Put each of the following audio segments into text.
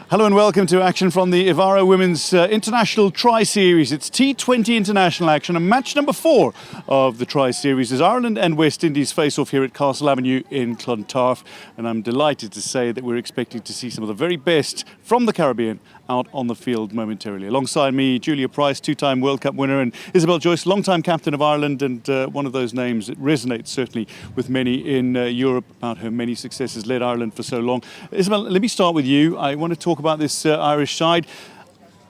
Hello and welcome to action from the Evara Women's International Tri-Series. It's T20 international action and match number 4 of the Tri-Series as Ireland and West Indies face off here at Castle Avenue in Clontarf. And I'm delighted to say that we're expecting to see some of the very best from the Caribbean out on the field momentarily. Alongside me, Julia Price, 2-time World Cup winner, and Isabel Joyce, long-time captain of Ireland and one of those names that resonates certainly with many in Europe about her many successes, led Ireland for so long. Isabel, let me start with you. I want to talk about this Irish side.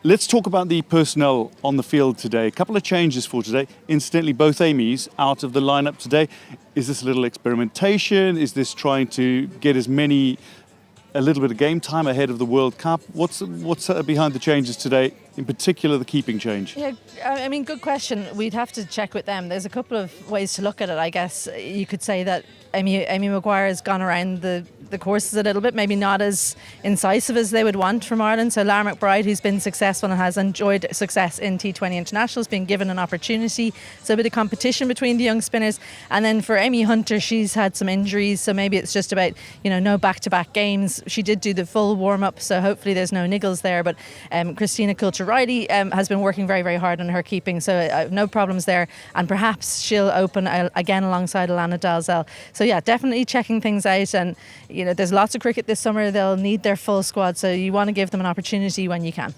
Let's talk about the personnel on the field today. A couple of changes for today. Incidentally, both Amy's out of the lineup today. Is this a little experimentation? Is this trying to get a little bit of game time ahead of the World Cup? What's behind the changes today, in particular the keeping change? Yeah, I mean, good question. We'd have to check with them. There's a couple of ways to look at it, I guess. You could say that Amy Maguire has gone around the courses a little bit, maybe not as incisive as they would want from Ireland. So Lara McBride, who's been successful and has enjoyed success in T20 internationals, being given an opportunity. So a bit of competition between the young spinners. And then for Amy Hunter, she's had some injuries, so maybe it's just about, no back-to-back games. She did do the full warm-up, so hopefully there's no niggles there. But Christina Coulter-Riley has been working very, very hard on her keeping, so no problems there. And perhaps she'll open again alongside Alana Dalzell. So yeah, definitely checking things out. And there's lots of cricket this summer. They'll need their full squad, so you want to give them an opportunity when you can.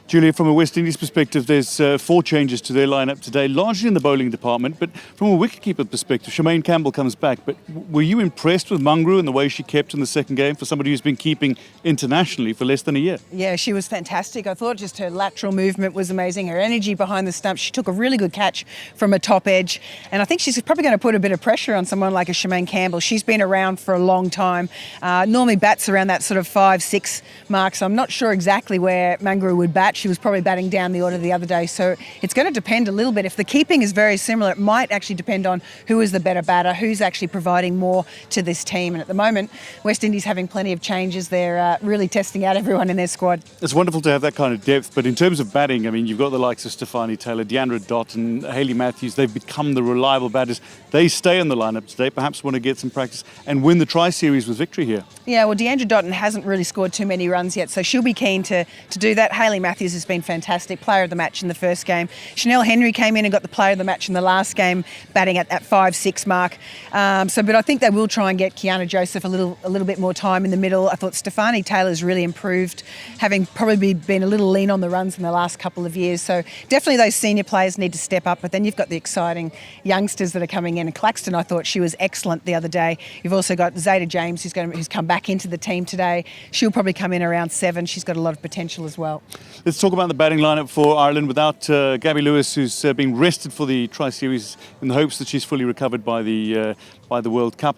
Julia, from a West Indies perspective, there's 4 changes to their lineup today, largely in the bowling department. But from a wicketkeeper perspective, Shemaine Campbell comes back. But were you impressed with Mungrew and the way she kept in the second game for somebody who's been keeping internationally for less than a year? Yeah, she was fantastic. I thought just her lateral movement was amazing. Her energy behind the stump. She took a really good catch from a top edge. And I think she's probably going to put a bit of pressure on someone like a Shemaine Campbell. She's been around for a long time. Normally bats around that sort of 5-6 mark. So I'm not sure exactly where Mungrew would bat. She was probably batting down the order the other day. So it's going to depend a little bit. If the keeping is very similar, it might actually depend on who is the better batter, who's actually providing more to this team. And at the moment, West Indies having plenty of changes. They're really testing out everyone in their squad. It's wonderful to have that kind of depth. But in terms of batting, I mean, you've got the likes of Stefanie Taylor, Deandra Dott and Hayley Matthews. They've become the reliable batters. They stay on the lineup today, perhaps want to get some practice and win the Tri-Series with victory here. Yeah, well, Deandra Dotton hasn't really scored too many runs yet, so she'll be keen to do that. Hayley Matthews has been fantastic, player of the match in the first game. Chanel Henry came in and got the player of the match in the last game, batting at that 5-6 mark. But I think they will try and get Kiana Joseph a little bit more time in the middle. I thought Stefanie Taylor's really improved, having probably been a little lean on the runs in the last couple of years. So definitely those senior players need to step up. But then you've got the exciting youngsters that are coming in. And Claxton, I thought she was excellent the other day. You've also got Zeta James, who's come back into the team today. She'll probably come in around 7. She's got a lot of potential as well. Let's talk about the batting lineup for Ireland without Gabby Lewis, who's being rested for the Tri-Series in the hopes that she's fully recovered by the World Cup.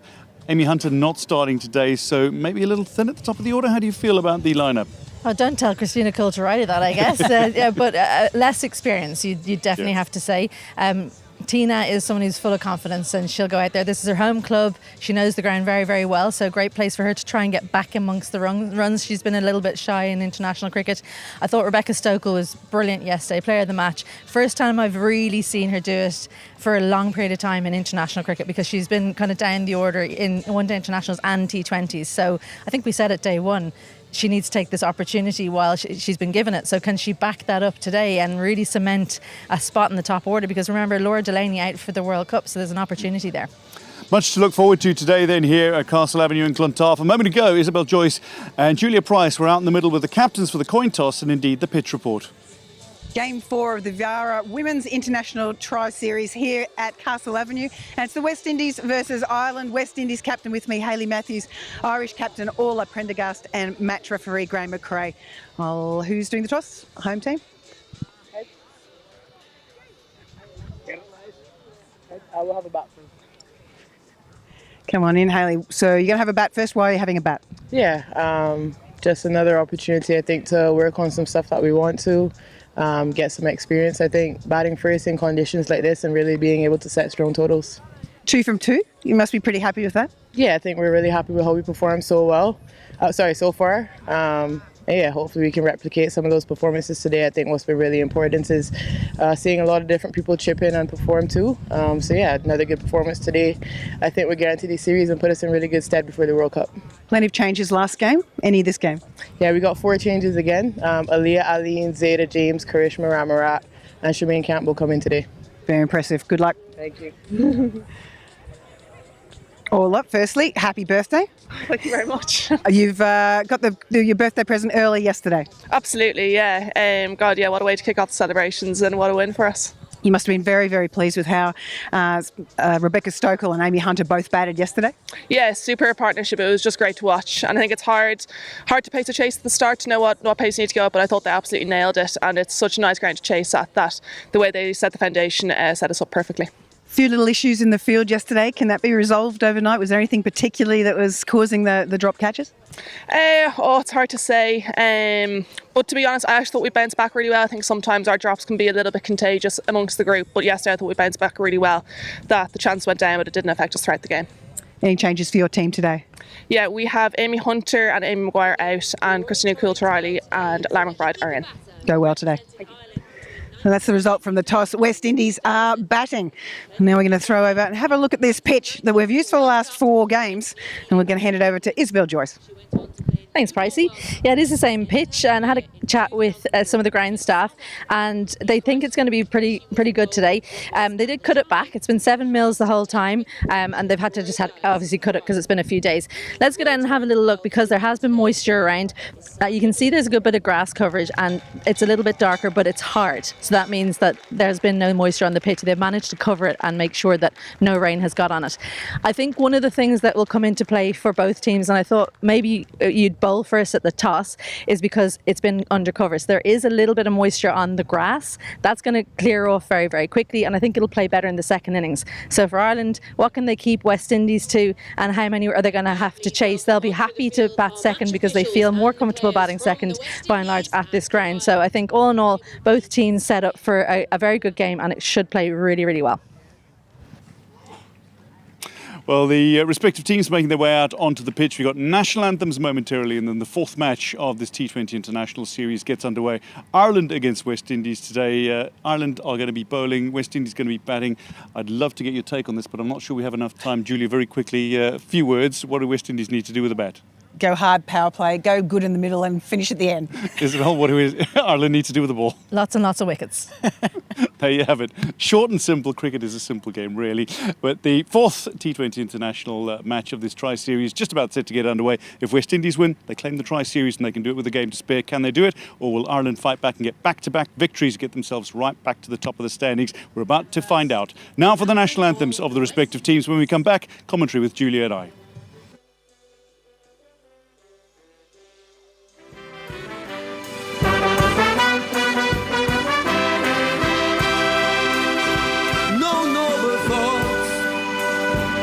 Amy Hunter not starting today, so maybe a little thin at the top of the order. How do you feel about the lineup? Oh, don't tell Christina Coulter-Riley that, I guess. But less experience, you definitely have to say. Tina is someone who's full of confidence and she'll go out there. This is her home club. She knows the ground very, very well. So a great place for her to try and get back amongst the runs. She's been a little bit shy in international cricket. I thought Rebecca Stokel was brilliant yesterday, player of the match. First time I've really seen her do it for a long period of time in international cricket because she's been kind of down the order in one-day internationals and T20s. So I think we said at day one, she needs to take this opportunity while she's been given it. So can she back that up today and really cement a spot in the top order? Because remember, Laura Delaney out for the World Cup, so there's an opportunity there. Much to look forward to today then here at Castle Avenue in Clontarf. A moment ago, Isabel Joyce and Julia Price were out in the middle with the captains for the coin toss and indeed the pitch report. Game 4 of the Evara Women's International Tri-Series here at Castle Avenue. And it's the West Indies versus Ireland. West Indies captain with me, Hayley Matthews. Irish captain, Orla Prendergast, and match referee, Graham McRae. Well, who's doing the toss? Home team? I will have a bat first. Come on in, Hayley. So you're going to have a bat first. Why are you having a bat? Yeah, just another opportunity, I think, to work on some stuff that we want to. Get some experience. I think batting first in conditions like this and really being able to set strong totals. 2 from 2. You must be pretty happy with that. Yeah, I think we're really happy with how we performed so far. And yeah, hopefully we can replicate some of those performances today. I think what's been really important is seeing a lot of different people chip in and perform too. So yeah, another good performance today. I think we're guaranteed the series and put us in really good stead before the World Cup. Plenty of changes last game. Any this game? Yeah, we got 4 changes again. Aaliyah, Aline, Zeta, James, Karishma, Ramarat, and Shemaine Campbell come in today. Very impressive. Good luck. Thank you. All up. Firstly, happy birthday. Thank you very much. You've got your birthday present early yesterday. Absolutely, yeah. God, yeah, what a way to kick off the celebrations and what a win for us. You must have been very, very pleased with how Rebecca Stokel and Amy Hunter both batted yesterday. Yeah, super partnership. It was just great to watch. And I think it's hard to pace a chase at the start to know what pace you need to go at, but I thought they absolutely nailed it. And it's such a nice ground to chase at that. The way they set the foundation set us up perfectly. Few little issues in the field yesterday. Can that be resolved overnight? Was there anything particularly that was causing the drop catches? It's hard to say. But to be honest, I actually thought we bounced back really well. I think sometimes our drops can be a little bit contagious amongst the group. But yesterday I thought we bounced back really well. That the chance went down, but it didn't affect us throughout the game. Any changes for your team today? Yeah, we have Amy Hunter and Amy Maguire out, and Christina Coulter-Riley and Lara McBride are in. Go well today. Thank you. And that's the result from the toss. West Indies are batting. Now we're going to throw over and have a look at this pitch that we've used for the last 4 games. And we're going to hand it over to Isabel Joyce. Thanks, Pricey. Yeah, it is the same pitch, and I had a chat with some of the ground staff, and they think it's going to be pretty good today. They did cut it back. It's been 7 mils the whole time, and they've had to obviously cut it because it's been a few days. Let's go down and have a little look because there has been moisture around. You can see there's a good bit of grass coverage, and it's a little bit darker, but it's hard. So that means that there's been no moisture on the pitch. They've managed to cover it and make sure that no rain has got on it. I think one of the things that will come into play for both teams, and I thought maybe you'd bowl first at the toss, is because it's been undercover. So there is a little bit of moisture on the grass. That's going to clear off very, very quickly, and I think it'll play better in the second innings. So for Ireland, what can they keep West Indies to, and how many are they going to have to chase? They'll be happy to bat second because they feel more comfortable batting second by and large at this ground. So I think all in all, both teams set up for a very good game, and it should play really, really well. Well, the respective teams making their way out onto the pitch. We've got national anthems momentarily, and then the 4th match of this T20 International Series gets underway. Ireland against West Indies today. Ireland are going to be bowling, West Indies going to be batting. I'd love to get your take on this, but I'm not sure we have enough time. Julia, very quickly, a few words. What do West Indies need to do with the bat? Go hard, power play, go good in the middle and finish at the end. Isabel, what do Ireland need to do with the ball? Lots and lots of wickets. There you have it. Short and simple. Cricket is a simple game, really. But the 4th T20 International match of this Tri-Series just about set to get underway. If West Indies win, they claim the Tri-Series and they can do it with a game to spare. Can they do it? Or will Ireland fight back and get back-to-back victories, get themselves right back to the top of the standings? We're about to find out. Now for the national anthems of the respective teams. When we come back, commentary with Julia and I.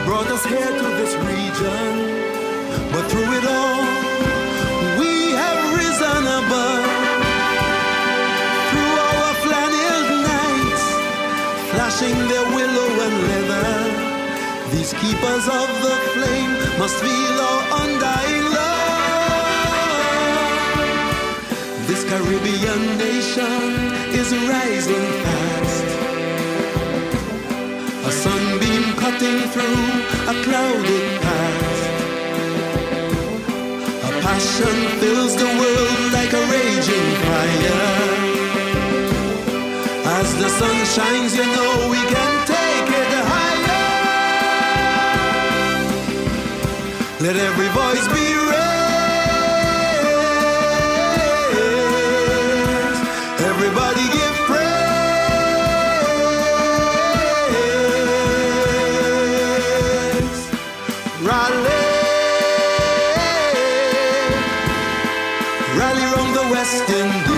Brought us here to this region, but through it all, we have risen above. Through our flannel nights, flashing their willow and leather, these keepers of the flame must feel our undying love. This Caribbean nation is rising fast. A sunbeam cutting through a clouded past. A passion fills the world like a raging fire. As the sun shines, you know we can take it higher. Let every voice be raised. Everybody give praise. Rally round the West Indies,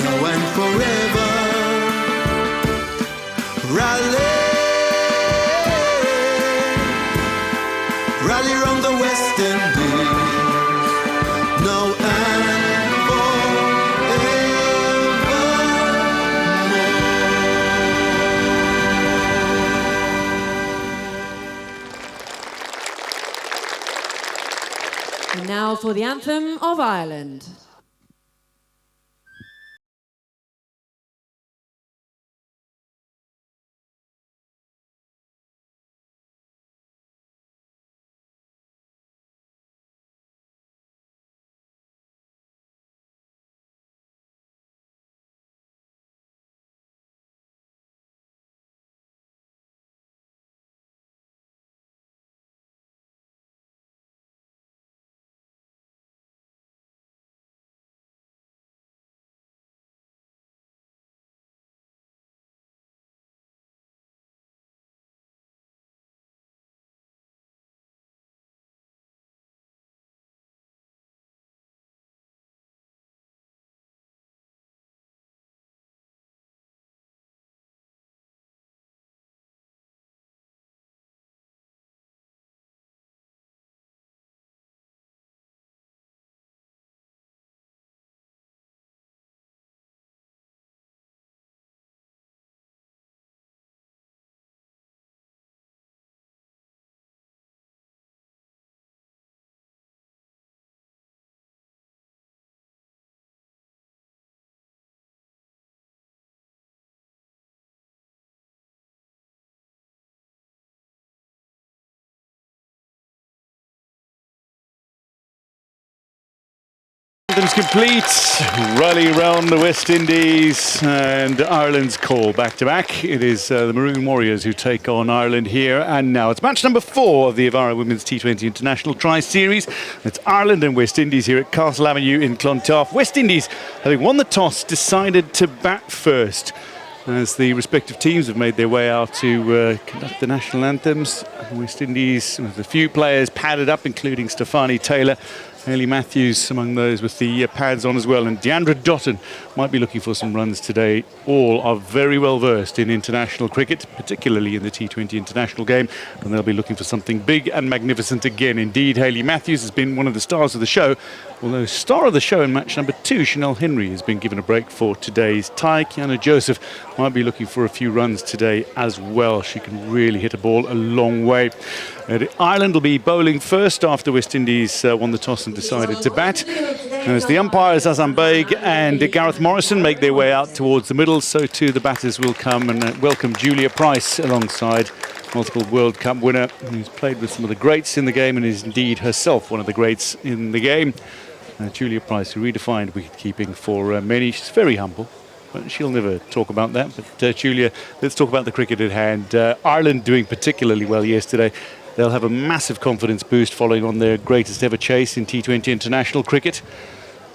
now and forever. Rally round the West Indies, now and And now for the anthem of Ireland. Anthem's complete. Rally round the West Indies and Ireland's call back to back. It is the Maroon Warriors who take on Ireland here and now. It's match number 4 of the Evara Women's T20 International Tri-Series. It's Ireland and West Indies here at Castle Avenue in Clontarf. West Indies, having won the toss, decided to bat first, as the respective teams have made their way out to conduct the national anthems. West Indies, with a few players padded up, including Stefani Taylor, Hayley Matthews among those with the pads on as well, and Deandra Dotton might be looking for some runs today. All are very well versed in international cricket, particularly in the T20 international game, and they'll be looking for something big and magnificent again. Indeed, Hayley Matthews has been one of the stars of the show, although star of the show in match number 2, Chanel Henry, has been given a break for today's tie. Kiana Joseph might be looking for a few runs today as well. She can really hit a ball a long way. Ireland will be bowling first after West Indies won the toss and decided to bat. As the umpires Azam Baig and Gareth Morrison make their way out towards the middle, so too the batters will come and welcome Julia Price alongside multiple World Cup winner who's played with some of the greats in the game and is indeed herself one of the greats in the game. Julia Price, who redefined wicket-keeping for many. She's very humble, but she'll never talk about that. But Julia, let's talk about the cricket at hand. Ireland doing particularly well yesterday. They'll have a massive confidence boost following on their greatest ever chase in T20 international cricket.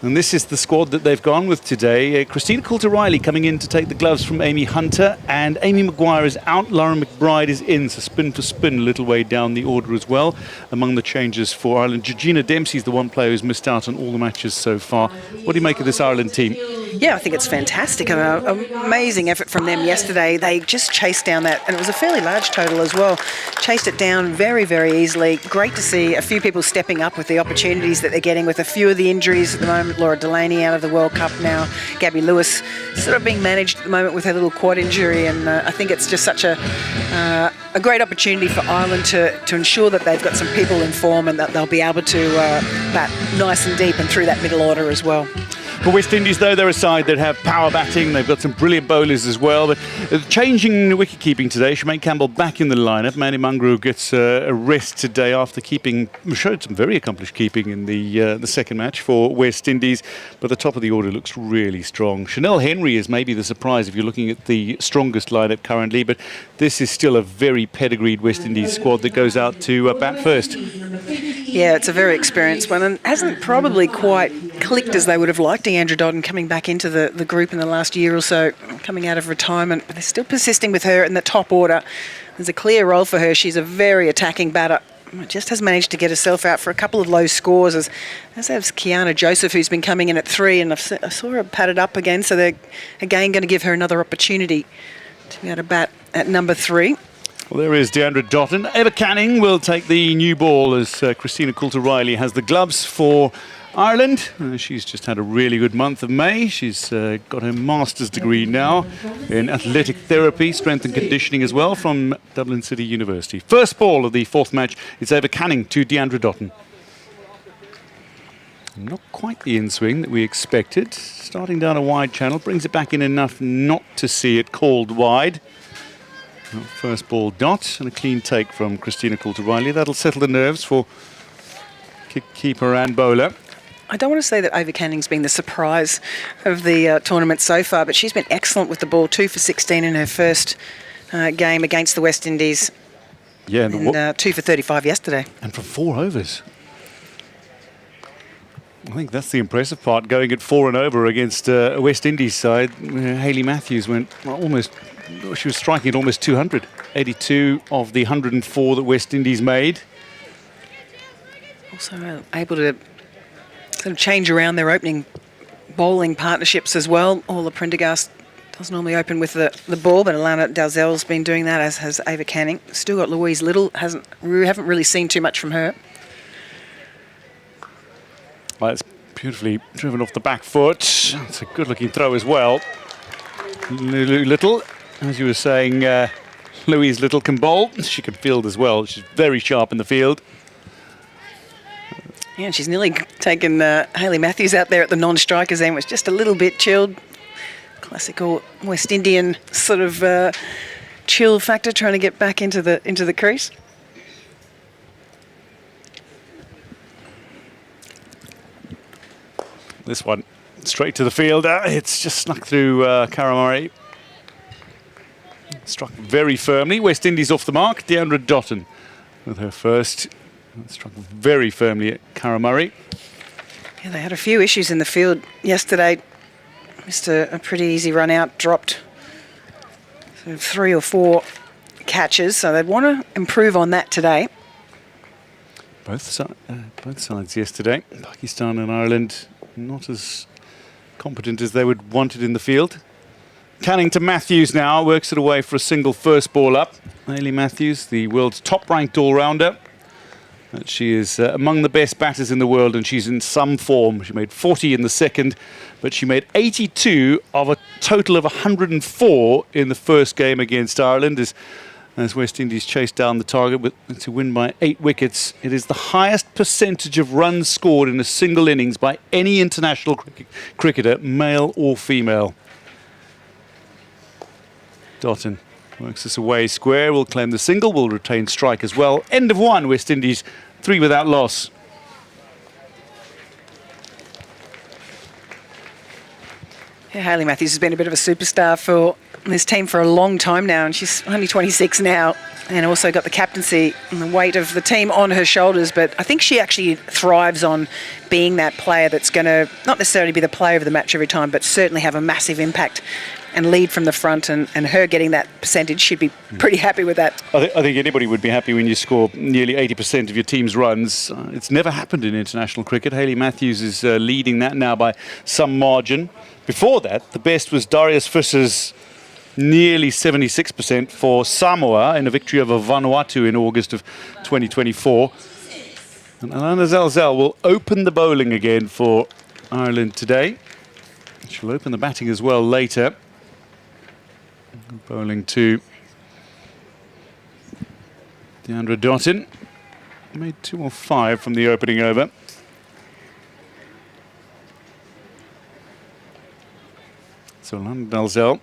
And this is the squad that they've gone with today. Christina Coulter-Riley coming in to take the gloves from Amy Hunter, and Amy Maguire is out, Lauren McBride is in, so spin for spin a little way down the order as well. Among the changes for Ireland, Georgina Dempsey's the one player who's missed out on all the matches so far. What do you make of this Ireland team? Yeah, I think it's fantastic. Amazing effort from them yesterday. They just chased down that, and it was a fairly large total as well. Chased it down very, very easily. Great to see a few people stepping up with the opportunities that they're getting with a few of the injuries at the moment. Laura Delaney out of the World Cup now. Gabby Lewis sort of being managed at the moment with her little quad injury, and I think it's just such a great opportunity for Ireland to ensure that they've got some people in form and that they'll be able to bat nice and deep and through that middle order as well. For West Indies, though, they're a side that have power batting. They've got some brilliant bowlers as well. But changing wicket-keeping today, Shemaine Campbell back in the lineup. Mandy Mungrue gets a rest today after showed some very accomplished keeping in the second match for West Indies. But the top of the order looks really strong. Chanel Henry is maybe the surprise if you're looking at the strongest lineup currently. But this is still a very pedigreed West Indies squad that goes out to bat first. Yeah, it's a very experienced one and hasn't probably quite clicked as they would have liked. Deandra Dotton coming back into the group in the last year or so, coming out of retirement, but they're still persisting with her in the top order. There's a clear role for her. She's a very attacking batter. Just has managed to get herself out for a couple of low scores, as has Kiana Joseph, who's been coming in at 3, and I saw her padded up again, so they're again going to give her another opportunity to be able to bat at number 3. Well, there is Deandra Dotton. Eva Canning will take the new ball as Christina Coulter-Riley has the gloves for Ireland. She's just had a really good month of May. She's got her master's degree now in athletic therapy, strength and conditioning as well, from Dublin City University. First ball of the fourth match, it's Eva Canning to Deandra Dotton. Not quite the in-swing that we expected. Starting down a wide channel, brings it back in enough not to see it called wide. First ball dot and a clean take from Christina Coulter-Riley. That'll settle the nerves for keeper and bowler. I don't want to say that Ava Canning's been the surprise of the tournament so far, but she's been excellent with the ball. 2 for 16 in her first game against the West Indies. Yeah, and 2 for 35 yesterday. And from 4 overs. I think that's the impressive part, going at 4 and over against a West Indies side. Hayley Matthews went she was striking at almost 200. 82 of the 104 that West Indies made. Also able to sort of change around their opening bowling partnerships as well. Orla Prendergast does normally open with the ball, but Alana Dalzell's been doing that, as has Ava Canning. Still got Louise Little. We haven't really seen too much from her. Well, it's beautifully driven off the back foot. It's a good-looking throw as well. Lulu Little, as you were saying, Louise Little can bowl. She can field as well. She's very sharp in the field. Yeah, she's nearly taken Hayley Matthews out there at the non-strikers end. Was just a little bit chilled. Classical West Indian sort of chill factor, trying to get back into the crease. This one straight to the fielder. It's just snuck through Cara Murray. Struck very firmly. West Indies off the mark. Deandra Dotton with her first. Struck very firmly at Cara Murray. Yeah, they had a few issues in the field yesterday. Missed a pretty easy run out, dropped sort of 3 or 4 catches, so they'd want to improve on that today. Both sides yesterday. Pakistan and Ireland not as competent as they would want it in the field. Canning to Matthews now, works it away for a single first ball up. Hayley Matthews, the world's top-ranked all-rounder. She is among the best batters in the world, and she's in some form. She made 40 in the second, but she made 82 of a total of 104 in the first game against Ireland as West Indies chased down the target to win by 8 wickets. It is the highest percentage of runs scored in a single innings by any international cricketer, male or female. Dotton works this away square, will claim the single, will retain strike as well. End of 1, West Indies, 3 without loss. Yeah, Hayley Matthews has been a bit of a superstar for this team for a long time now, and she's only 26 now, and also got the captaincy and the weight of the team on her shoulders. But I think she actually thrives on being that player that's going to not necessarily be the player of the match every time, but certainly have a massive impact and lead from the front, and her getting that percentage, she'd be pretty happy with that. I think anybody would be happy when you score nearly 80% of your team's runs. It's never happened in international cricket. Hayley Matthews is leading that now by some margin. Before that, the best was Darius Fisher's nearly 76% for Samoa in a victory over Vanuatu in August of 2024. And Alana Dalzell will open the bowling again for Ireland today. She'll open the batting as well later. Bowling to Deandra Dotton. Made 2 or 5 from the opening over. So Alana Dalzell,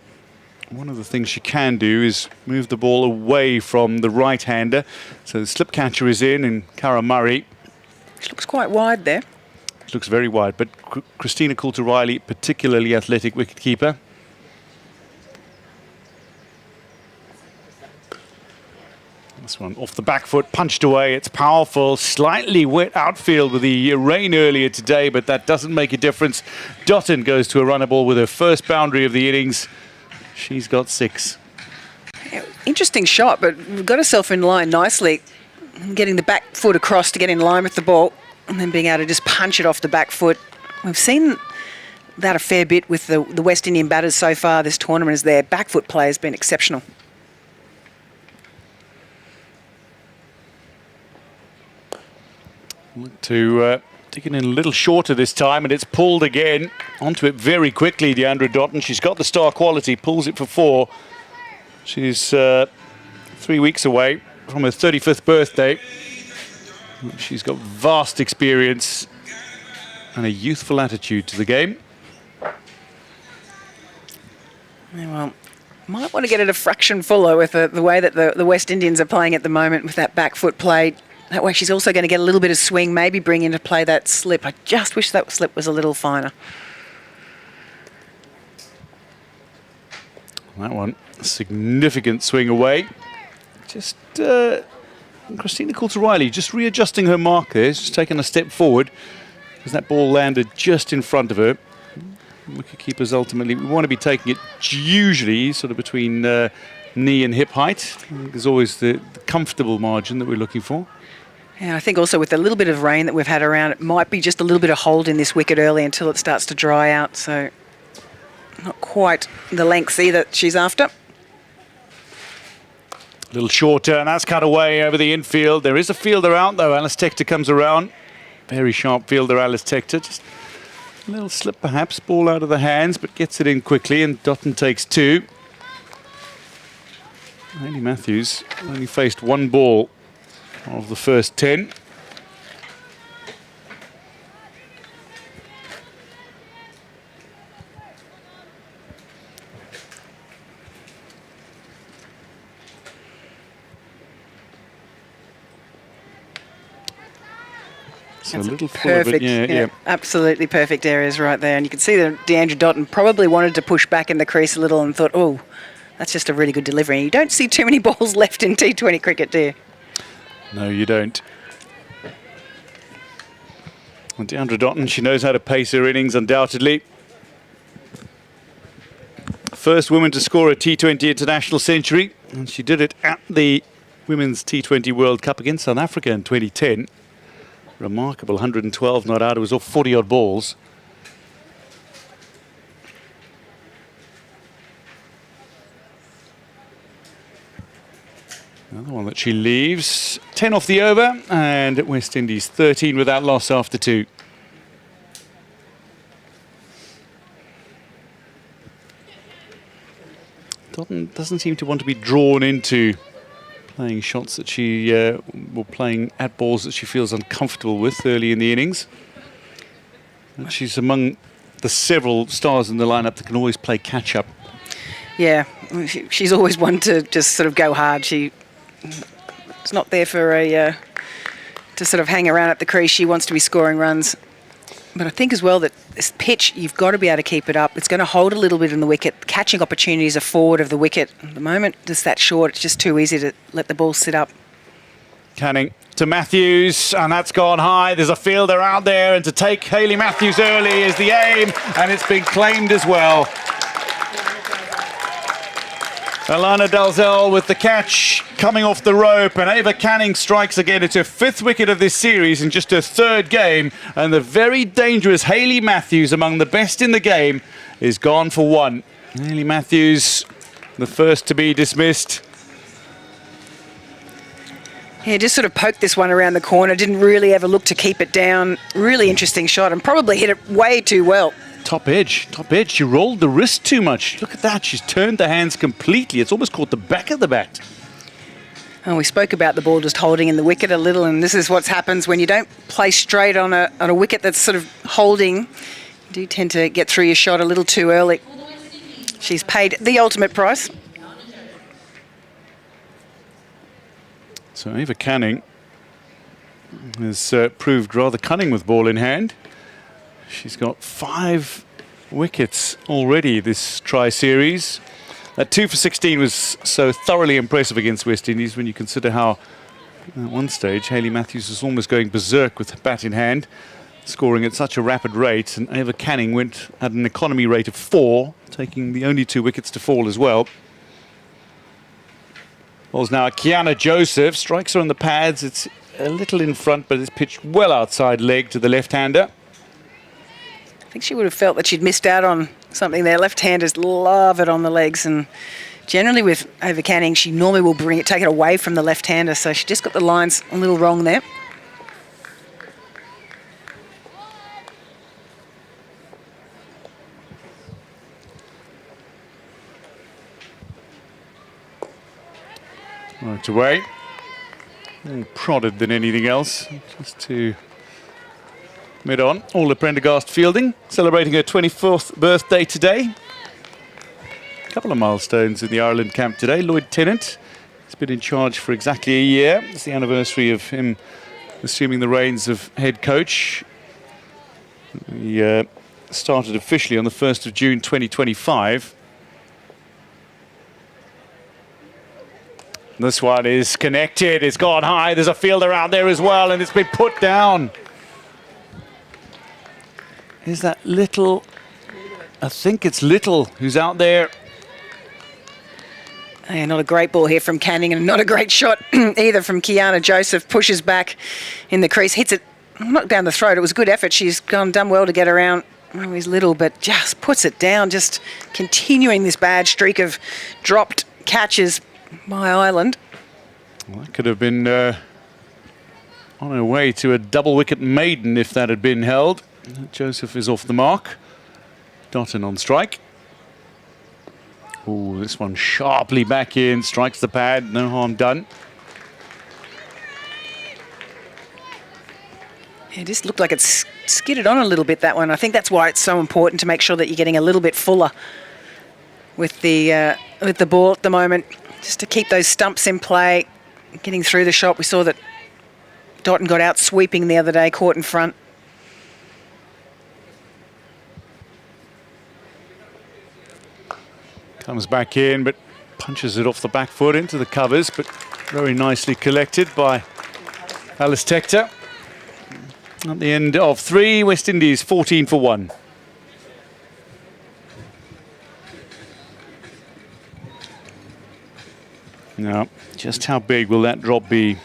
one of the things she can do is move the ball away from the right-hander. So the slip catcher is in, and Cara Murray. She looks quite wide there. She looks very wide, but Christina Coulter-Riley, particularly athletic wicketkeeper. This one off the back foot, punched away. It's powerful. Slightly wet outfield with the rain earlier today, but that doesn't make a difference. Dotton goes to a runner ball with her first boundary of the innings. She's got 6. Interesting shot, but got herself in line nicely. Getting the back foot across to get in line with the ball, and then being able to just punch it off the back foot. We've seen that a fair bit with the West Indian batters so far this tournament, as their back foot play has been exceptional. Look to dig it in a little shorter this time, and it's pulled again. Onto it very quickly, Deandra Dotton. She's got the star quality, pulls it for 4. She's 3 weeks away from her 35th birthday. She's got vast experience and a youthful attitude to the game. Yeah, well, might want to get it a fraction fuller with the way that the West Indians are playing at the moment with that back foot play. That way she's also going to get a little bit of swing, maybe bring into play that slip. I just wish that slip was a little finer. That one, a significant swing away. Just Christina Coulter-Riley just readjusting her mark there, just taking a step forward because that ball landed just in front of her. Wicketkeepers ultimately, we want to be taking it usually sort of between knee and hip height. I think there's always the comfortable margin that we're looking for. Yeah, I think also with a little bit of rain that we've had around, it might be just a little bit of hold in this wicket early until it starts to dry out. So not quite the length either she's after. A little shorter, and that's cut away over the infield. There is a fielder out though. Alice Tector comes around. Very sharp fielder, Alice Tector. Just a little slip perhaps, ball out of the hands, but gets it in quickly, and Dotton takes 2. Hayley Matthews only faced 1 ball of the first 10. So a little perfect, yeah. Absolutely perfect areas right there. And you can see that Deandra Dotton probably wanted to push back in the crease a little and thought, oh, that's just a really good delivery. And you don't see too many balls left in T20 cricket, do you? No, you don't. And Deandra Dotton, she knows how to pace her innings, undoubtedly. First woman to score a T20 international century, and she did it at the Women's T20 World Cup against South Africa in 2010. Remarkable 112 not out. It was off 40-odd balls. Another one that she leaves. 10 off the over, and West Indies 13 without loss after 2. Dotton doesn't seem to want to be drawn into playing shots that she, or playing at balls that she feels uncomfortable with early in the innings. And she's among the several stars in the lineup that can always play catch-up. Yeah, she's always one to just sort of go hard. It's not there for to sort of hang around at the crease. She wants to be scoring runs. But I think as well that this pitch, you've got to be able to keep it up. It's going to hold a little bit in the wicket. Catching opportunities are forward of the wicket. At the moment, just that short, it's just too easy to let the ball sit up. Canning to Matthews, and that's gone high. There's a fielder out there, and to take Hayley Matthews early is the aim, and it's been claimed as well. Alana Dalzell with the catch coming off the rope, and Eva Canning strikes again. It's her 5th wicket of this series in just her 3rd game, and the very dangerous Hayley Matthews, among the best in the game, is gone for 1. Hayley Matthews, the first to be dismissed. Yeah, just sort of poked this one around the corner, didn't really ever look to keep it down. Really interesting shot, and probably hit it way too well. Top edge. She rolled the wrist too much. Look at that, she's turned the hands completely. It's almost caught the back of the bat. And we spoke about the ball just holding in the wicket a little, and this is what happens when you don't play straight on a wicket that's sort of holding. You do tend to get through your shot a little too early. She's paid the ultimate price. So Eva Canning has proved rather cunning with ball in hand. She's got 5 wickets already this tri-series. That 2 for 16 was so thoroughly impressive against West Indies when you consider how, at one stage, Hayley Matthews was almost going berserk with bat in hand, scoring at such a rapid rate, and Eva Canning went at an economy rate of 4, taking the only 2 wickets to fall as well. Ball's now Kiana Joseph, strikes her on the pads. It's a little in front, but it's pitched well outside leg to the left-hander. I think she would have felt that she'd missed out on something there. Left-handers love it on the legs, and generally with Eva Canning, she normally will take it away from the left-hander, so she just got the lines a little wrong there. Right away. More prodded than anything else, just to Mid-on, Orla Prendergast fielding, celebrating her 24th birthday today. A couple of milestones in the Ireland camp today. Lloyd Tennant has been in charge for exactly a year. It's the anniversary of him assuming the reins of head coach. He started officially on the 1st of June 2025. This one is connected, it's gone high, there's a fielder out there as well, and it's been put down. Is that Little? I think it's Little who's out there. Yeah, not a great ball here from Canning, and not a great shot either from Kiana Joseph. Pushes back in the crease, hits it not down the throat. It was a good effort. She's done well to get around. Oh, he's Little, but just puts it down, just continuing this bad streak of dropped catches by Ireland. Well, that could have been on her way to a double wicket maiden if that had been held. Joseph is off the mark. Dotton on strike. Oh, this one sharply back in, strikes the pad, no harm done. It just looked like it's skidded on a little bit, that one. I think that's why it's so important to make sure that you're getting a little bit fuller with the ball at the moment, just to keep those stumps in play, getting through the shot. We saw that Dotton got out sweeping the other day, caught in front. Comes back in, but punches it off the back foot into the covers, but very nicely collected by Alice Tector. At the end of 3, West Indies 14 for 1. Now, just how big will that drop be?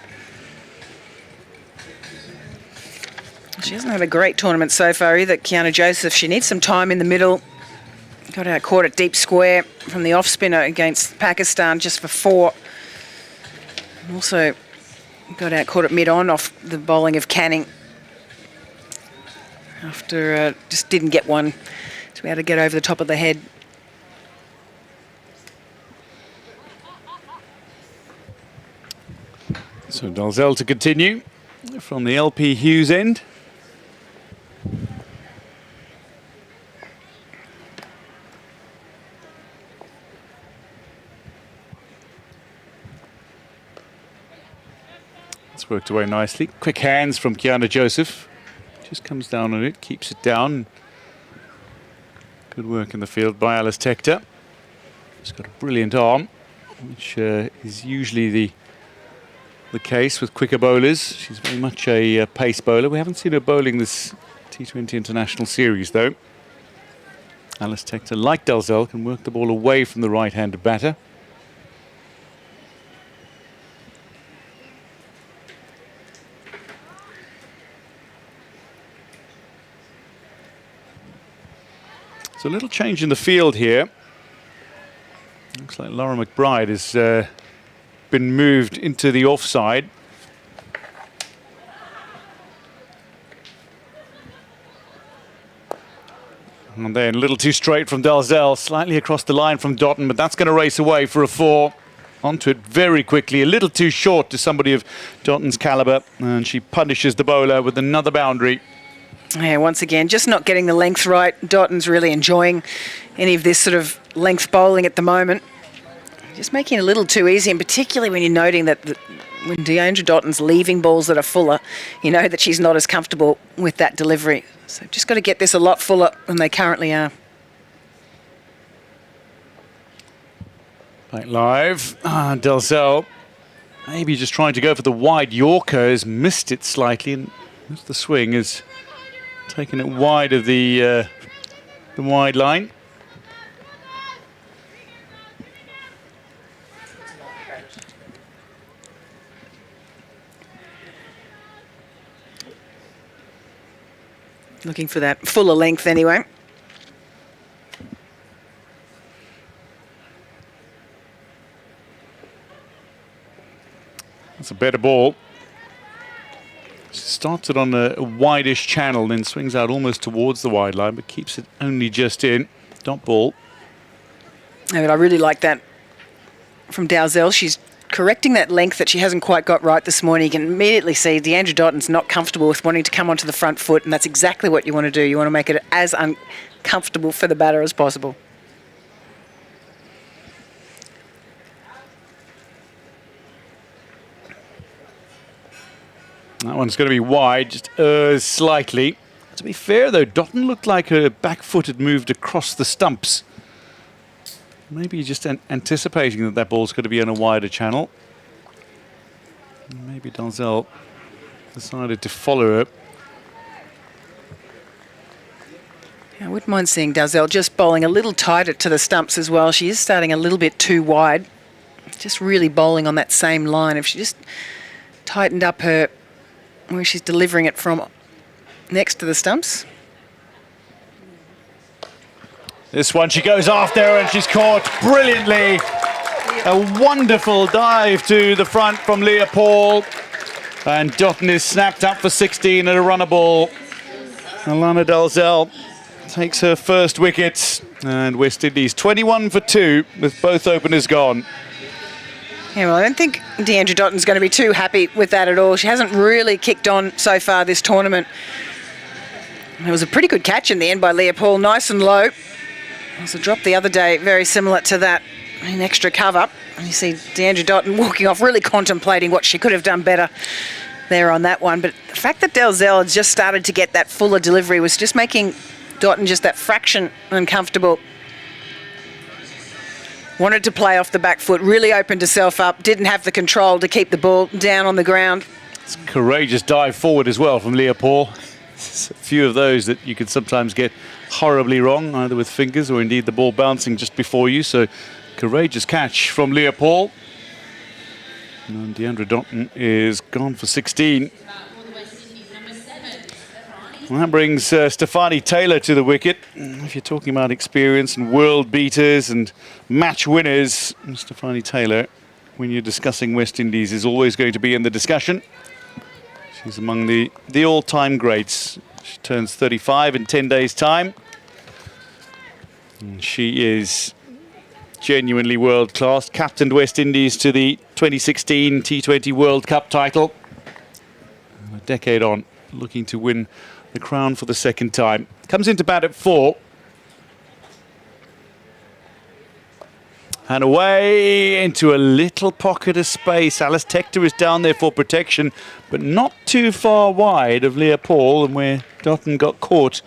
She hasn't had a great tournament so far either, Kiana Joseph. She needs some time in the middle. Got out caught at deep square from the off spinner against Pakistan just for 4. Also got out caught at mid-on off the bowling of Canning. After just didn't get one to be able to get over the top of the head. So Dalzell to continue from the LP Hughes end. It's worked away nicely. Quick hands from Kiana Joseph. Just comes down on it, keeps it down. Good work in the field by Alice Tector. She's got a brilliant arm, which is usually the case with quicker bowlers. She's very much a pace bowler. We haven't seen her bowling this T20 International Series, though. Alice Tector, like Dalzell, can work the ball away from the right-handed batter. So a little change in the field here. Looks like Laura McBride has been moved into the offside. And then a little too straight from Dalzell, slightly across the line from Dotton, but that's going to race away for a 4. Onto it very quickly, a little too short to somebody of Dotton's calibre, and she punishes the bowler with another boundary. Yeah, once again, just not getting the length right. Dotton's really enjoying any of this sort of length bowling at the moment. Just making it a little too easy, and particularly when you're noting that when Deandra Dotton's leaving balls that are fuller, you know that she's not as comfortable with that delivery. So just got to get this a lot fuller than they currently are. Back live, Dalzell maybe just trying to go for the wide Yorker, has missed it slightly, and the swing is taking it wide of the wide line. Looking for that fuller length anyway. That's a better ball. Starts it on a wideish channel, then swings out almost towards the wide line, but keeps it only just in. Dot ball. I really like that from Dalzell. She's correcting that length that she hasn't quite got right this morning. You can immediately see Deandra Dotton's not comfortable with wanting to come onto the front foot, and that's exactly what you want to do. You want to make it as uncomfortable for the batter as possible. That one's going to be wide, just slightly. To be fair, though, Dotton looked like her back foot had moved across the stumps. Maybe just anticipating that that ball's going to be on a wider channel. Maybe Dalzell decided to follow her. I wouldn't mind seeing Dalzell just bowling a little tighter to the stumps as well. She is starting a little bit too wide. Just really bowling on that same line. If she just tightened up her where she's delivering it from next to the stumps. This one she goes after and she's caught brilliantly. A wonderful dive to the front from Leah Paul. And Dotton is snapped up for 16 at a runner ball. Alana Dalzell takes her first wicket. And West Indies 21 for 2 with both openers gone. Yeah, well, I don't think Deandra Dotton's going to be too happy with that at all. She hasn't really kicked on so far this tournament. It was a pretty good catch in the end by Leah Paul, nice and low. There was a drop the other day, very similar to that, an extra cover. And you see Deandra Dotton walking off, really contemplating what she could have done better there on that one. But the fact that Dalzell had just started to get that fuller delivery was just making Dotton just that fraction uncomfortable. Wanted to play off the back foot, really opened herself up, didn't have the control to keep the ball down on the ground. It's a courageous dive forward as well from Leah Paul. There's a few of those that you can sometimes get horribly wrong, either with fingers or indeed the ball bouncing just before you. So, courageous catch from Leah Paul. And Deandra Dotton is gone for 16. Well, that brings Stefanie Taylor to the wicket. If you're talking about experience and world beaters and match winners, Stefanie Taylor, when you're discussing West Indies, is always going to be in the discussion. She's among the all-time greats. She turns 35 in 10 days' time. And she is genuinely world-class. Captained West Indies to the 2016 T20 World Cup title. A decade on, looking to win the crown for the second time. Comes into bat at 4. And away into a little pocket of space. Alice Tector is down there for protection, but not too far wide of Leah Paul, and where Dotton got caught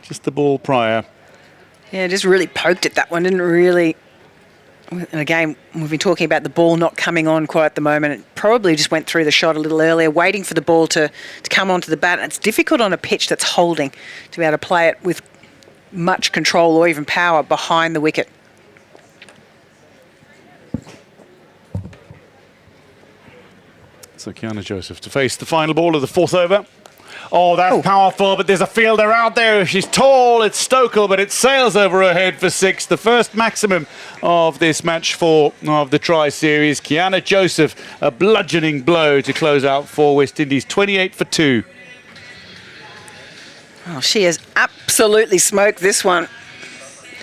just the ball prior. Yeah, just really poked at that one, didn't really. And again, we've been talking about the ball not coming on quite at the moment. It probably just went through the shot a little earlier, waiting for the ball to come onto the bat. And it's difficult on a pitch that's holding to be able to play it with much control or even power behind the wicket. So Kiana Joseph to face the final ball of the 4th over. Oh, that's powerful, but there's a fielder out there. She's tall, it's Stokel, but it sails over her head for 6. The first maximum of this match 4 of the Tri-Series. Kiana Joseph, a bludgeoning blow to close out for West Indies, 28 for 2. Oh, she has absolutely smoked this one.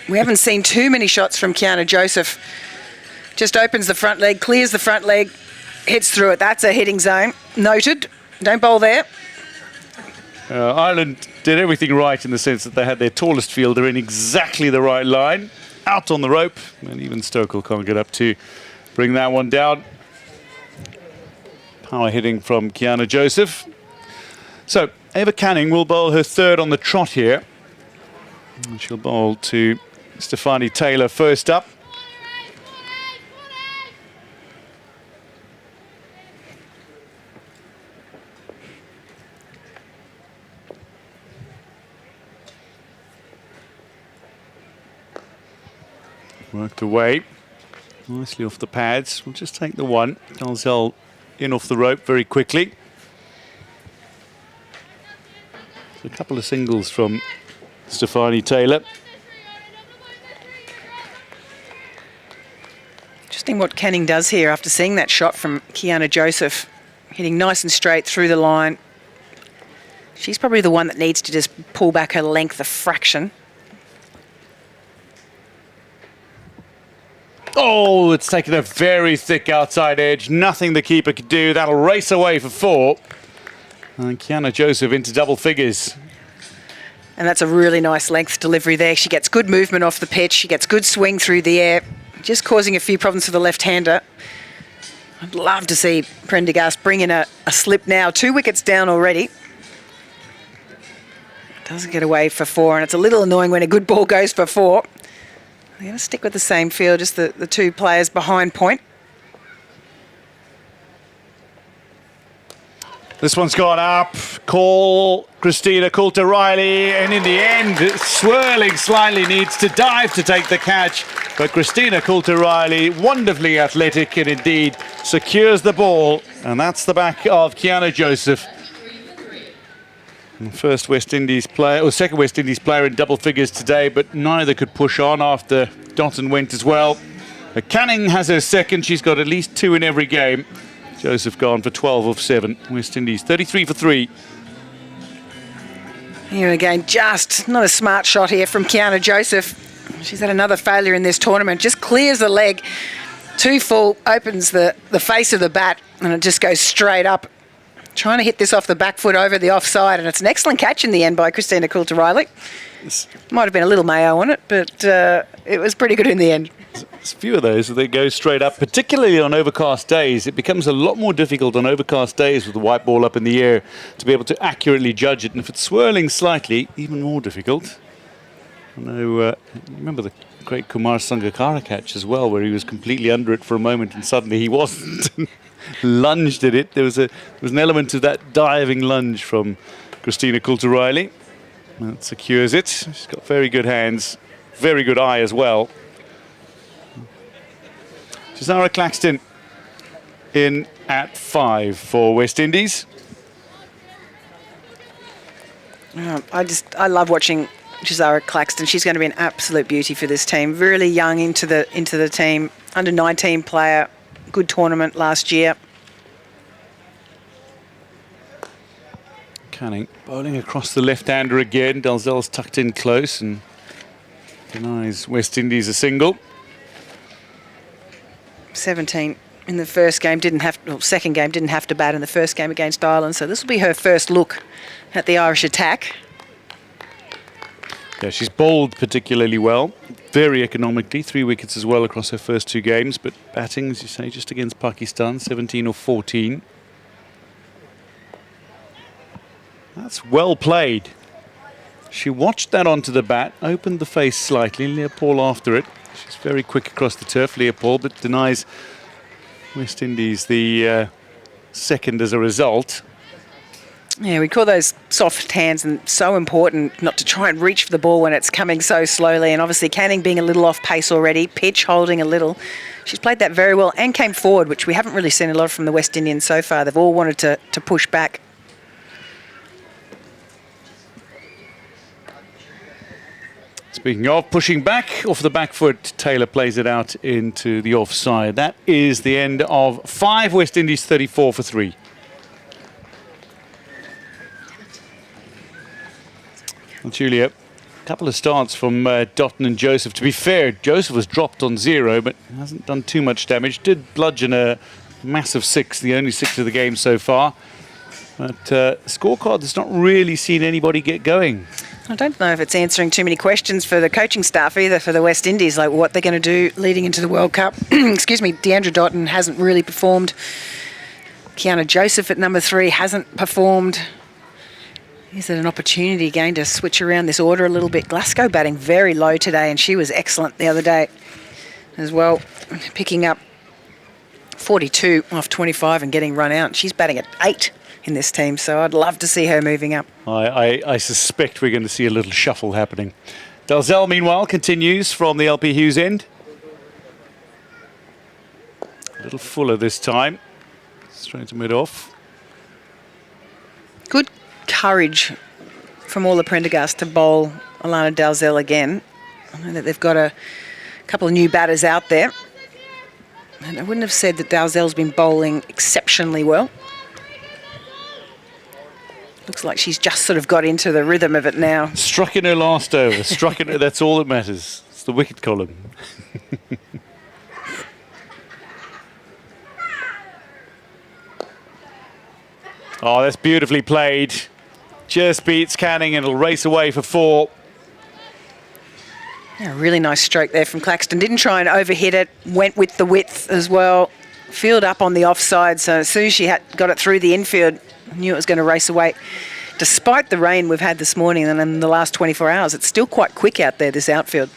We haven't seen too many shots from Kiana Joseph. Just opens the front leg, clears the front leg, hits through it. That's a hitting zone. Noted. Don't bowl there. Ireland did everything right in the sense that they had their tallest fielder in exactly the right line, out on the rope, and even Stokel can't get up to bring that one down. Power hitting from Kiana Joseph. So Eva Canning will bowl her 3rd on the trot here. And she'll bowl to Stefanie Taylor first up. Worked away nicely off the pads. We'll just take the one. Dalzell in off the rope very quickly. So a couple of singles from Stefanie Taylor. Interesting what Canning does here after seeing that shot from Kiana Joseph, hitting nice and straight through the line. She's probably the one that needs to just pull back her length a fraction. Oh, it's taken a very thick outside edge. Nothing the keeper could do. That'll race away for 4. And Kiana Joseph into double figures. And that's a really nice length delivery there. She gets good movement off the pitch. She gets good swing through the air, just causing a few problems for the left-hander. I'd love to see Prendergast bring in a slip now. 2 wickets down already. Doesn't get away for 4, and it's a little annoying when a good ball goes for 4. They're going to stick with the same field, just the 2 players behind point. This one's gone up. Call Christina Coulter-Riley, and in the end, swirling slightly, needs to dive to take the catch. But Christina Coulter-Riley, wonderfully athletic, and indeed secures the ball. And that's the back of Kiana Joseph. First West Indies player, or second West Indies player in double figures today, but neither could push on after Dotton went as well. Canning has her second. She's got at least 2 in every game. Joseph gone for 12 of 7. West Indies 33 for 3. Here again, just not a smart shot here from Kiana Joseph. She's had another failure in this tournament. Just clears the leg. 2 full, opens the face of the bat, and it just goes straight up. Trying to hit this off the back foot over the offside, and it's an excellent catch in the end by Christina Coulter-Riley. Might have been a little mayo on it, but it was pretty good in the end. There's a few of those that go straight up, particularly on overcast days. It becomes a lot more difficult on overcast days with the white ball up in the air to be able to accurately judge it. And if it's swirling slightly, even more difficult. I know, remember the great Kumar Sangakkara catch as well, where he was completely under it for a moment and suddenly he wasn't. Lunged at it. There was an element of that diving lunge from Christina Coulter-Riley. That secures it. She's got very good hands, very good eye as well. Shazara Claxton in at 5 for West Indies. I love watching Shazara Claxton. She's going to be an absolute beauty for this team. Really young into the team, under 19 player. Good tournament last year. Canning bowling across the left-hander again. Dalzell's tucked in close and denies West Indies a single. 17 in the first game, second game, didn't have to bat in the first game against Ireland. So this will be her first look at the Irish attack. Yeah, she's bowled particularly well, very economically, 3 wickets as well across her first 2 games, but batting, as you say, just against Pakistan, 17 or 14. That's well played. She watched that onto the bat, opened the face slightly, Leopold after it. She's very quick across the turf, Leopold, but denies West Indies the second as a result. Yeah, we call those soft hands, and so important not to try and reach for the ball when it's coming so slowly. And obviously Canning being a little off pace already, pitch holding a little. She's played that very well and came forward, which we haven't really seen a lot from the West Indians so far. They've all wanted to push back. Speaking of pushing back, off the back foot, Taylor plays it out into the offside. That is the end of 5, West Indies 34 for 3. Well, Julia, a couple of starts from Dotton and Joseph. To be fair, Joseph was dropped on 0, but hasn't done too much damage. Did bludgeon a massive 6, the only 6 of the game so far. But scorecard has not really seen anybody get going. I don't know if it's answering too many questions for the coaching staff either for the West Indies, like what they're going to do leading into the World Cup. Excuse me, Deandra Dotton hasn't really performed. Kiana Joseph at number 3 hasn't performed. Is it an opportunity again to switch around this order a little bit? Glasgow batting very low today, and she was excellent the other day as well, picking up 42 off 25 and getting run out. She's batting at 8 in this team, so I'd love to see her moving up. I suspect we're going to see a little shuffle happening. Dalzell, meanwhile, continues from the LP Hughes end. A little fuller this time. Straight to mid-off. Good courage from all the Prendergast to bowl Alana Dalzell again. I know that they've got a couple of new batters out there. And I wouldn't have said that Dalzell's been bowling exceptionally well. Looks like she's just sort of got into the rhythm of it now. Struck in her last over. Struck in her, that's all that matters. It's the wicket column. Oh, that's beautifully played. Just beats Canning and it'll race away for 4. Yeah, really nice stroke there from Claxton. Didn't try and overhit it, went with the width as well. Field up on the offside, so as soon as she got it through the infield, knew it was going to race away. Despite the rain we've had this morning and in the last 24 hours, it's still quite quick out there, this outfield.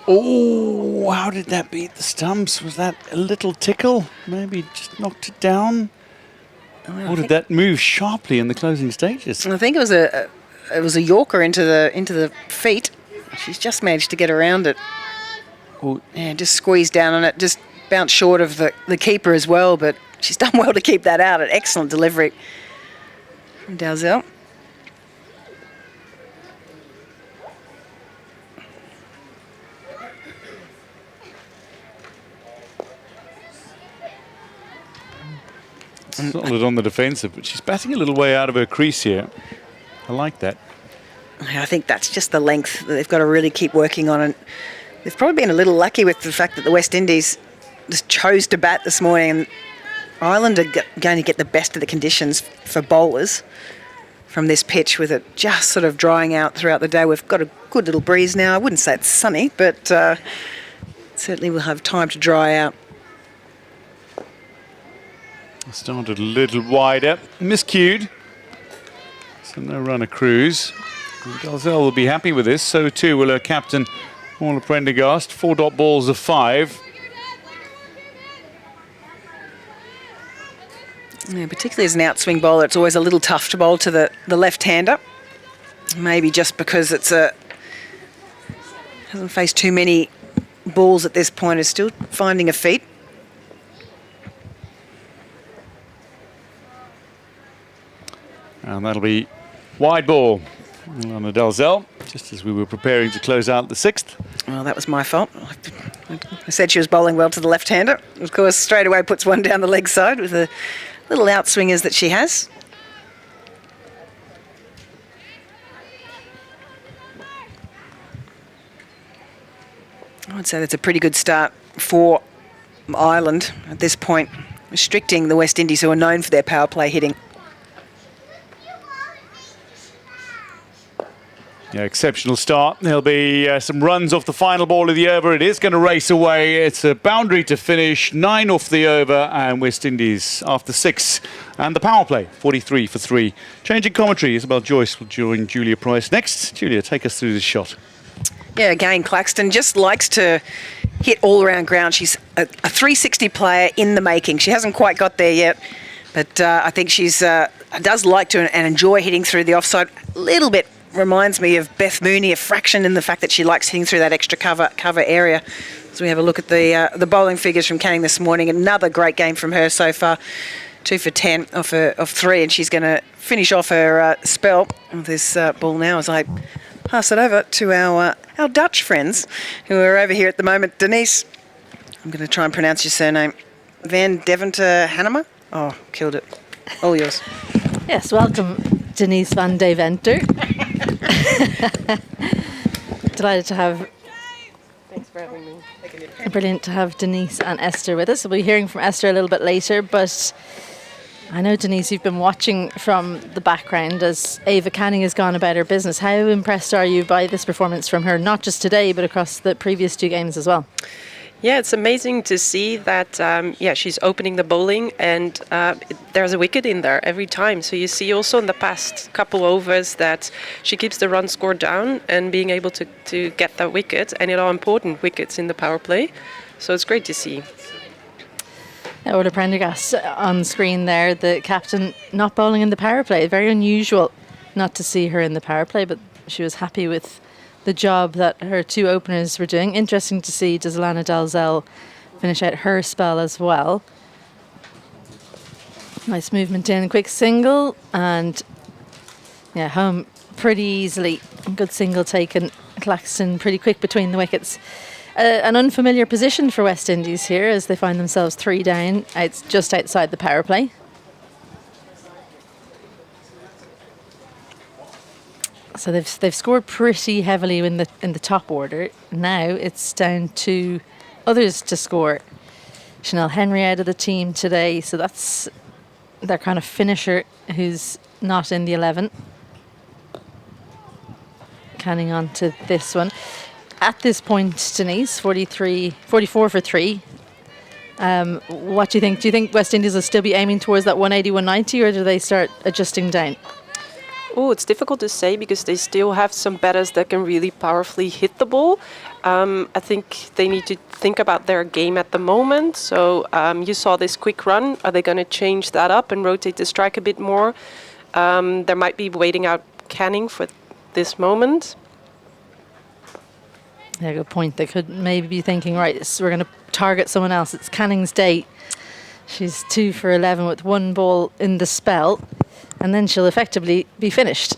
Oh, how did that beat the stumps? Was that a little tickle? Maybe just knocked it down? Or did that move sharply in the closing stages? I think it was a Yorker into the feet. She's just managed to get around it. Oh. Yeah, just squeezed down on it, just bounced short of the keeper as well, but she's done well to keep that out. An excellent delivery from Dalzell. Solid on the defensive, but she's batting a little way out of her crease here. I like that. I think that's just the length that they've got to really keep working on. And they've probably been a little lucky with the fact that the West Indies just chose to bat this morning. And Ireland are going to get the best of the conditions for bowlers from this pitch, with it just sort of drying out throughout the day. We've got a good little breeze now. I wouldn't say it's sunny, but certainly we'll have time to dry out. Started a little wider, miscued. So no runner cruise. Dalzell will be happy with this, so too will her captain, Paula Prendergast. 4 dot balls of 5. Yeah, particularly as an outswing bowler, it's always a little tough to bowl to the left-hander. Maybe just because hasn't faced too many balls at this point, is still finding a feet. And that'll be wide ball on the Dalzell, just as we were preparing to close out the 6th. Well, that was my fault. I said she was bowling well to the left-hander. Of course, straight away puts one down the leg side with the little outswingers that she has. I would say that's a pretty good start for Ireland at this point, restricting the West Indies, who are known for their power play hitting. Yeah, exceptional start. There'll be some runs off the final ball of the over. It is going to race away. It's a boundary to finish. 9 off the over, and West Indies after 6. And the power play, 43 for 3. Changing commentary, Isabel Joyce will join Julia Price next. Julia, take us through this shot. Yeah, again, Claxton just likes to hit all around ground. She's a 360 player in the making. She hasn't quite got there yet, but I think she's does like to and enjoy hitting through the offside. A little bit reminds me of Beth Mooney, a fraction in the fact that she likes hitting through that extra cover area. So we have a look at the bowling figures from Canning this morning. Another great game from her so far. 2 for 10 off 3, and she's going to finish off her spell with this ball now as I pass it over to our Dutch friends who are over here at the moment. Denise, I'm going to try and pronounce your surname. Van Deventer Hanema? Oh, killed it. All yours. Yes, welcome, Denise van Deventer. Delighted to have. Thanks for having me. Brilliant to have Denise and Esther with us. We'll be hearing from Esther a little bit later, but I know, Denise, you've been watching from the background as Ava Canning has gone about her business. How impressed are you by this performance from her, not just today, but across the previous 2 games as well? Yeah, it's amazing to see that, she's opening the bowling and there's a wicket in there every time. So you see also in the past couple overs that she keeps the run score down and being able to get that wicket, and it are important wickets in the power play. So it's great to see. Orla Prendergast on screen there, the captain not bowling in the power play. Very unusual not to see her in the power play, but she was happy with the job that her 2 openers were doing. Interesting to see Alana Dalzell finish out her spell as well. Nice movement in, quick single, and yeah, home pretty easily. Good single taken. Claxton pretty quick between the wickets. An unfamiliar position for West Indies here as they find themselves 3 down, just outside the power play. So they've scored pretty heavily in the top order. Now it's down to others to score. Chanel Henry out of the team today, so that's their kind of finisher who's not in the 11. Canning on to this one. At this point, Denise, 44 for 3. What do you think? Do you think West Indies will still be aiming towards that 180, 190, or do they start adjusting down? Oh, it's difficult to say because they still have some batters that can really powerfully hit the ball. I think they need to think about their game at the moment. So you saw this quick run. Are they going to change that up and rotate the strike a bit more? There might be waiting out Canning for this moment. Yeah, good point. They could maybe be thinking, right, we're going to target someone else. It's Canning's day. She's 2 for 11 with 1 ball in the spell. And then she'll effectively be finished.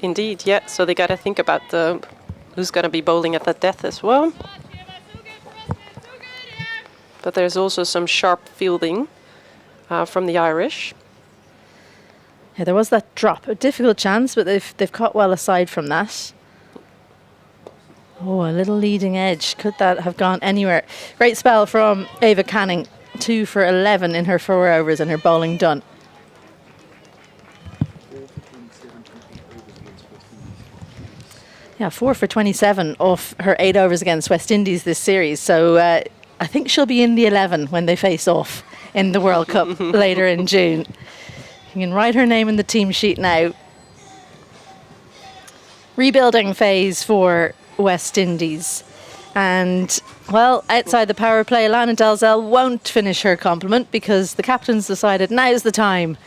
Indeed, yeah. So they got to think about who's going to be bowling at the death as well. But there's also some sharp fielding from the Irish. Yeah, there was that drop. A difficult chance, but they've caught well aside from that. Oh, a little leading edge. Could that have gone anywhere? Great spell from Ava Canning. 2 for 11 in her 4 overs and her bowling done. Yeah, 4 for 27 off her 8 overs against West Indies this series. So I think she'll be in the 11 when they face off in the World Cup later in June. You can write her name in the team sheet now. Rebuilding phase for West Indies. And, well, outside the power play, Lana Dalzell won't finish her compliment because the captain's decided now's the time.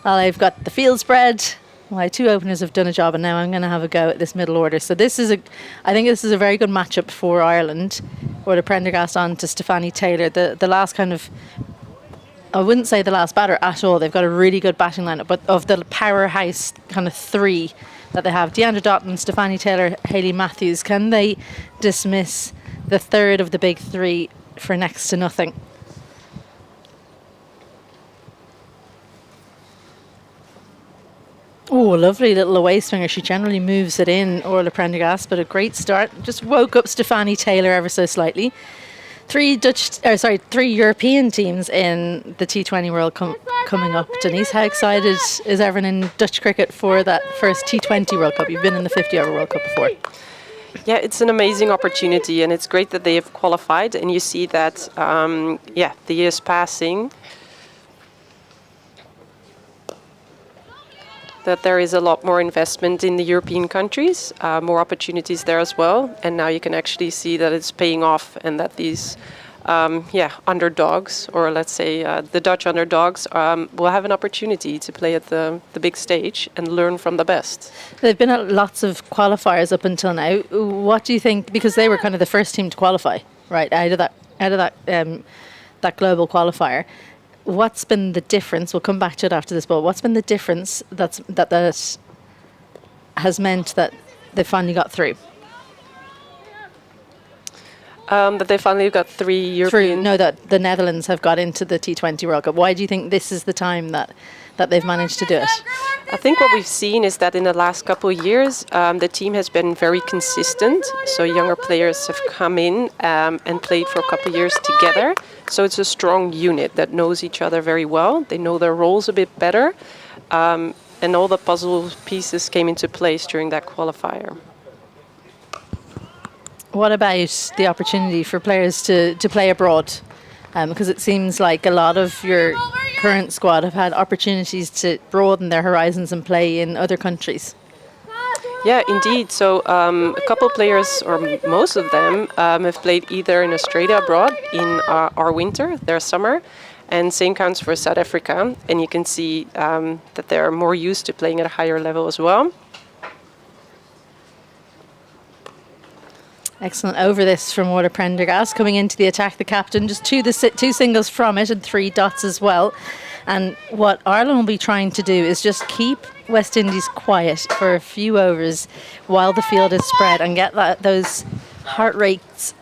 Well, they've got the field spread. My 2 openers have done a job, and now I'm going to have a go at this middle order. So I think this is a very good matchup for Ireland. Orla Prendergast on to Stefanie Taylor. The last kind of, I wouldn't say the last batter at all. They've got a really good batting lineup, but of the powerhouse kind of 3 that they have, Deandra Doughton, Stefanie Taylor, Hayley Matthews, can they dismiss the third of the big 3 for next to nothing? Oh, lovely little away swinger. She generally moves it in, Orla Prendergast, but a great start. Just woke up Stefanie Taylor ever so slightly. 3 European teams in the T20 World coming up. Denise, how excited is everyone in Dutch cricket for that first T20 World Cup? You've been in the 50-over World Cup before. Yeah, it's an amazing opportunity, and it's great that they have qualified. And you see that, the years passing, that there is a lot more investment in the European countries, more opportunities there as well. And now you can actually see that it's paying off and that these underdogs, or let's say the Dutch underdogs, will have an opportunity to play at the big stage and learn from the best. There have been lots of qualifiers up until now. What do you think, because they were kind of the first team to qualify, right, out of that global qualifier, what's been the difference? We'll come back to it after this, but what's been the difference that has meant that they finally got through? That they finally got 3 European... that the Netherlands have got into the T20 World Cup. Why do you think this is the time that they've managed to do it? I think what we've seen is that in the last couple of years, the team has been very consistent. So younger players have come in and played for a couple of years together. So it's a strong unit that knows each other very well. They know their roles a bit better. And all the puzzle pieces came into place during that qualifier. What about the opportunity for players to play abroad? Because it seems like a lot of your current squad have had opportunities to broaden their horizons and play in other countries. Yeah, indeed. So a couple of players, or most of them, have played either in Australia abroad in our winter, their summer, and same counts for South Africa. And you can see that they're more used to playing at a higher level as well. Excellent over this from Orla Prendergast. Coming into the attack, the captain, just two singles from it and 3 dots as well. And what Ireland will be trying to do is just keep West Indies quiet for a few overs while the field is spread and get those heart rates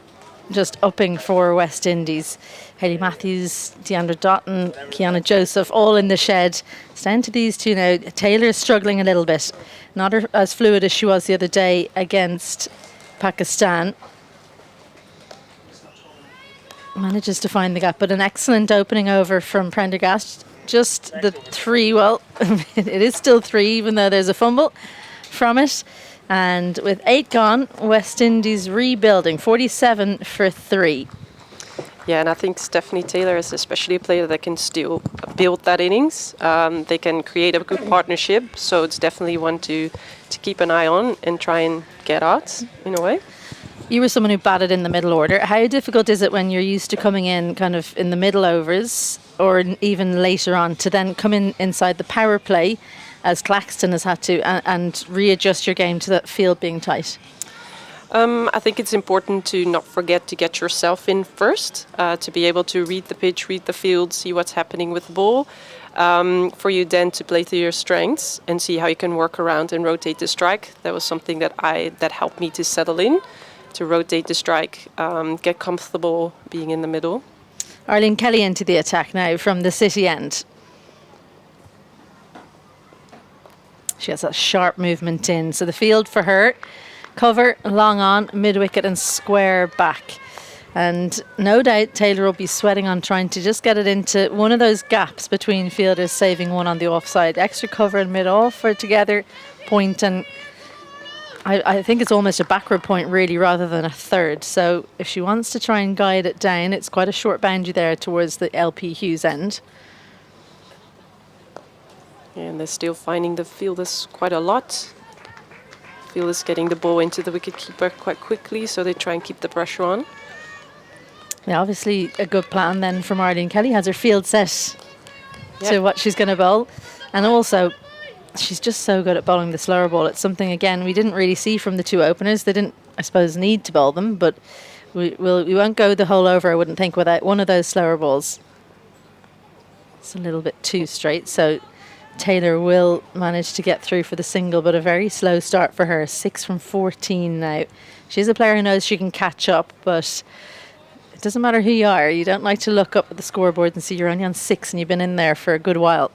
just upping for West Indies. Hayley Matthews, Deandra Doughton, Kiana Joseph, all in the shed, It's down to these two now. Taylor's struggling a little bit. Not as fluid as she was the other day against Pakistan. Manages to find the gap, but an excellent opening over from Prendergast. Just the 3, well, it is still 3, even though there's a fumble from it. And with 8 gone, West Indies rebuilding, 47 for 3. Yeah, and I think Stephanie Taylor is especially a player that can still build that innings. They can create a good partnership, so it's definitely one to keep an eye on and try and get at, in a way. You were someone who batted in the middle order. How difficult is it when you're used to coming in kind of in the middle overs or even later on to then come in inside the power play, as Claxton has had to, and readjust your game to that field being tight? I think it's important to not forget to get yourself in first, to be able to read the pitch, read the field, see what's happening with the ball, for you then to play to your strengths and see how you can work around and rotate the strike. That was something that helped me to settle in, to rotate the strike, get comfortable being in the middle. Arlene Kelly into the attack now from the City end. She has that sharp movement in. So the field for her, cover, long on, mid-wicket and square back. And no doubt Taylor will be sweating on trying to just get it into one of those gaps between fielders, saving one on the offside. Extra cover and mid-off for together, point, and I think it's almost a backward point really rather than a third. So if she wants to try and guide it down, it's quite a short boundary there towards the LP Hughes end. And they're still finding the fielders quite a lot. Fielders getting the ball into the wicketkeeper quite quickly, so they try and keep the pressure on. Yeah, obviously a good plan then from Arlene Kelly. Has her field set to what she's going to bowl. And also, she's just so good at bowling the slower ball. It's something, again, we didn't really see from the two openers. They didn't, I suppose, need to bowl them, but we won't go the whole over, I wouldn't think, without one of those slower balls. It's a little bit too straight, so Taylor will manage to get through for the single, but a very slow start for her. 6 from 14 now. She's a player who knows she can catch up, but it doesn't matter who you are. You don't like to look up at the scoreboard and see you're only on 6 and you've been in there for a good while.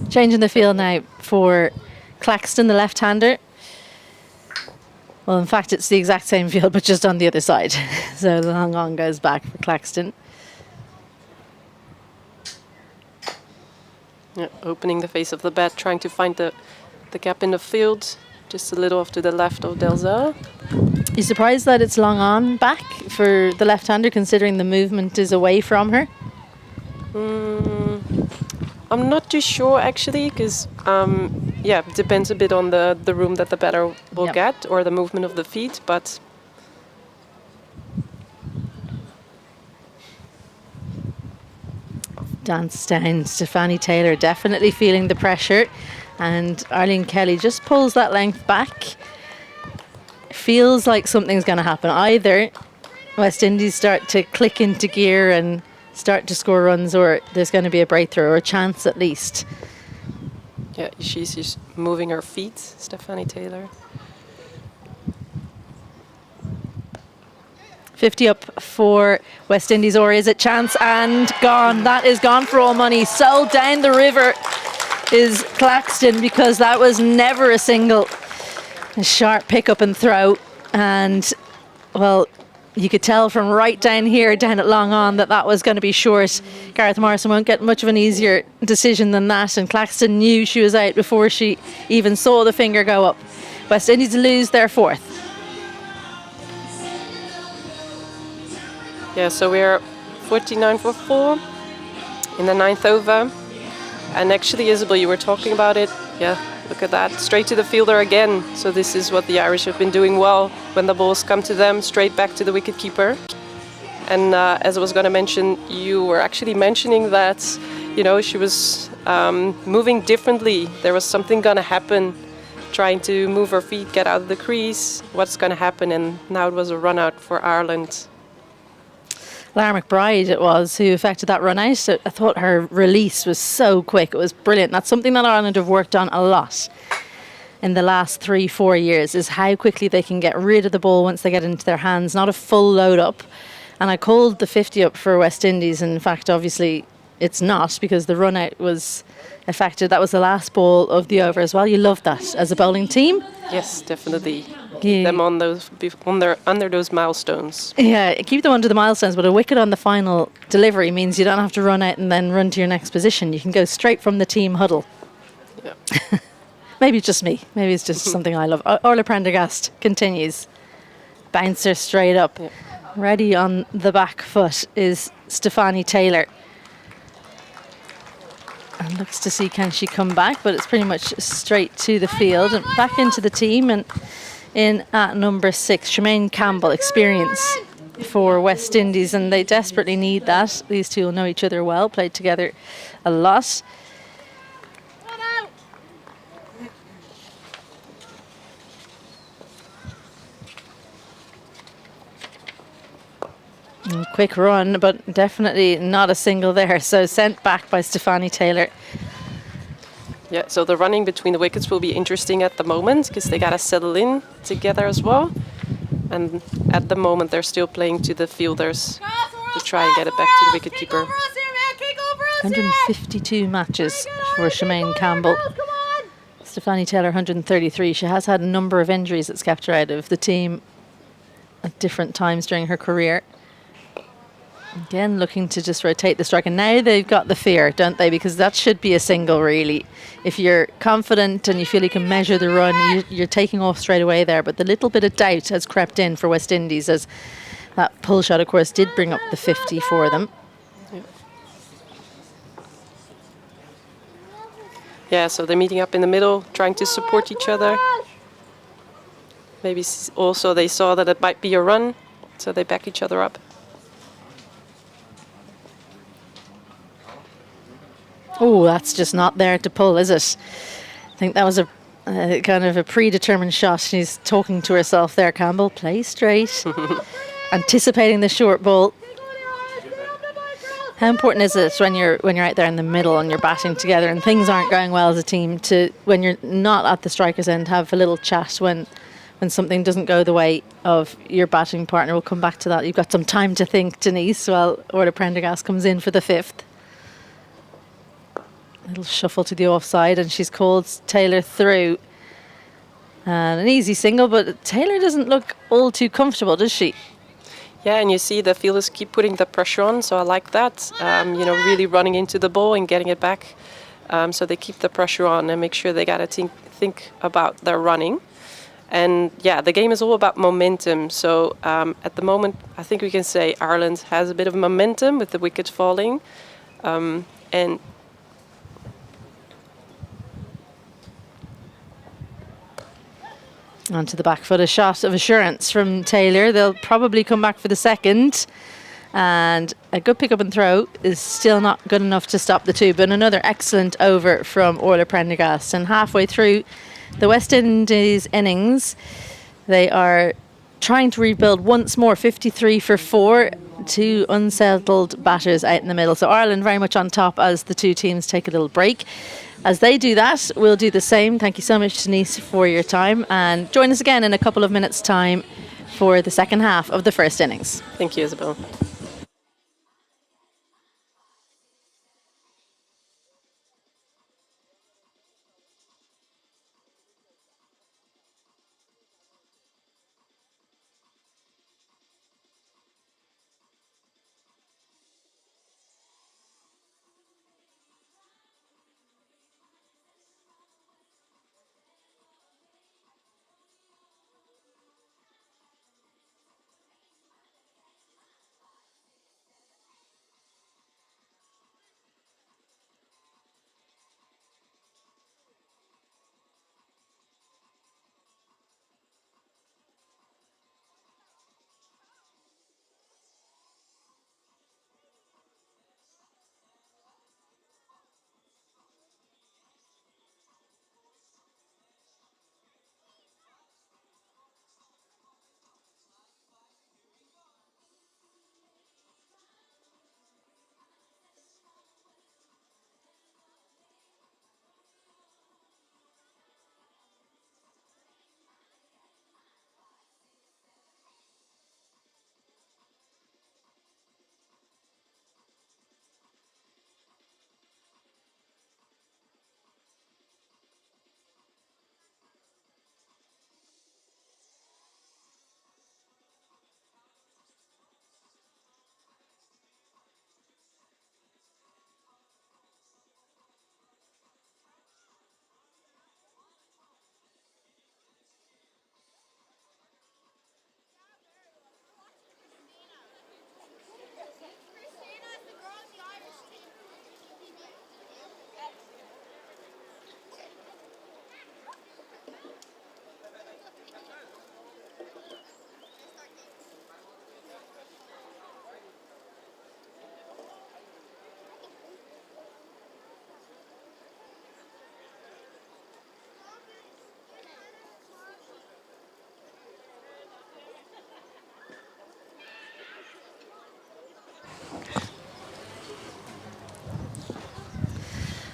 Changing the field now for Claxton, the left-hander. Well, in fact, it's the exact same field, but just on the other side. So the long on goes back for Claxton. Yeah, opening the face of the bat, trying to find the gap in the field, just a little off to the left of Delza. You surprised that it's long on back for the left-hander, considering the movement is away from her? I'm not too sure actually, because it depends a bit on the room that the batter will get or the movement of the feet, but dance down. Stephanie Taylor definitely feeling the pressure, and Arlene Kelly just pulls that length back. Feels like something's going to happen. Either West Indies start to click into gear and start to score runs, or there's going to be a breakthrough, or a chance at least. Yeah, she's just moving her feet, Stephanie Taylor. 50 up for West Indies, or is it chance? And gone. That is gone for all money. So down the river is Claxton, because that was never a single. A sharp pick up and throw, and well, you could tell from right down here, down at long on, that was going to be short. Gareth Morrison won't get much of an easier decision than that, and Claxton knew she was out before she even saw the finger go up. West Indies lose their 4th. Yeah, so we're 49 for 4 in the 9th over. And actually, Isabel, you were talking about it. Yeah, look at that. Straight to the fielder again. So this is what the Irish have been doing well. When the balls come to them, straight back to the wicketkeeper. And as I was going to mention, you were actually mentioning that, she was moving differently. There was something going to happen, trying to move her feet, get out of the crease. What's going to happen? And now it was a run out for Ireland. Lara McBride it was who affected that run out. I thought her release was so quick. It was brilliant. That's something that Ireland have worked on a lot in the last 3-4 years, is how quickly they can get rid of the ball once they get into their hands. Not a full load up, And I called the 50 up for West Indies, and in fact, obviously, it's not because the run out was affected. That was the last ball of the over as well. You love that as a bowling team. Yes, definitely. Yeah. Keep them on those under those milestones. Yeah, keep them under the milestones, but a wicket on the final delivery means you don't have to run out and then run to your next position. You can go straight from the team huddle. Yeah. Maybe it's just me. Maybe it's just something I love. Orla Prendergast continues. Bouncer straight up. Yeah. Ready on the back foot is Stefanie Taylor. And looks to see can she come back, but it's pretty much straight to the field and back into the team. And in at number 6, Shemaine Campbell, experience for West Indies, and they desperately need that. These two will know each other well, played together a lot. Quick run, but definitely not a single there. So sent back by Stefanie Taylor. Yeah, so the running between the wickets will be interesting at the moment because they got to settle in together as well. And at the moment, they're still playing to the fielders to try and get it back to the wicketkeeper. 152 matches for Shemaine Campbell. Stefanie Taylor, 133. She has had a number of injuries that's kept her out of the team at different times during her career. Again, looking to just rotate the strike. And now they've got the fear, don't they? Because that should be a single, really. If you're confident and you feel you can measure the run, you're taking off straight away there. But the little bit of doubt has crept in for West Indies, as that pull shot, of course, did bring up the 50 for them. Yeah, so they're meeting up in the middle, trying to support each other. Maybe also they saw that it might be a run, so they back each other up. Oh, that's just not there to pull, is it? I think that was a kind of a predetermined shot. She's talking to herself there, Campbell. Play straight. Anticipating the short ball. How important is it when you're out there in the middle and you're batting together and things aren't going well as a team, to, when you're not at the striker's end, have a little chat when something doesn't go the way of your batting partner? We'll come back to that. You've got some time to think, Denise, while Orla Prendergast comes in for the 5th. Little shuffle to the offside, and she's called Taylor through. And an easy single, but Taylor doesn't look all too comfortable, does she? Yeah, and you see the fielders keep putting the pressure on, so I like that. Really running into the ball and getting it back. So they keep the pressure on and make sure they got to think about their running. And yeah, the game is all about momentum. So at the moment, I think we can say Ireland has a bit of momentum with the wicket falling. And onto the back foot, a shot of assurance from Taylor. They'll probably come back for the second. And a good pick up and throw is still not good enough to stop the two, but another excellent over from Orla Prendergast. And halfway through the West Indies innings, they are trying to rebuild once more. 53 for 4, 2 unsettled batters out in the middle. So Ireland very much on top as the two teams take a little break. As they do that, we'll do the same. Thank you so much, Denise, for your time. And join us again in a couple of minutes' time for the second half of the first innings. thank you, Isabel.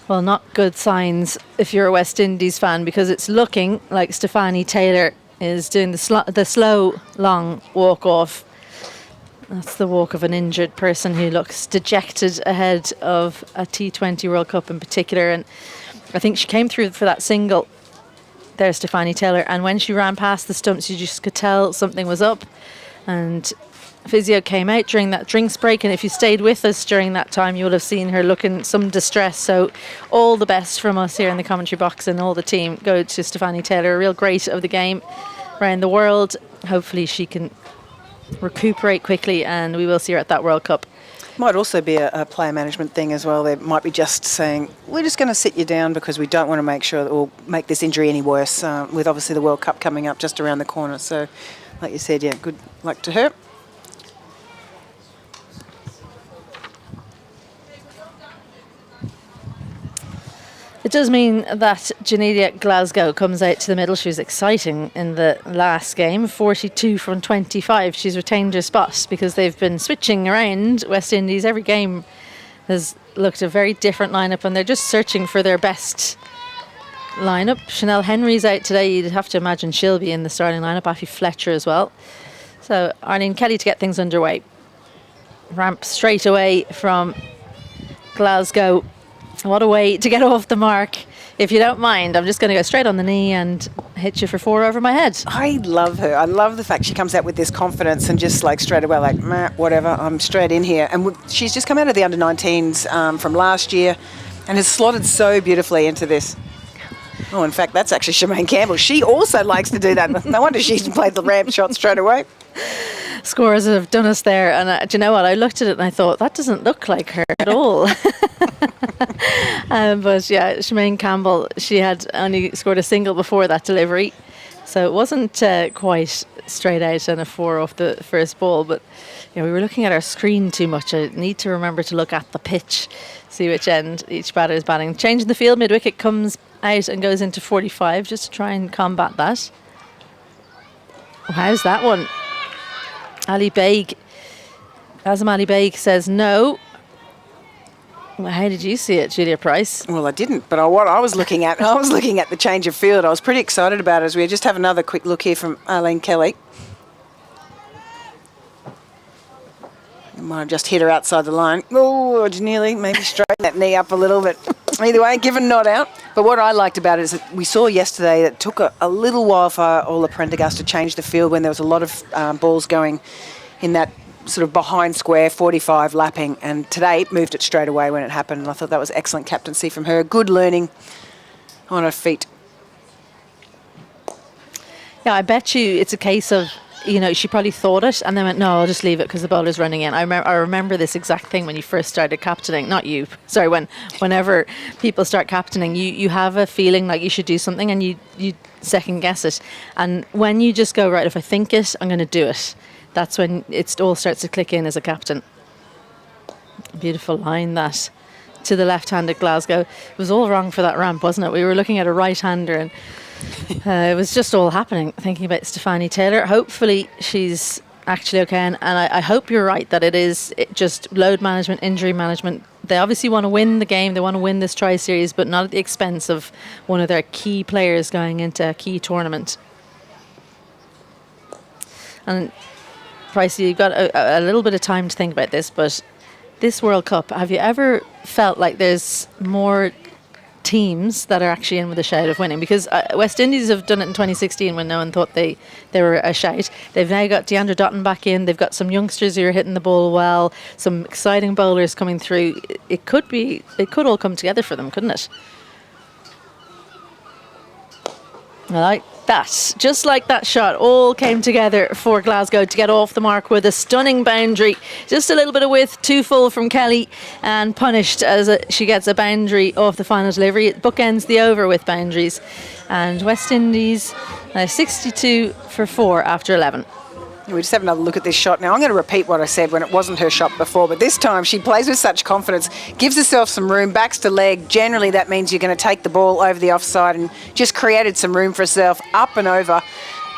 Well, not good signs if you're a West Indies fan, because it's looking like Stefanie Taylor is doing the slow, long walk off. That's the walk of an injured person who looks dejected ahead of a T20 World Cup in particular. And I think she came through for that single there, Stefanie Taylor, and when she ran past the stumps, you just could tell something was up. And physio came out during that drinks break, and if you stayed with us during that time, you would have seen her looking some distress. So all the best from us here in the commentary box and all the team go to Stefanie Taylor, a real great of the game around the world. Hopefully she can recuperate quickly and we will see her at that World Cup. Might also be a player management thing as well. They might be just saying, we're just going to sit you down because we don't want to make sure that we'll make this injury any worse, with obviously the World Cup coming up just around the corner. So, like you said, yeah, good luck to her. It does mean that Janelia Glasgow comes out to the middle. She was exciting in the last game, 42 from 25. She's retained her spot because they've been switching around. West Indies, every game has looked a very different lineup, and they're just searching for their best lineup. Chanel Henry's out today. You'd have to imagine she'll be in the starting lineup. Afi Fletcher as well. So Arlene Kelly to get things underway. Ramp straight away from Glasgow. What a way to get off the mark. If you don't mind, I'm just going to go straight on the knee and hit you for 4 over my head. I love her. I love the fact she comes out with this confidence and just like straight away like, meh, whatever, I'm straight in here. And she's just come out of the under-19s from last year and has slotted so beautifully into this. Oh, in fact, that's actually Shemaine Campbell. She also likes to do that. No wonder she's played the ramp shot straight away. Scores have done us there, and do you know what? I looked at it and I thought, that doesn't look like her at all. But yeah, Shemaine Campbell, she had only scored a single before that delivery, so it wasn't quite straight out and a 4 off the first ball. But yeah, we were looking at our screen too much. I need to remember to look at the pitch, see which end each batter is batting. Changing the field, mid-wicket comes out and goes into 45 just to try and combat that. Oh, how's that one? Ali Baig, Azam Ali Baig says no. Well, how did you see it, Julia Price? Well, I didn't, but what I was looking at, the change of field. I was pretty excited about it as we just have another quick look here from Arlene Kelly. I might have just hit her outside the line. Oh, nearly, maybe straighten that knee up a little bit. Either way, given not out. But what I liked about it is that we saw yesterday that it took a little while for Ola Prendergast to change the field when there was a lot of balls going in that sort of behind square, 45 lapping. And today it moved it straight away when it happened. And I thought that was excellent captaincy from her. Good learning on her feet. Yeah, I bet you it's a case of, you know, she probably thought it and then went, no, I'll just leave it because the bowler's running in. I remember this exact thing when you first started captaining. Not you, sorry, whenever people start captaining, you have a feeling like you should do something and you second guess it. And when you just go, right, if I think it, I'm going to do it. That's when it all starts to click in as a captain. Beautiful line that to the left-handed Glasgow. It was all wrong for that ramp, wasn't it? We were looking at a right-hander and it was just all happening, thinking about Stefanie Taylor. Hopefully she's actually okay, and I hope you're right that it is just load management, injury management. They obviously want to win the game, they want to win this tri-series, but not at the expense of one of their key players going into a key tournament. And Pricey, you've got a little bit of time to think about this, but this World Cup, have you ever felt like there's more teams that are actually in with a shout of winning? Because West Indies have done it in 2016 when no one thought they were a shout. They've now got Deandra Dotton back in. They've got some youngsters who are hitting the ball well, some exciting bowlers coming through. It could all come together for them, couldn't it? I like that. Just like that shot, all came together for Glasgow to get off the mark with a stunning boundary. Just a little bit of width, too full from Kelly, and punished as she gets a boundary off the final delivery. It bookends the over with boundaries. And West Indies 62 for 4 after 11. We just have another look at this shot now. I'm going to repeat what I said when it wasn't her shot before, but this time she plays with such confidence, gives herself some room, backs to leg. Generally that means you're going to take the ball over the offside, and just created some room for herself, up and over.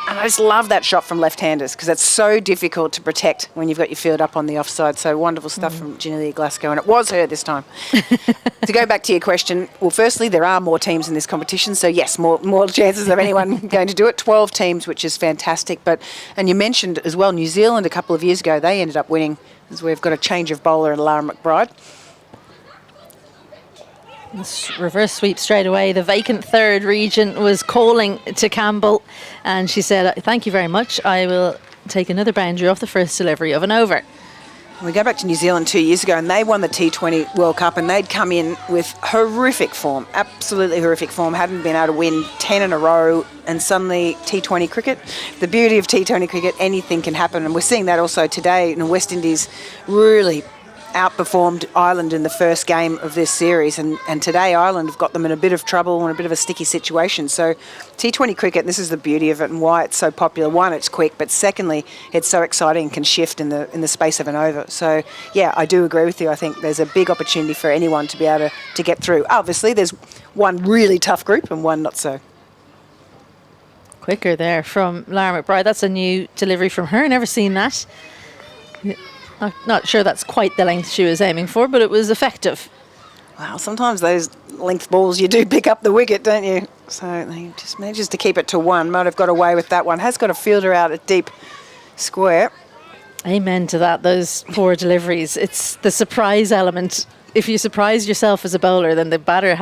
And I just love that shot from left-handers because it's so difficult to protect when you've got your field up on the offside. So wonderful stuff from Janelia Glasgow, and it was her this time. To go back to your question, well, firstly, there are more teams in this competition, so yes, more chances of anyone going to do it. 12 teams, which is fantastic. And you mentioned as well, New Zealand a couple of years ago, they ended up winning, as we've got a change of bowler in Lara McBride. Reverse sweep straight away. The vacant third Regent was calling to Campbell, and she said, "Thank you very much. I will take another boundary off the first delivery of an over." We go back to New Zealand 2 years ago, and they won the T20 World Cup, and they'd come in with horrific form, absolutely horrific form, hadn't been able to win 10 in a row, and suddenly T20 cricket. The beauty of T20 cricket, anything can happen, and we're seeing that also today. West Indies really outperformed Ireland in the first game of this series, and today Ireland have got them in a bit of trouble and a bit of a sticky situation. So T20 cricket, this is the beauty of it and why it's so popular. One, it's quick, but secondly, it's so exciting and can shift in the space of an over. So yeah, I do agree with you. I think there's a big opportunity for anyone to be able to get through. Obviously there's one really tough group and one not so. Quicker there from Lara McBride. That's a new delivery from her. Never seen that. Not sure that's quite the length she was aiming for, but it was effective. Wow, sometimes those length balls, you do pick up the wicket, don't you? So they just manages to keep it to one. Might have got away with that one. Has got a fielder out at deep square. Amen to that, those poor deliveries. It's the surprise element. If you surprise yourself as a bowler, then the batter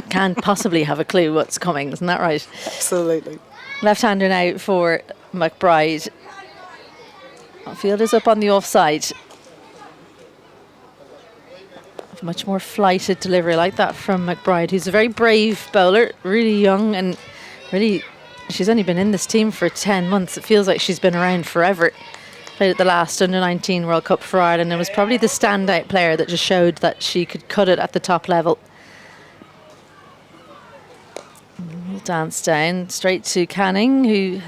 can't possibly have a clue what's coming. Isn't that right? Absolutely. Left-hander now for McBride. Field is up on the offside. Much more flighted delivery like that from McBride, who's a very brave bowler, really young, and really she's only been in this team for 10 months. It feels like she's been around forever. Played at the last Under-19 World Cup for Ireland and was probably the standout player that just showed that she could cut it at the top level. We'll dance down straight to Canning, who...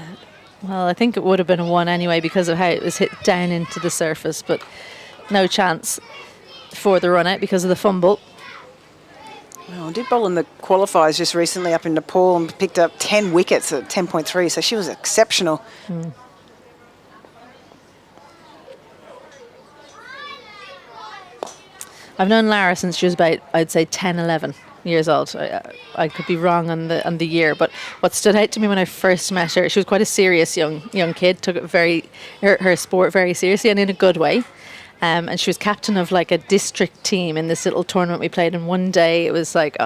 Well, I think it would have been a one anyway because of how it was hit down into the surface, but no chance for the run out because of the fumble. Well, I did bowl in the qualifiers just recently up in Nepal and picked up 10 wickets at 10.3, so she was exceptional. I've known Lara since she was about, I'd say, 10, 11 years old. I could be wrong on the year, but what stood out to me when I first met her, she was quite a serious young kid, took it her sport very seriously and in a good way. And she was captain of like a district team in this little tournament we played. And one day it was like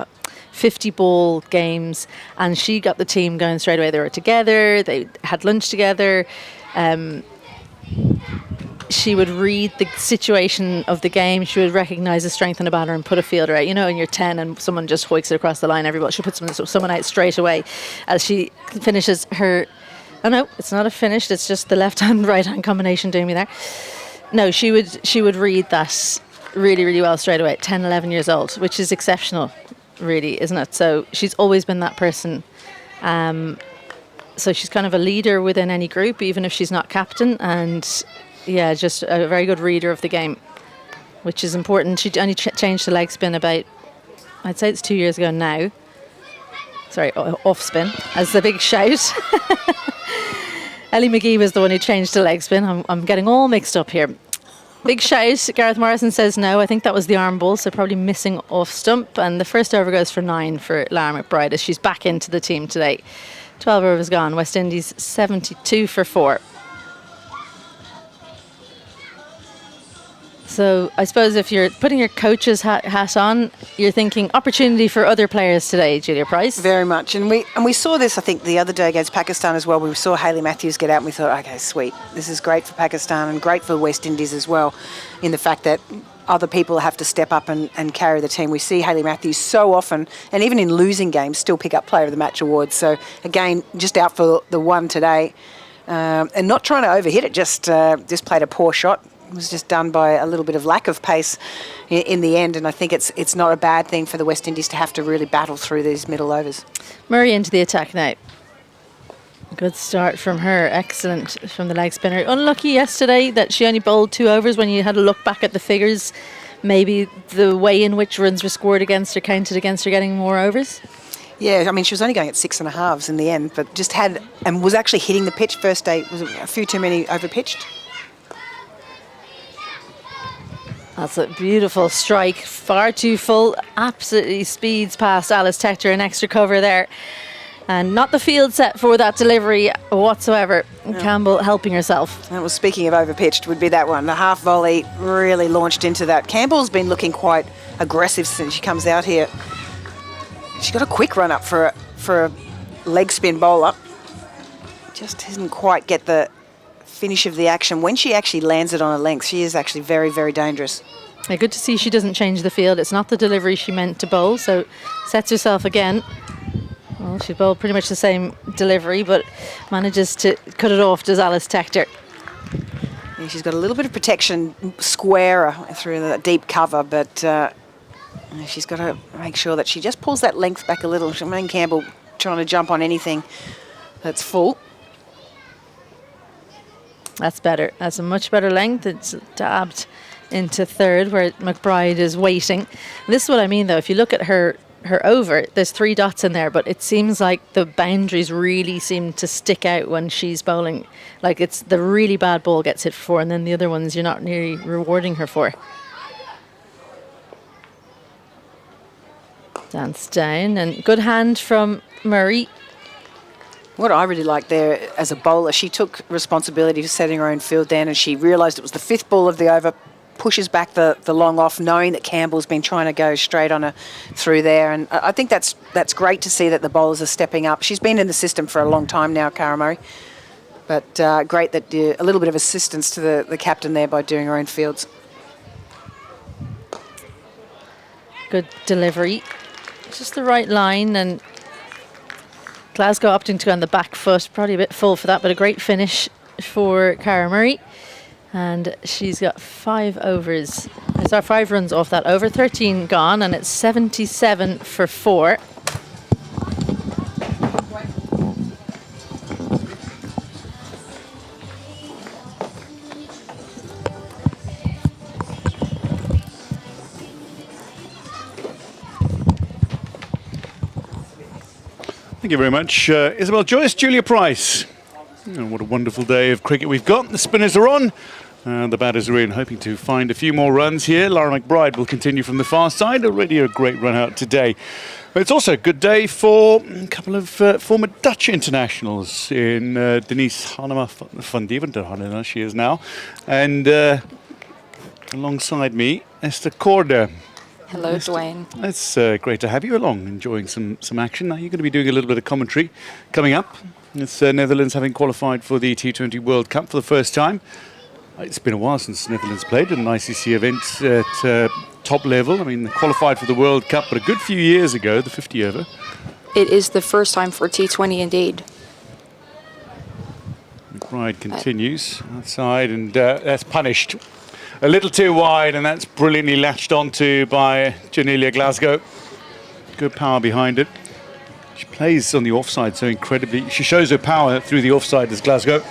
50 ball games, and she got the team going straight away. They were together, they had lunch together. She would read the situation of the game. She would recognise the strength in a batter and put a fielder out. You know, when you're 10 and someone just hoiks it across the line, she'll put someone out straight away as she finishes her... Oh, no, it's not a finished. It's just the left-hand, right-hand combination doing me there. No, she would read that really, really well straight away at 10, 11 years old, which is exceptional, really, isn't it? So she's always been that person. So she's kind of a leader within any group, even if she's not captain, and... Yeah, just a very good reader of the game, which is important. She only changed to leg spin about, I'd say it's 2 years ago now. Sorry, off spin, as the big shout. Ellie McGee was the one who changed to leg spin. I'm getting all mixed up here. Big shout. Gareth Morrison says no. I think that was the arm ball, so probably missing off stump. And the first over goes for 9 for Lara McBride as she's back into the team today. 12 overs gone. West Indies 72 for 4. So I suppose if you're putting your coach's hat on, you're thinking opportunity for other players today, Julia Price. Very much. And we saw this, I think, the other day against Pakistan as well. We saw Hayley Matthews get out and we thought, okay, sweet. This is great for Pakistan and great for West Indies as well, in the fact that other people have to step up and carry the team. We see Hayley Matthews so often, and even in losing games, still pick up Player of the Match awards. So, again, just out for the one today. And not trying to overhit it, just played a poor shot. It was just done by a little bit of lack of pace in the end, and I think it's not a bad thing for the West Indies to have to really battle through these middle overs. Murray into the attack now. Good start from her. Excellent from the leg spinner. Unlucky yesterday that she only bowled 2 overs. When you had a look back at the figures, maybe the way in which runs were scored against her counted against her getting more overs. Yeah, I mean, she was only going at 6.5s in the end, but just had, and was actually hitting the pitch first day. Was a few too many over-pitched. That's a beautiful strike, far too full, absolutely speeds past Alice Tector, an extra cover there. And not the field set for that delivery whatsoever. Yeah. Campbell helping herself. And it was, speaking of over-pitched, would be that one. The half volley really launched into that. Campbell's been looking quite aggressive since she comes out here. She's got a quick run up for a leg spin bowler. Just doesn't quite get the finish of the action. When she actually lands it on a length, she is actually very, very dangerous. Yeah, good to see she doesn't change the field. It's not the delivery she meant to bowl, so sets herself again. Well, she bowled pretty much the same delivery, but manages to cut it off, does Alice Tector. Yeah, she's got a little bit of protection squarer through the deep cover, but she's got to make sure that she just pulls that length back a little. Shemaine Campbell trying to jump on anything that's full. That's better. That's a much better length. It's dabbed into third where McBride is waiting. This is what I mean, though. If you look at her over, there's 3 dots in there, but it seems like the boundaries really seem to stick out when she's bowling. Like, it's the really bad ball gets hit for, and then the other ones you're not really rewarding her for. Dance down, and good hand from Murray. What I really liked there as a bowler, she took responsibility for setting her own field down, and she realised it was the 5th ball of the over, pushes back the long off, knowing that Campbell's been trying to go straight on her through there. And I think that's great to see that the bowlers are stepping up. She's been in the system for a long time now, Cara Murray. But great that a little bit of assistance to the captain there by doing her own fields. Good delivery. Just the right line, and Glasgow opting to go on the back foot. Probably a bit full for that, but a great finish for Cara Murray. And she's got 5 overs. There's our 5 runs off that over. 13 gone, and it's 77 for 4. Thank you very much, Isabel Joyce, Julia Price. Oh, what a wonderful day of cricket we've got. The spinners are on. The batters are in, hoping to find a few more runs here. Lara McBride will continue from the far side. Already a great run out today. But it's also a good day for a couple of former Dutch internationals in Denise Hanema van Deventer, she is now. And alongside me, Esther Corder. Hello, Dwayne. It's great to have you along, enjoying some action. Now you're going to be doing a little bit of commentary coming up. It's Netherlands having qualified for the T20 World Cup for the first time. It's been a while since Netherlands played at an ICC event at top level. I mean, they qualified for the World Cup, but a good few years ago, the 50 over. It is the first time for T20 indeed. McBride continues outside, and that's punished. A little too wide, and that's brilliantly latched onto by Janelia Glasgow. Good power behind it. She plays on the offside so incredibly. She shows her power through the offside as Glasgow.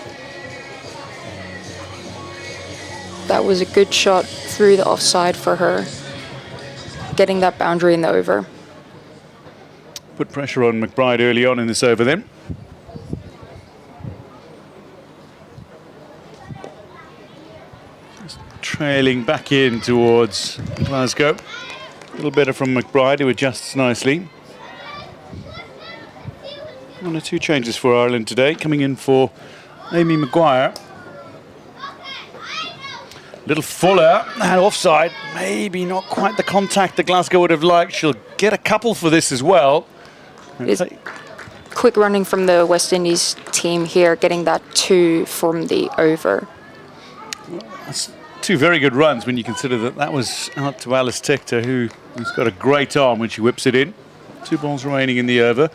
That was a good shot through the offside for her, getting that boundary in the over. Put pressure on McBride early on in this over then. Just trailing back in towards Glasgow. A little better from McBride, who adjusts nicely. 1 or 2 changes for Ireland today. Coming in for Amy Maguire. Little Fuller and offside. Maybe not quite the contact that Glasgow would have liked. She'll get a couple for this as well. Quick running from the West Indies team here, getting that 2 from the over. That's 2 very good runs when you consider that was out to Alice Tector, who's got a great arm when she whips it in. 2 balls remaining in the over.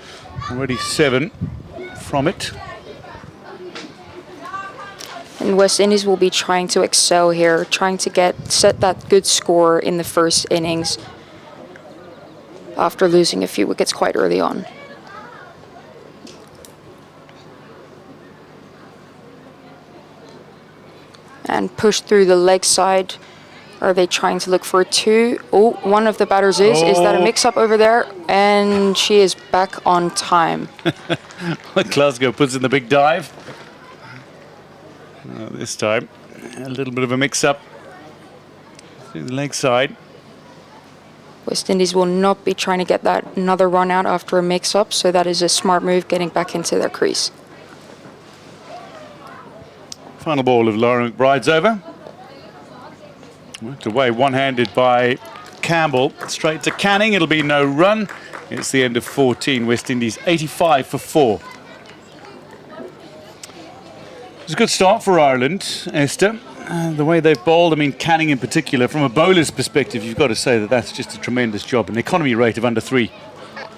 Already 7 from it. And West Indies will be trying to excel here, trying to set that good score in the first innings after losing a few wickets quite early on. And push through the leg side, Are they trying to look for a 2? Oh, one of the batters is. Is that a mix-up over there? And she is back on time. Glasgow puts in the big dive. This time, a little bit of a mix-up through the leg side. West Indies will not be trying to get that another run out after a mix-up, so that is a smart move, getting back into their crease. Final ball of Laura McBride's over. Worked away one-handed by Campbell. Straight to Canning. It'll be no run. It's the end of 14. West Indies 85 for 4. It's a good start for Ireland, Esther. The way they've bowled, I mean, Canning in particular, from a bowler's perspective, you've got to say that that's just a tremendous job. An economy rate of under 3.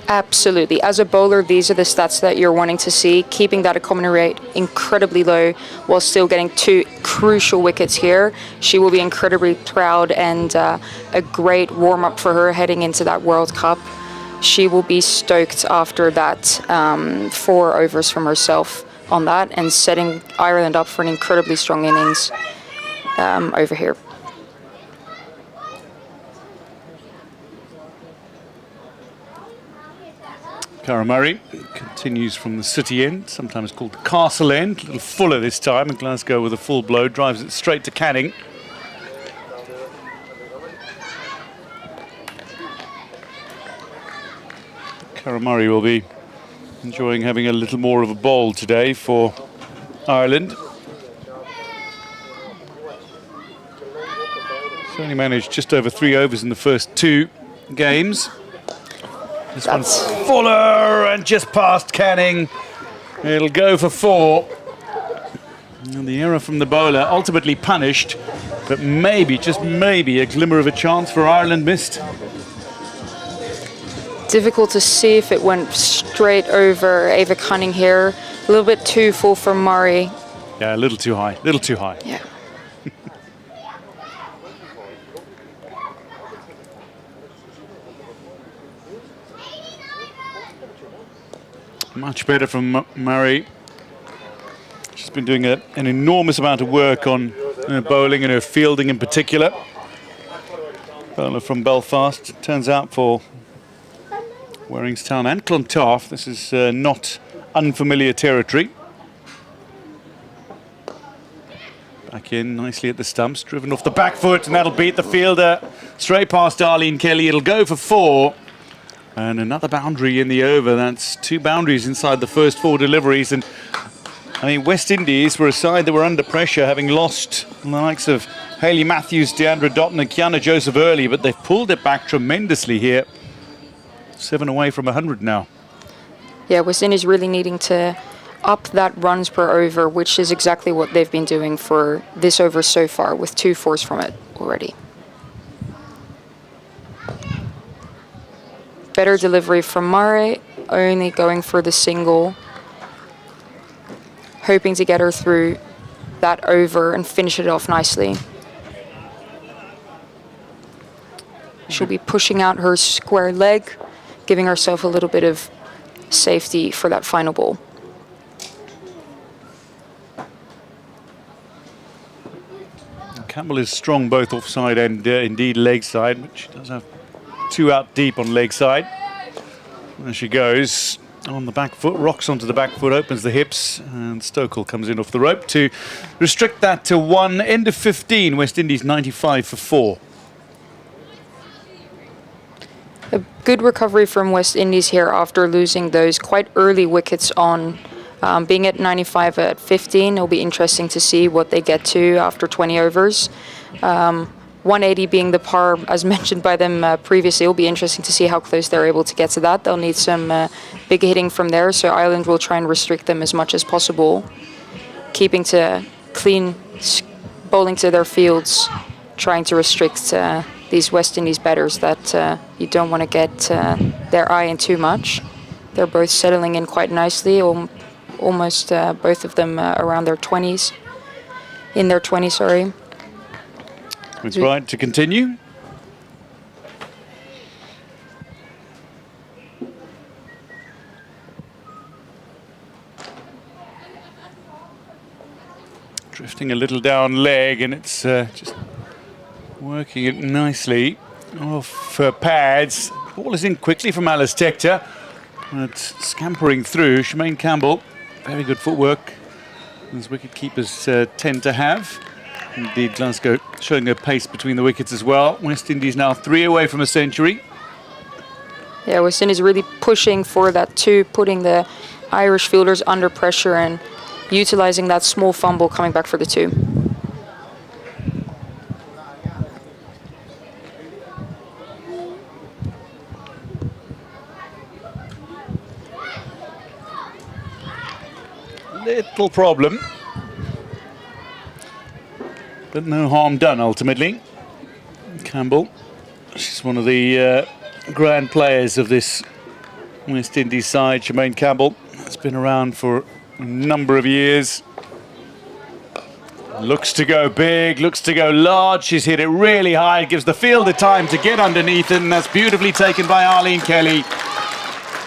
Absolutely. As a bowler, these are the stats that you're wanting to see. Keeping that economy rate incredibly low while still getting 2 crucial wickets here. She will be incredibly proud, and a great warm-up for her heading into that World Cup. She will be stoked after that 4 overs from herself on that, and setting Ireland up for an incredibly strong innings over here. Cara Murray continues from the city end, sometimes called the castle end. A little fuller this time, and Glasgow with a full blow drives it straight to Canning. Cara Murray will be enjoying having a little more of a bowl today for Ireland. She's only managed just over 3 overs in the first 2 games. This one's fuller and just past Canning. It'll go for 4. And the error from the bowler ultimately punished, but maybe, just maybe, a glimmer of a chance for Ireland missed. Difficult to see if it went straight over Ava Cunning here. A little bit too full for Murray. Yeah, a little too high, little too high. Yeah. Much better from Murray. She's been doing an enormous amount of work on her bowling and her fielding in particular. Bowler from Belfast, turns out for Warringstown and Clontarf, this is not unfamiliar territory. Back in nicely at the stumps, driven off the back foot, and that'll beat the fielder straight past Arlene Kelly. It'll go for 4. And another boundary in the over. That's 2 boundaries inside the first 4 deliveries. And I mean, West Indies were a side that were under pressure, having lost the likes of Hayley Matthews, Deandra Dotton and Kiana Joseph early, but they've pulled it back tremendously here. 7 away from 100 now. Yeah, West Indies really needing to up that runs per over, which is exactly what they've been doing for this over so far, with 2 fours from it already. Better delivery from Murray, only going for the single. Hoping to get her through that over and finish it off nicely. She'll be pushing out her square leg, giving herself a little bit of safety for that final ball. Campbell is strong both offside and indeed leg side, but she does have 2 out deep on leg side. There she goes on the back foot, rocks onto the back foot, opens the hips, and Stokel comes in off the rope to restrict that to 1. End of 15, West Indies 95 for 4. A good recovery from West Indies here after losing those quite early wickets on. Being at 95 at 15, it'll be interesting to see what they get to after 20 overs. 180 being the par, as mentioned by them previously. It'll be interesting to see how close they're able to get to that. They'll need some big hitting from there, so Ireland will try and restrict them as much as possible, keeping to clean bowling to their fields, trying to restrict these West Indies batters that you don't want to get their eye in too much. They're both settling in quite nicely, almost both of them around their 20s, in their 20s, sorry. McBride to continue. Drifting a little down leg, and it's just working it nicely off her pads. Ball is in quickly from Alice Tector. But scampering through, Shemaine Campbell, very good footwork, as wicket keepers tend to have. Indeed, Glasgow showing their pace between the wickets as well. West Indies now 3 away from a century. Yeah, West Indies really pushing for that 2, putting the Irish fielders under pressure and utilising that small fumble coming back for the 2. Little problem, but no harm done ultimately. Campbell, she's one of the grand players of this West Indies side. Shemaine Campbell has been around for a number of years. Looks to go big, looks to go large. She's hit it really high, gives the fielder time to get underneath it, and that's beautifully taken by Arlene Kelly.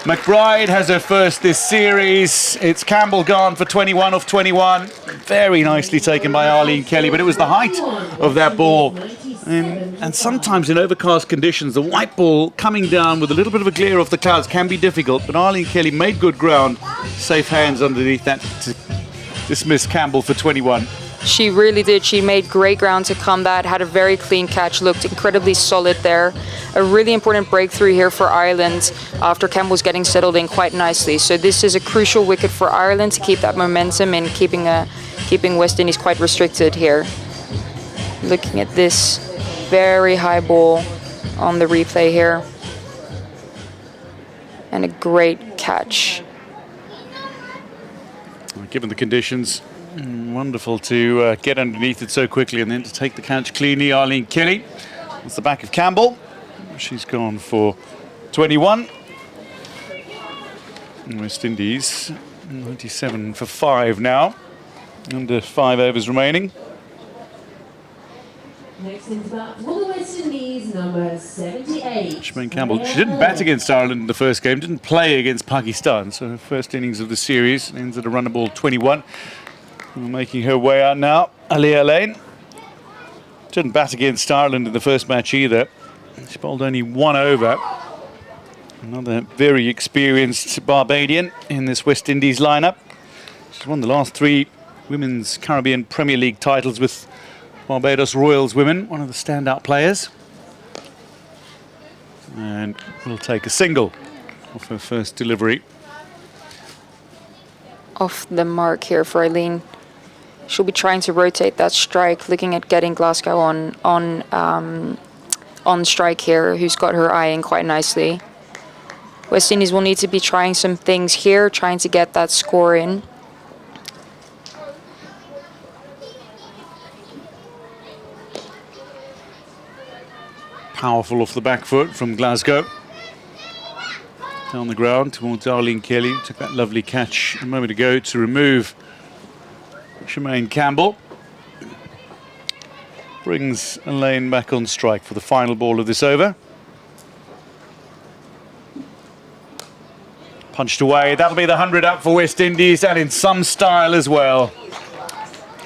McBride has her first this series. It's Campbell gone for 21 off 21. Very nicely taken by Arlene Kelly, but it was the height of that ball. And sometimes in overcast conditions, the white ball coming down with a little bit of a glare off the clouds can be difficult, but Arlene Kelly made good ground. Safe hands underneath that to dismiss Campbell for 21. She really did. She made great ground to combat, had a very clean catch, looked incredibly solid there. A really important breakthrough here for Ireland after Campbell's getting settled in quite nicely. So this is a crucial wicket for Ireland to keep that momentum and keeping West Indies quite restricted here. Looking at this very high ball on the replay here. And a great catch. Given the conditions, wonderful to get underneath it so quickly and then to take the catch cleanly. Arlene Kelly. That's the back of Campbell. She's gone for 21. West Indies 97 for 5 now. Under 5 overs remaining. Next into bat for the West Indies, number 78. Shemaine Campbell. She didn't bat against Ireland in the first game, didn't play against Pakistan. So her first innings of the series ends at a run of ball 21. Making her way out now, Aliyah Lane. Didn't bat against Ireland in the first match either. She bowled only 1 over. Another very experienced Barbadian in this West Indies lineup. She's won the last 3 Women's Caribbean Premier League titles with Barbados Royals women, one of the standout players. And will take a single off her first delivery. Off the mark here for Eileen. She'll be trying to rotate that strike, looking at getting Glasgow on strike here, who's got her eye in quite nicely. West Indies will need to be trying some things here, trying to get that score in. Powerful off the back foot from Glasgow. Down the ground towards Arlene Kelly. Took that lovely catch a moment ago to remove Shemaine Campbell. Brings Elaine back on strike for the final ball of this over. Punched away. That'll be the 100 up for West Indies, and in some style as well.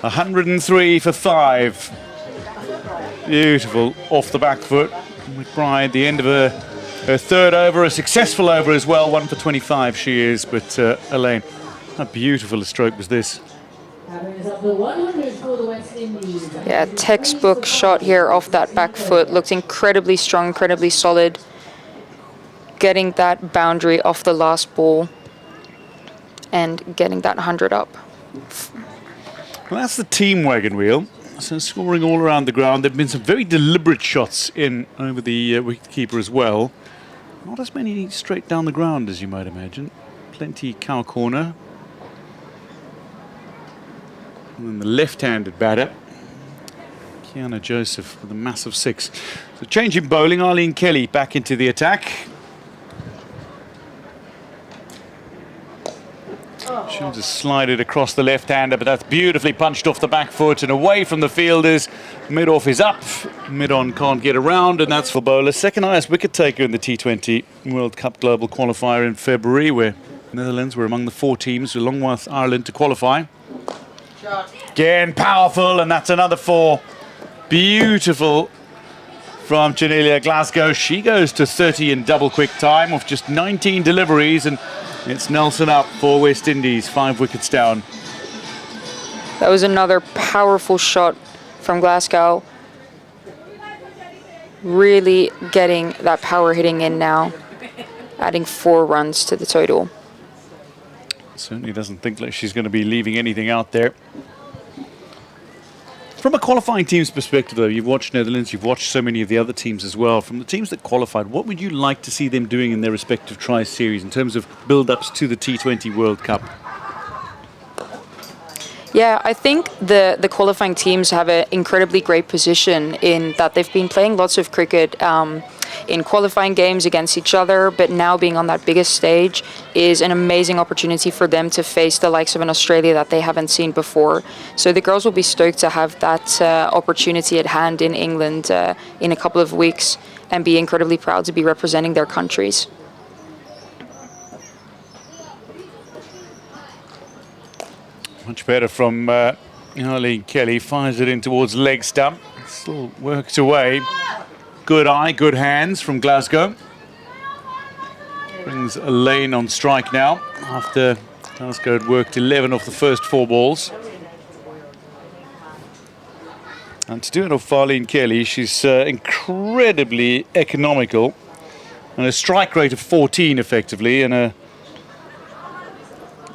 103 for 5. Beautiful off the back foot. McBride, the end of her third over, a successful over as well. 1 for 25 she is, but Elaine, how beautiful a stroke was this? Yeah, textbook shot here off that back foot. Looked incredibly strong, incredibly solid. Getting that boundary off the last ball and getting that 100 up. Well, that's the team wagon wheel. So scoring all around the ground. There have been some very deliberate shots in over the wicketkeeper as well. Not as many straight down the ground as you might imagine. Plenty cow corner. And then the left-handed batter, Kiana Joseph, with a massive 6. So change in bowling. Arlene Kelly back into the attack. She'll just slide it across the left-hander, but that's beautifully punched off the back foot and away from the fielders. Mid-off is up, mid-on can't get around, and that's for bowler. Second highest wicket taker in the T20 World Cup Global Qualifier in February, where Netherlands were among the 4 teams, along with Ireland, to qualify. Again, powerful, and that's another 4. Beautiful from Janelia Glasgow. She goes to 30 in double quick time off just 19 deliveries, and it's Nelson up for West Indies, 5 wickets down. That was another powerful shot from Glasgow. Really getting that power hitting in now, adding 4 runs to the total. Certainly doesn't think like she's going to be leaving anything out there. From a qualifying team's perspective, though, you've watched Netherlands, you've watched so many of the other teams as well. From the teams that qualified, what would you like to see them doing in their respective tri-series in terms of build-ups to the T20 World Cup? Yeah, I think the qualifying teams have an incredibly great position in that they've been playing lots of cricket in qualifying games against each other, but now being on that biggest stage is an amazing opportunity for them to face the likes of an Australia that they haven't seen before. So the girls will be stoked to have that opportunity at hand in England in a couple of weeks and be incredibly proud to be representing their countries. Much better from Arlene Kelly. Fires it in towards leg stump. Still works away. Good eye, good hands from Glasgow. Brings Elaine on strike now after Glasgow had worked 11 off the first 4 balls. And to do it off Arlene Kelly, she's incredibly economical. And a strike rate of 14 effectively, and an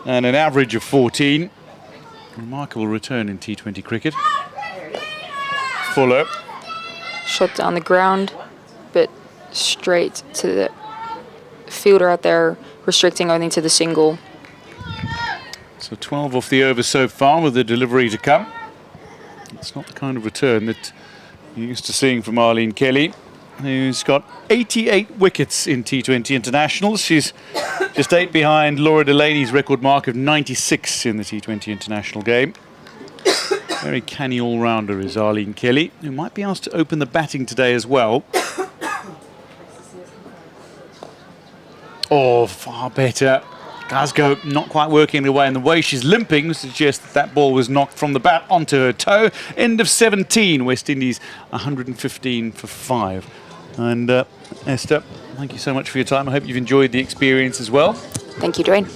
average of 14. Remarkable return in T20 cricket. Fuller. Shot down the ground, but straight to the fielder out there, restricting only to the single. So 12 off the over so far with the delivery to come. It's not the kind of return that you're used to seeing from Arlene Kelly, who's got 88 wickets in T20 internationals. She's just 8 behind Laura Delaney's record mark of 96 in the T20 international game. Very canny all-rounder is Arlene Kelly, who might be asked to open the batting today as well. Oh, far better. Glasgow not quite working away, and the way she's limping suggests that that ball was knocked from the bat onto her toe. End of 17, West Indies 115 for 5. And Esther, thank you so much for your time. I hope you've enjoyed the experience as well. Thank you, Dwayne.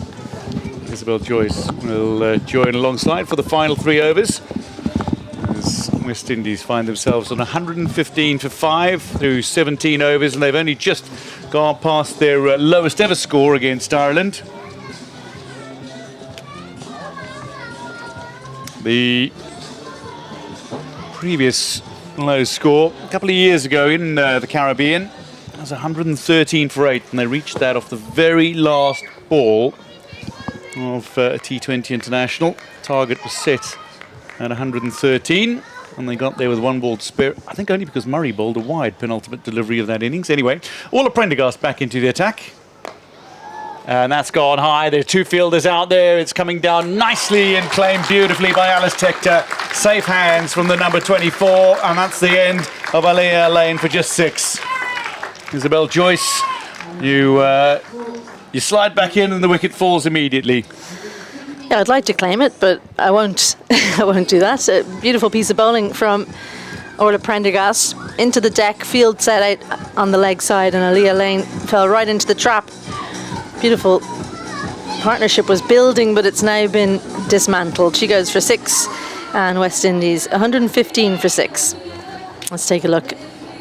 Isabel Joyce will join alongside for the final 3 overs. As West Indies find themselves on 115 for 5 through 17 overs, and they've only just gone past their lowest ever score against Ireland. The previous low score a couple of years ago in the Caribbean was 113 for 8, and they reached that off the very last ball of a T20 international. Target was set at 113, and they got there with 1 ball to spare. I think only because Murray bowled a wide penultimate delivery of that innings. Anyway, all of Prendergast back into the attack. And that's gone high. There are 2 fielders out there. It's coming down nicely and claimed beautifully by Alice Tector. Safe hands from the number 24, and that's the end of Aliyah Lane for just 6. Isabel Joyce, you slide back in and the wicket falls immediately. Yeah, I'd like to claim it, but I won't. I won't do that. A beautiful piece of bowling from Orla Prendergast into the deck, field set out on the leg side, and Aliyah Lane fell right into the trap. Beautiful partnership was building, but it's now been dismantled. She goes for 6, and West Indies 115 for 6. Let's take a look.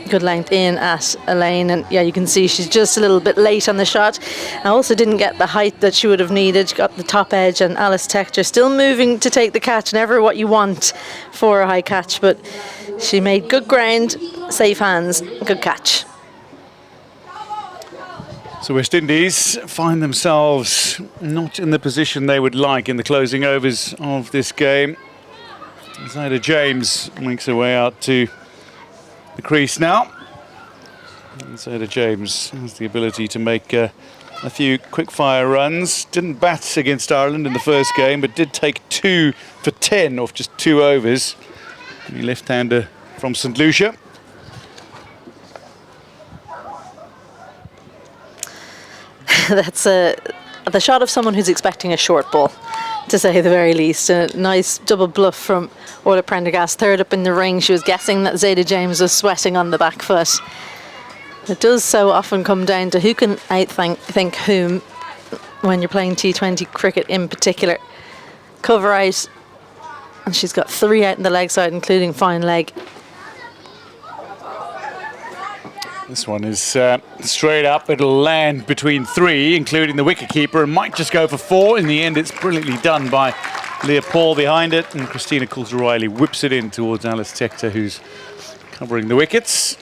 Good length in at Elaine, and yeah, you can see she's just a little bit late on the shot. I also didn't get the height that she would have needed. She got the top edge, and Alice Tector still moving to take the catch. Never what you want for a high catch, but she made good ground, safe hands, good catch. So West Indies find themselves not in the position they would like in the closing overs of this game. Zaida James makes her way out to the crease now. And Zaida James has the ability to make a few quick-fire runs. Didn't bat against Ireland in the first game, but did take 2 for 10 off just 2 overs. The left-hander from St Lucia. That's the shot of someone who's expecting a short ball. to say the very least. A nice double bluff from Orla Prendergast, third up in the ring. She was guessing that Zeta James was sweating on the back foot. It does so often come down to who can outthink whom when you're playing T20 cricket in particular. Cover out, and she's got 3 out in the leg side, including fine leg. This one is straight up. It'll land between 3, including the wicketkeeper, and might just go for 4. In the end, it's brilliantly done by Leah Paul behind it, and Christina Coulter-Riley whips it in towards Alice Tector, who's covering the wickets.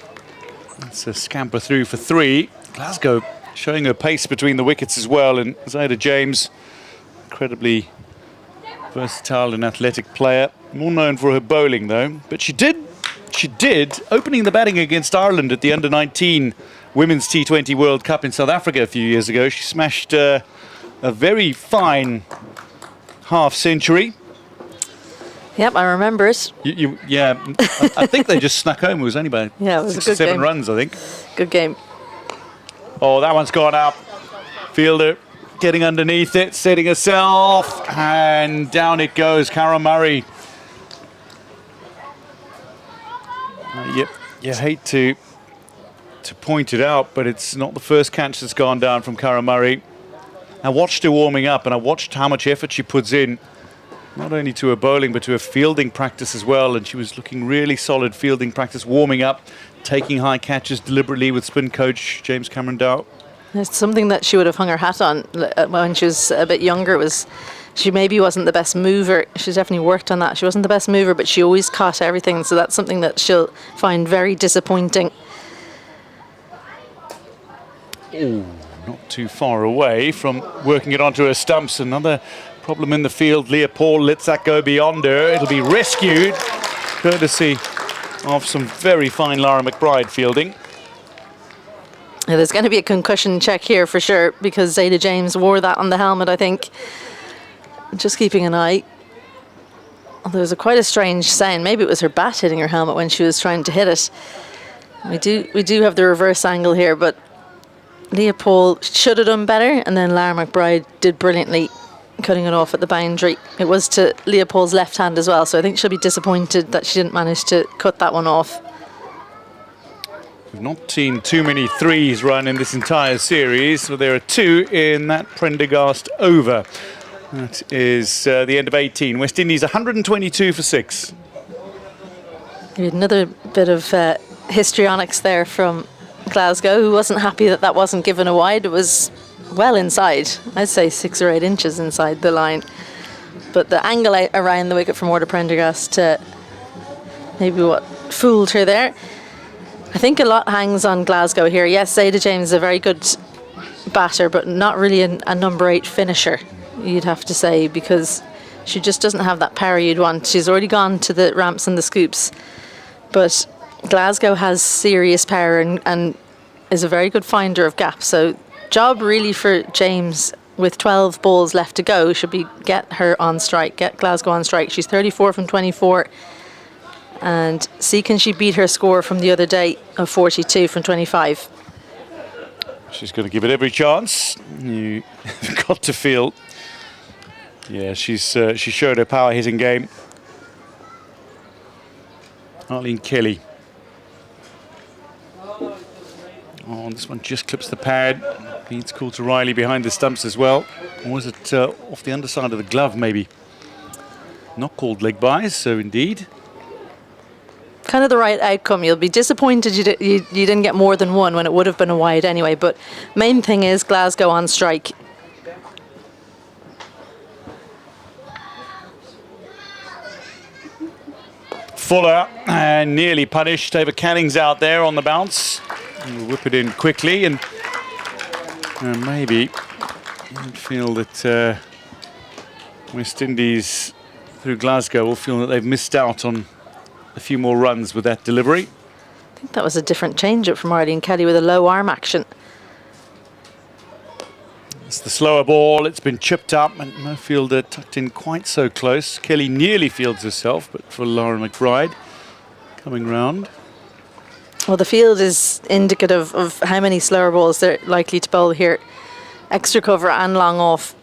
It's a scamper through for 3. Glasgow showing her pace between the wickets as well, and Zeta James, incredibly versatile and athletic player. More known for her bowling, though. But she did, opening the batting against Ireland at the Under-19 Women's T20 World Cup in South Africa a few years ago. She smashed a very fine half-century. Yep, I remember it. Yeah, I think they just snuck home. It was only by it was 6 a or good 7 game. runs, I think. Good game. Oh, that one's gone up. Fielder getting underneath it, setting herself, and down it goes. Cara Murray. You hate to point it out, but it's not the first catch that's gone down from Cara Murray. I watched her warming up, and I watched how much effort she puts in, not only to her bowling, but to her fielding practice as well. And she was looking really solid fielding practice, warming up, taking high catches deliberately with spin coach James Cameron Dow. It's something that she would have hung her hat on when she was a bit younger. Was she maybe wasn't the best mover. She's definitely worked on that. She wasn't the best mover, but she always caught everything. So that's something that she'll find very disappointing. Oh, not too far away from working it onto her stumps. Another problem in the field. Leah Paul lets that go beyond her. It'll be rescued, courtesy of some very fine Lara McBride fielding. Yeah, there's going to be a concussion check here for sure, because Zeta James wore that on the helmet, I think. Just keeping an eye. There was quite a strange sound. Maybe it was her bat hitting her helmet when she was trying to hit it. We do have the reverse angle here, but Leah Paul should have done better, and then Lara McBride did brilliantly, cutting it off at the boundary. It was to Leah Paul's left hand as well, so I think she'll be disappointed that she didn't manage to cut that one off. We've not seen too many 3s run in this entire series, so there are 2 in that Prendergast over. That is the end of 18. West Indies 122 for 6. We had another bit of histrionics there from Glasgow, who wasn't happy that that wasn't given a wide. It was well inside. I'd say 6 or 8 inches inside the line. But the angle around the wicket from Orla Prendergast maybe what fooled her there. I think a lot hangs on Glasgow here. Yes, Zeta James is a very good batter, but not really a number 8 finisher, you'd have to say, because she just doesn't have that power you'd want. She's already gone to the ramps and the scoops. But Glasgow has serious power and is a very good finder of gaps. So job really for James, with 12 balls left to go, should be get her on strike, get Glasgow on strike. She's 34 from 24. And see, can she beat her score from the other day of 42 from 25? She's going to give it every chance. You've got to feel. Yeah, she showed her power hitting game. Arlene Kelly. Oh, this one just clips the pad. Beats Coulter-Riley behind the stumps as well. Or was it off the underside of the glove, maybe? Not called leg byes, so indeed. Kind of the right outcome. You'll be disappointed you didn't get more than one when it would have been a wide anyway. But main thing is Glasgow on strike. Fuller and nearly punished. Ava Canning's out there on the bounce. And we'll whip it in quickly, and maybe you'd feel that West Indies through Glasgow will feel that they've missed out on a few more runs with that delivery. I think that was a different change-up from Arlene Kelly with a low arm action. It's the slower ball. It's been chipped up, and no fielder tucked in quite so close. Kelly nearly fields herself, but for Lara McBride coming round. Well, the field is indicative of how many slower balls they're likely to bowl here. Extra cover and long off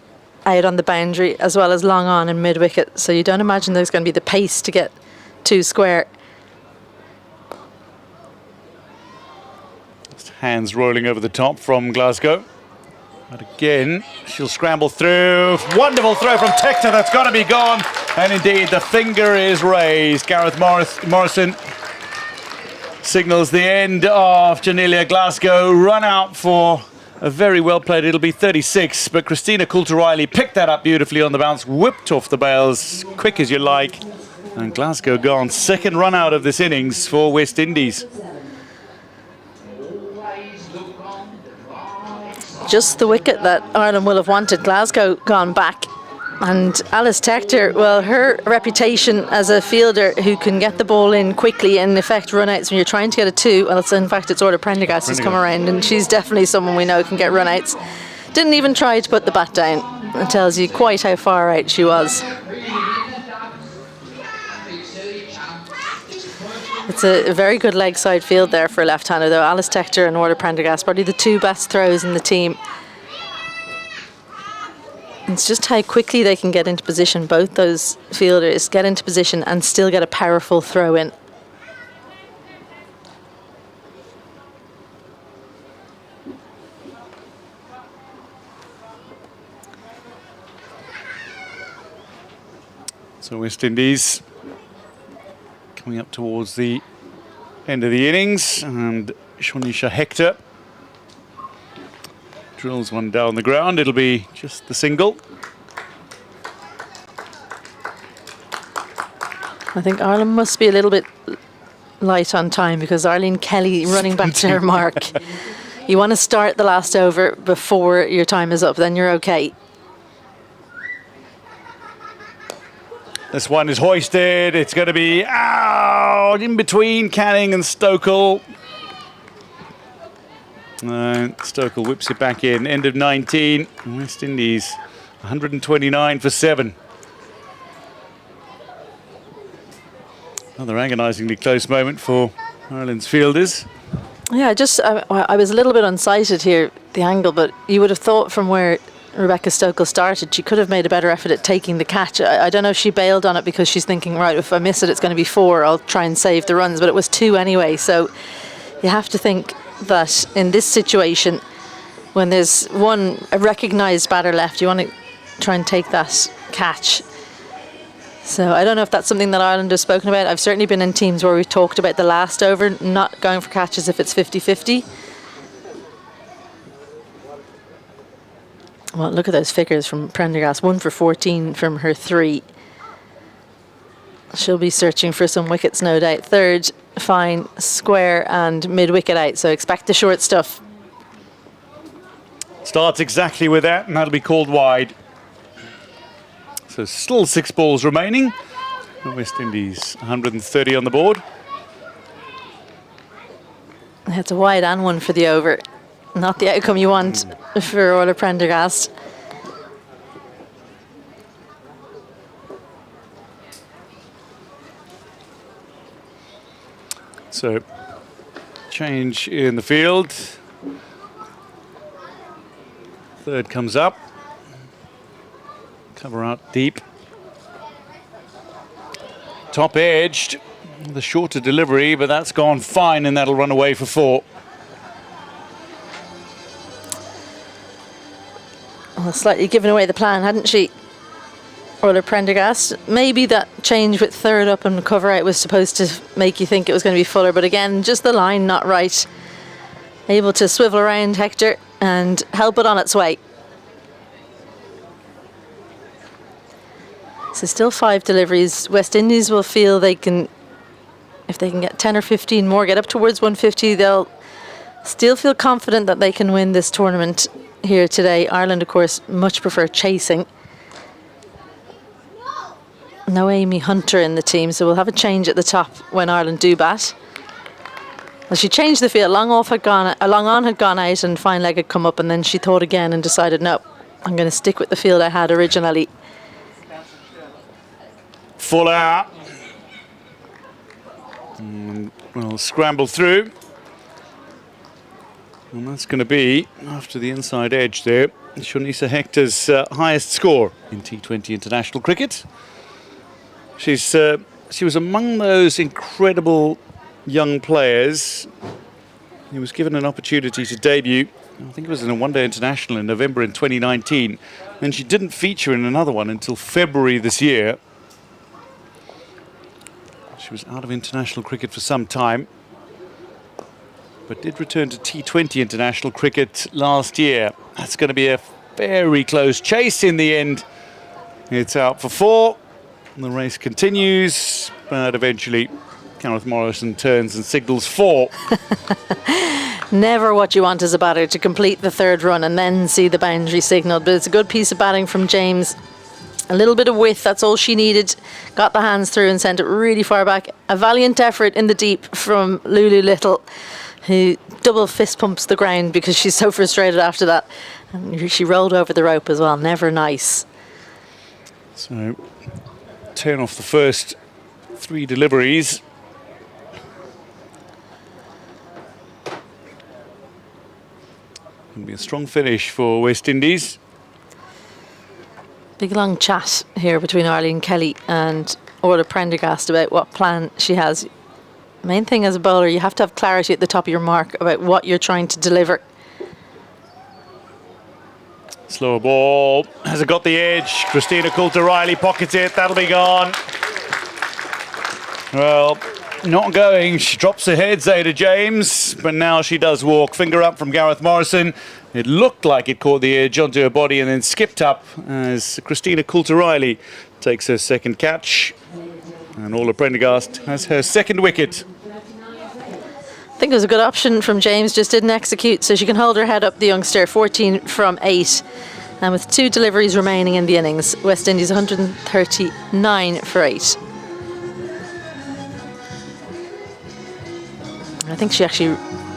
out on the boundary as well as long on and mid-wicket. So you don't imagine there's going to be the pace to get two square. Hands rolling over the top from Glasgow. But again, she'll scramble through. Wonderful throw from Tector. That's got to be gone. And indeed, the finger is raised. Gareth Morrison signals the end of Janelia Glasgow. Run out for a very well played. It'll be 36. But Christina Coulter-Riley picked that up beautifully on the bounce. Whipped off the bails, quick as you like. And Glasgow gone. Second run out of this innings for West Indies. Just the wicket that Ireland will have wanted. Glasgow gone back. And Alice Tector, well, her reputation as a fielder who can get the ball in quickly and in effect run-outs when you're trying to get a two, well, in fact, it's Orla Prendergast who's come around, and she's definitely someone we know can get run-outs. Didn't even try to put the bat down. It tells you quite how far out she was. It's a very good leg side field there for a left-hander, though. Alice Tector and Orla Prendergast, probably the two best throws in the team. It's just how quickly they can get into position. Both those fielders get into position and still get a powerful throw in. So West Indies coming up towards the end of the innings, and Shanisha Hector drills one down the ground. It'll be just the single. I think Ireland must be a little bit light on time because Arlene Kelly running back to her mark. You want to start the last over before your time is up, then you're okay. This one is hoisted. It's going to be out in between Canning and Stokel. Stokel whips it back in. End of 19. West Indies 129 for 7. Another agonisingly close moment for Ireland's fielders. Yeah, I was a little bit unsighted here, the angle, but you would have thought from where Rebecca Stokel started, she could have made a better effort at taking the catch. I don't know if she bailed on it because she's thinking, right, if I miss it, it's going to be 4. I'll try and save the runs, but it was 2 anyway. So you have to think that in this situation, when there's a recognised batter left, you want to try and take that catch. So I don't know if that's something that Ireland has spoken about. I've certainly been in teams where we've talked about the last over, not going for catches if it's 50-50. Well, look at those figures from Prendergast. 1 for 14 from her 3. She'll be searching for some wickets, no doubt. Third, fine, square and mid-wicket out. So expect the short stuff. Starts exactly with that, and that'll be called wide. So still 6 balls remaining. West Indies 130 on the board. It's a wide and 1 for the over. Not the outcome you want for Orla Prendergast. So, change in the field. Third comes up. Cover out deep. Top edged. The shorter delivery, but that's gone fine, and that'll run away for 4. Well, slightly given away the plan, hadn't she? Orla Prendergast. Maybe that change with third up and cover out was supposed to make you think it was going to be fuller, but again, just the line not right. Able to swivel around Hector and help it on its way. So still 5 deliveries. West Indies will feel they can, if they can get 10 or 15 more, get up towards 150, they'll still feel confident that they can win this tournament here today. Ireland, of course, much prefer chasing. No Amy Hunter in the team, so we'll have a change at the top when Ireland do bat. Well, she changed the field. Long on had gone out and fine leg had come up, and then she thought again and decided, no, I'm going to stick with the field I had originally. Fuller. Well, scramble through. And that's going to be after the inside edge there. Shunisa Hector's highest score in T20 international cricket. She was among those incredible young players who was given an opportunity to debut. I think it was in a one-day international in November in 2019. Then she didn't feature in another one until February this year. She was out of international cricket for some time, but did return to T20 international cricket last year. That's going to be a very close chase in the end. It's out for 4. The race continues, but eventually Gareth Morrison turns and signals 4. Never what you want as a batter, to complete the third run and then see the boundary signalled. But it's a good piece of batting from James. A little bit of width, that's all she needed. Got the hands through and sent it really far back. A valiant effort in the deep from Lulu Little, who double fist pumps the ground because she's so frustrated after that. And she rolled over the rope as well. Never nice. So, turn off the first 3 deliveries. It'll be a strong finish for West Indies. Big long chat here between Arlene Kelly and Orla Prendergast about what plan she has. Main thing as a bowler, you have to have clarity at the top of your mark about what you're trying to deliver. Slower ball. Has it got the edge? Christina Coulter-Riley pockets it. That'll be gone. Well, not going. She drops her head, Zayda James, but now she does walk. Finger up from Gareth Morrison. It looked like it caught the edge onto her body and then skipped up as Christina Coulter-Riley takes her second catch. And Orla Prendergast has her second wicket. I think it was a good option from James, just didn't execute, so she can hold her head up, the youngster. 14 from 8. And with 2 deliveries remaining in the innings, West Indies 139 for 8. I think she actually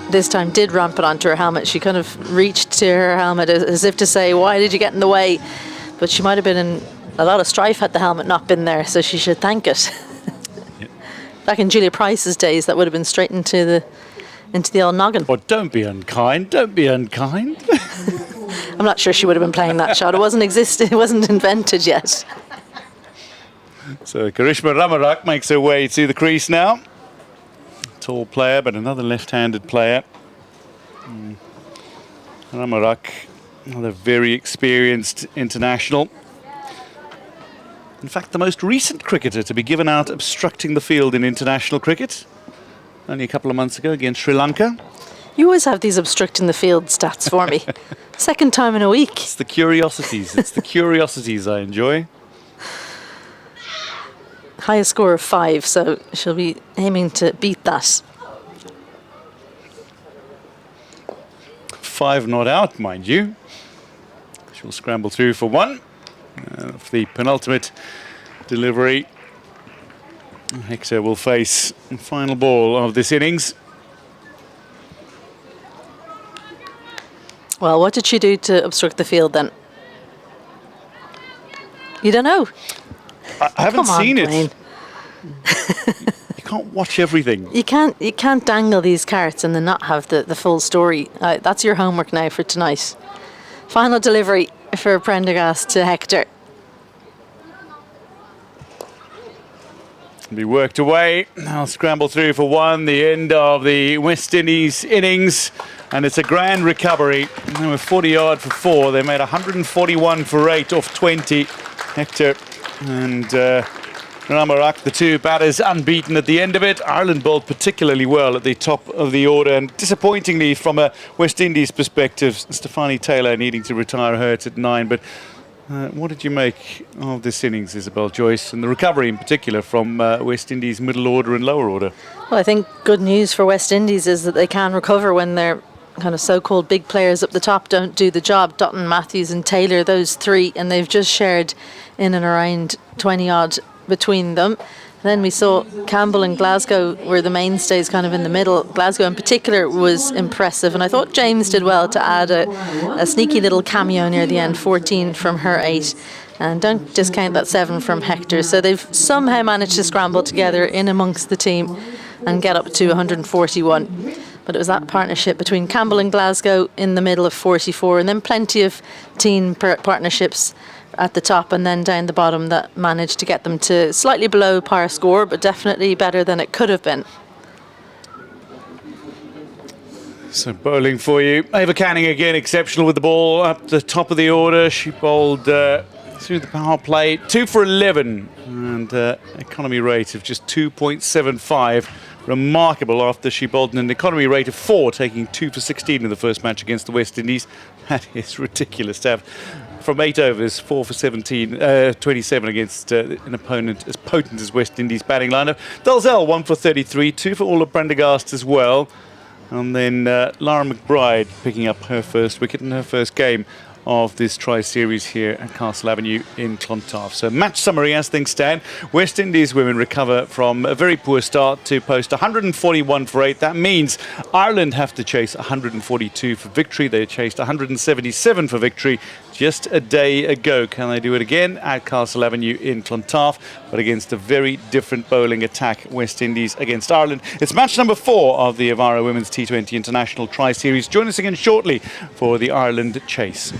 this time did ramp it onto her helmet. She kind of reached to her helmet as if to say, why did you get in the way? But she might have been in a lot of strife had the helmet not been there, so she should thank it. Yep. Back in Julia Price's days, that would have been straight into the old noggin. Oh, don't be unkind, don't be unkind. I'm not sure she would have been playing that shot. It wasn't invented yet. So Karishma Ramarak makes her way to the crease now. Tall player, but another left-handed player. Ramarak, another very experienced international. In fact, the most recent cricketer to be given out obstructing the field in international cricket. Only a couple of months ago against Sri Lanka. You always have these obstructing the field stats for me. Second time in a week. It's the curiosities. It's the curiosities I enjoy. Highest score of 5, so she'll be aiming to beat that. 5 not out, mind you. She'll scramble through for 1. For the penultimate delivery, Hector will face the final ball of this innings. Well, what did she do to obstruct the field then? You don't know? I haven't seen it. You can't watch everything. You can't dangle these carrots and then not have the full story. That's your homework now for tonight. Final delivery for Prendergast to Hector. Be worked away. Now scramble through for 1. The end of the West Indies innings, and it's a grand recovery. They were 40 odd for 4. They made 141 for 8 off 20. Hector and Ramarak, the 2 batters, unbeaten at the end of it. Ireland bowled particularly well at the top of the order, and disappointingly from a West Indies perspective, Stefani Taylor needing to retire hurt at 9. But what did you make of this innings, Isabel Joyce, and the recovery in particular from West Indies middle order and lower order? Well, I think good news for West Indies is that they can recover when their kind of so-called big players up the top don't do the job. Dutton, Matthews and Taylor, those 3, and they've just shared in and around 20 odd between them. Then we saw Campbell and Glasgow were the mainstays kind of in the middle. Glasgow in particular was impressive, and I thought James did well to add a sneaky little cameo near the end, 14 from her 8. And don't discount that 7 from Hector. So they've somehow managed to scramble together in amongst the team and get up to 141. But it was that partnership between Campbell and Glasgow in the middle of 44, and then plenty of teen partnerships at the top and then down the bottom that managed to get them to slightly below par score, but definitely better than it could have been. So bowling for you. Eva Canning again, exceptional with the ball up the top of the order. She bowled through the power play, 2 for 11, and economy rate of just 2.75. Remarkable after she bowled an economy rate of 4, taking 2 for 16 in the first match against the West Indies. That is ridiculous to have from 8 overs, 4 for 27 against an opponent as potent as West Indies batting lineup. Dalzell 1 for 33, 2 for Orla Prendergast as well. And then Lara McBride picking up her first wicket in her first game of this tri-series here at Castle Avenue in Clontarf. So match summary as things stand. West Indies women recover from a very poor start to post 141 for 8. That means Ireland have to chase 142 for victory. They chased 177 for victory just a day ago. Can they do it again at Castle Avenue in Clontarf, but against a very different bowling attack, West Indies against Ireland? It's match number 4 of the Evara Women's T20 International Tri-Series. Join us again shortly for the Ireland chase.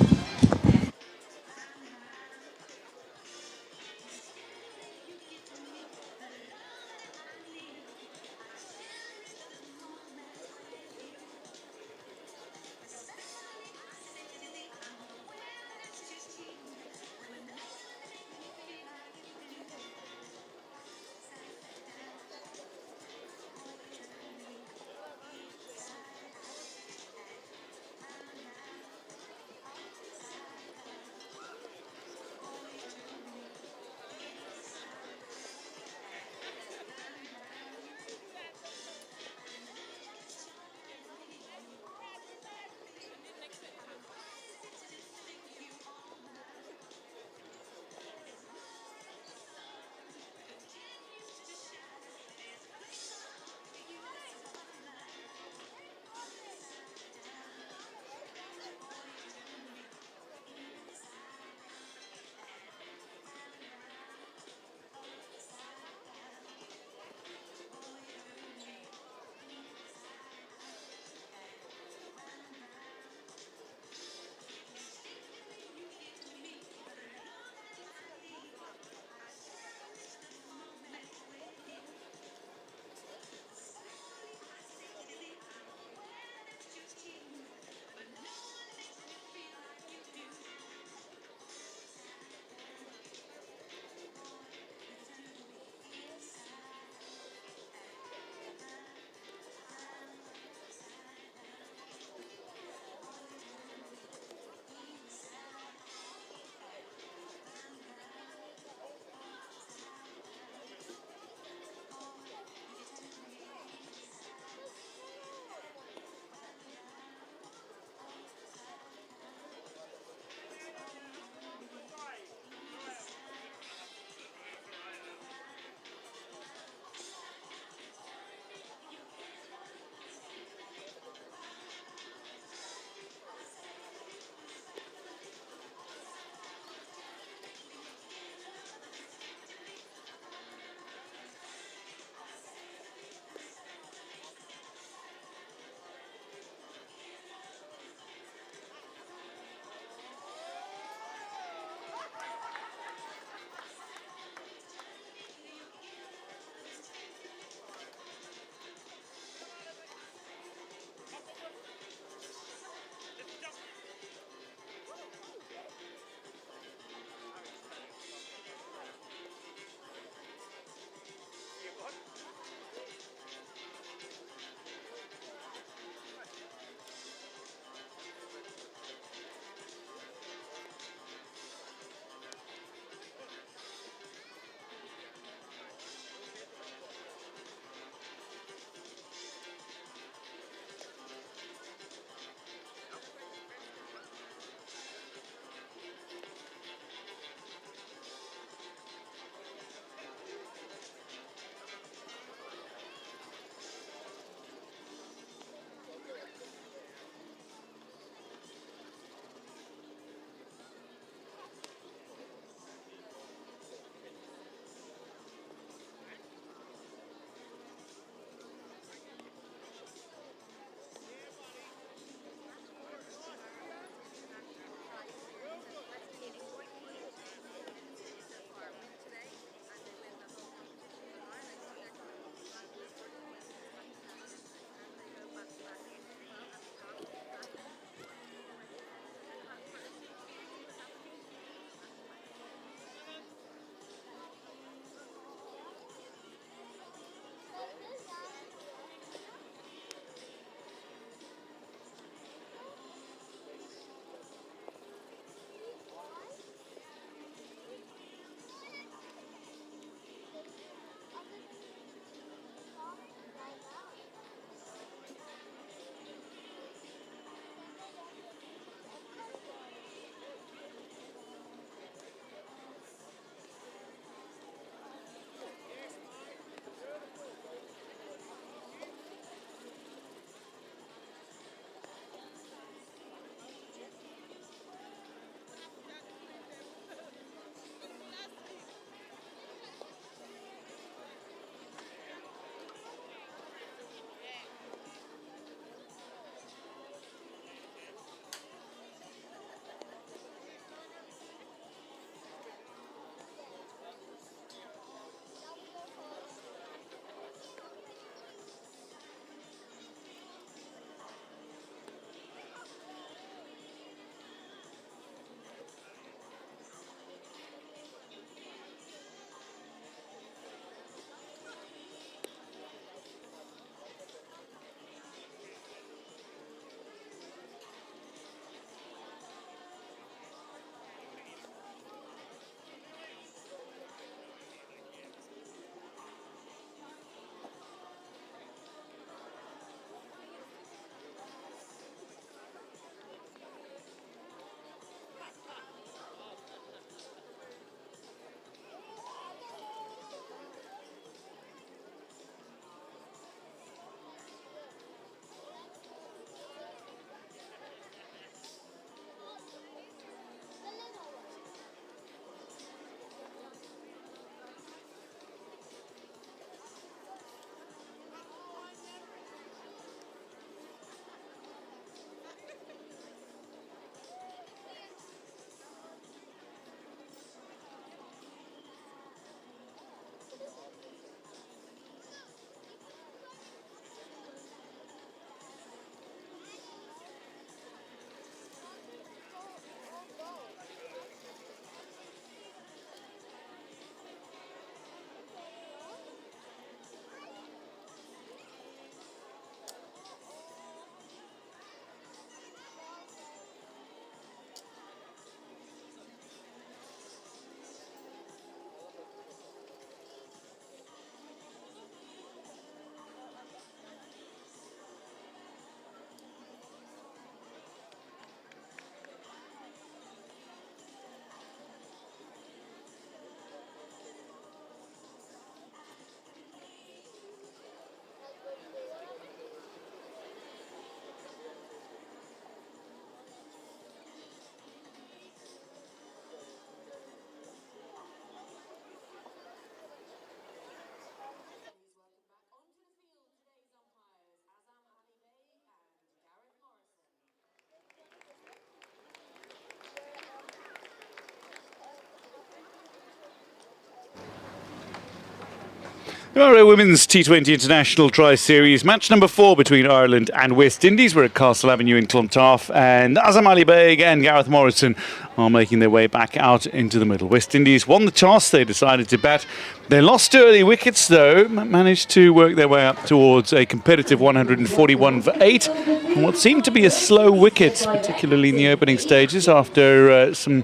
Evara Women's T20 International Tri-Series, match number 4 between Ireland and West Indies. We're at Castle Avenue in Clontarf, and Azam Ali Beg and Gareth Morrison are making their way back out into the middle. West Indies won the toss, they decided to bat. They lost early wickets though, managed to work their way up towards a competitive 141 for 8. And what seemed to be a slow wicket, particularly in the opening stages after some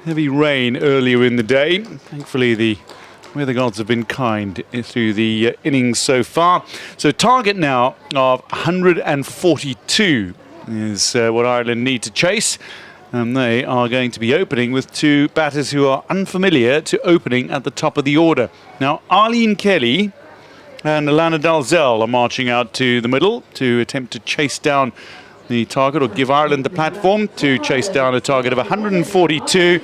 heavy rain earlier in the day. Thankfully the weather gods have been kind through the innings so far. So target now of 142 is what Ireland need to chase. And they are going to be opening with 2 batters who are unfamiliar to opening at the top of the order. Now, Arlene Kelly and Alana Dalzell are marching out to the middle to attempt to chase down the target, or give Ireland the platform to chase down a target of 142.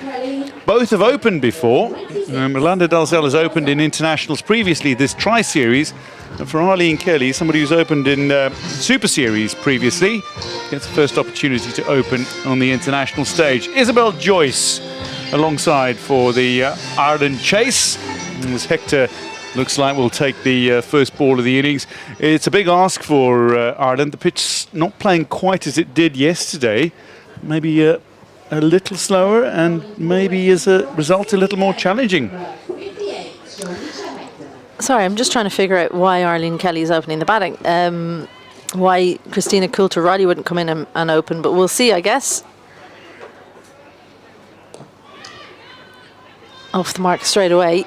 Both have opened before. Alana Dalzell has opened in internationals previously this Tri-Series. And for Arlene Kelly, somebody who's opened in Super Series previously, gets the first opportunity to open on the international stage. Isabel Joyce alongside for the Ireland chase. As Hector looks like we'll take the first ball of the innings. It's a big ask for Ireland. The pitch's not playing quite as it did yesterday. Maybe a little slower, and maybe as a result a little more challenging. Sorry, I'm just trying to figure out why Arlene Kelly is opening the batting. Why Christina Coulter-Riley wouldn't come in and open, but we'll see, I guess. Off the mark straight away.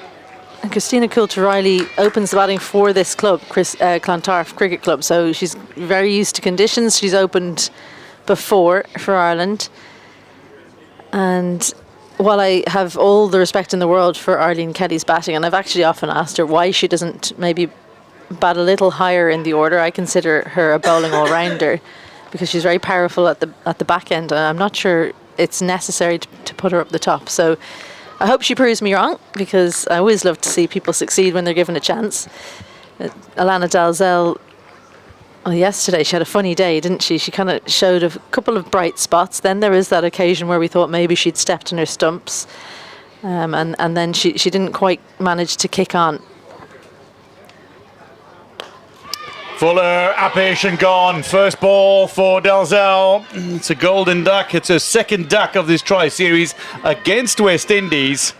And Christina Coulter-Riley opens the batting for this club, Clontarf Cricket Club, so she's very used to conditions. She's opened before for Ireland. And while I have all the respect in the world for Arlene Kelly's batting, and I've actually often asked her why she doesn't maybe bat a little higher in the order, I consider her a bowling all-rounder because she's very powerful at the back end, and I'm not sure it's necessary to put her up the top. So I hope she proves me wrong, because I always love to see people succeed when they're given a chance. Alana Dalzell, yesterday she had a funny day, didn't she? She kind of showed a couple of bright spots. Then there was that occasion where we thought maybe she'd stepped in her stumps, and then she didn't quite manage to kick on. Fuller, Appish and gone. First ball for Dalzell. It's a golden duck. It's her second duck of this Tri-Series against West Indies.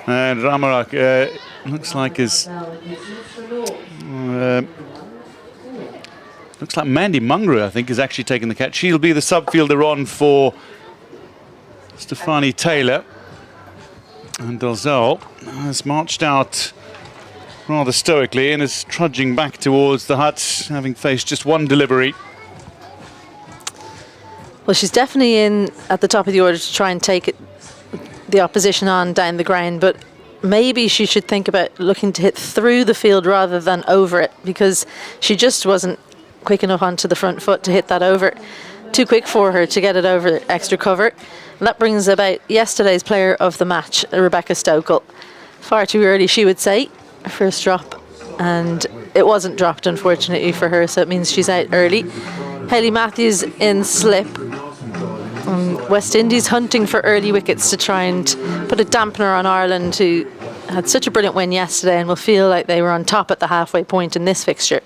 And Ramarak looks like looks like Mandy Mungra, I think, is actually taking the catch. She'll be the subfielder on for Stefani Taylor. And Dalzell has marched out rather stoically and is trudging back towards the hut, having faced just one delivery. Well, she's definitely in at the top of the order to try and take the opposition on down the ground, but maybe she should think about looking to hit through the field rather than over it, because she just wasn't quick enough onto the front foot to hit that over. Too quick for her to get it over extra cover. And that brings about yesterday's player of the match, Rebecca Stokel. Far too early, she would say. First drop, and it wasn't dropped, unfortunately, for her, so it means she's out early. Hayley Matthews in slip. West Indies hunting for early wickets to try and put a dampener on Ireland, who had such a brilliant win yesterday and will feel like they were on top at the halfway point in this fixture.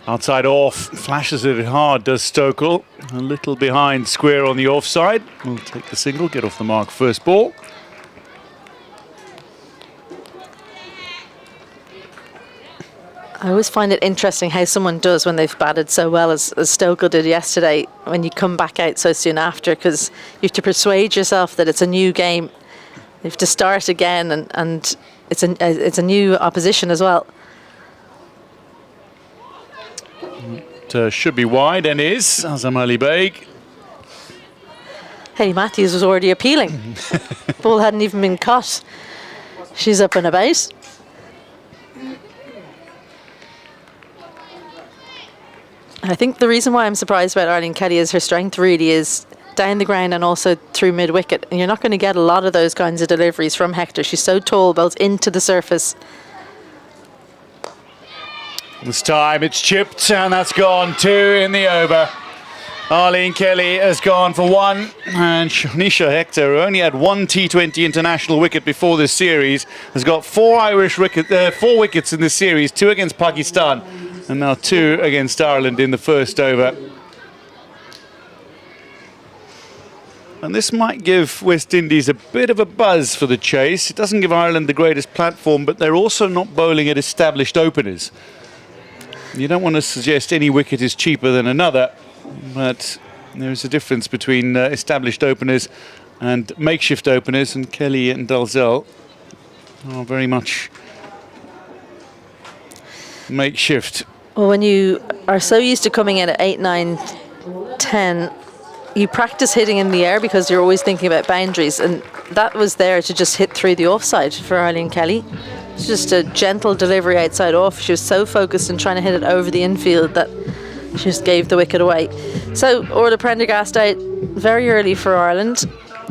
Outside off, flashes it hard, does Stokel. A little behind square on the offside. We'll take the single, get off the mark, first ball. I always find it interesting how someone does when they've batted so well as Stokel did yesterday, when you come back out so soon after, because you have to persuade yourself that it's a new game. You have to start again, and it's a new opposition as well. Should be wide, and is. Azam Ali Beg. Hayley Matthews was already appealing. Ball hadn't even been caught. She's up and about. I think the reason why I'm surprised about Arlene Kelly is her strength really is down the ground and also through mid-wicket. And you're not going to get a lot of those kinds of deliveries from Hector. She's so tall, bowls into the surface. This time it's chipped, and that's gone 2 in the over. Arlene Kelly has gone for one, and Shanisha Hector, who only had one T20 international wicket before this series, has got four wickets in this series, 2 against Pakistan, and now 2 against Ireland in the first over. And this might give West Indies a bit of a buzz for the chase. It doesn't give Ireland the greatest platform, but they're also not bowling at established openers. You don't want to suggest any wicket is cheaper than another, but there's a difference between established openers and makeshift openers, and Kelly and Dalzell are very much makeshift. Well, when you are so used to coming in at 8, 9, 10, you practice hitting in the air because you're always thinking about boundaries, and that was there to just hit through the offside for Arlene Kelly. It's just a gentle delivery outside off. She was so focused on trying to hit it over the infield that she just gave the wicket away. So Orla Prendergast out very early for Ireland.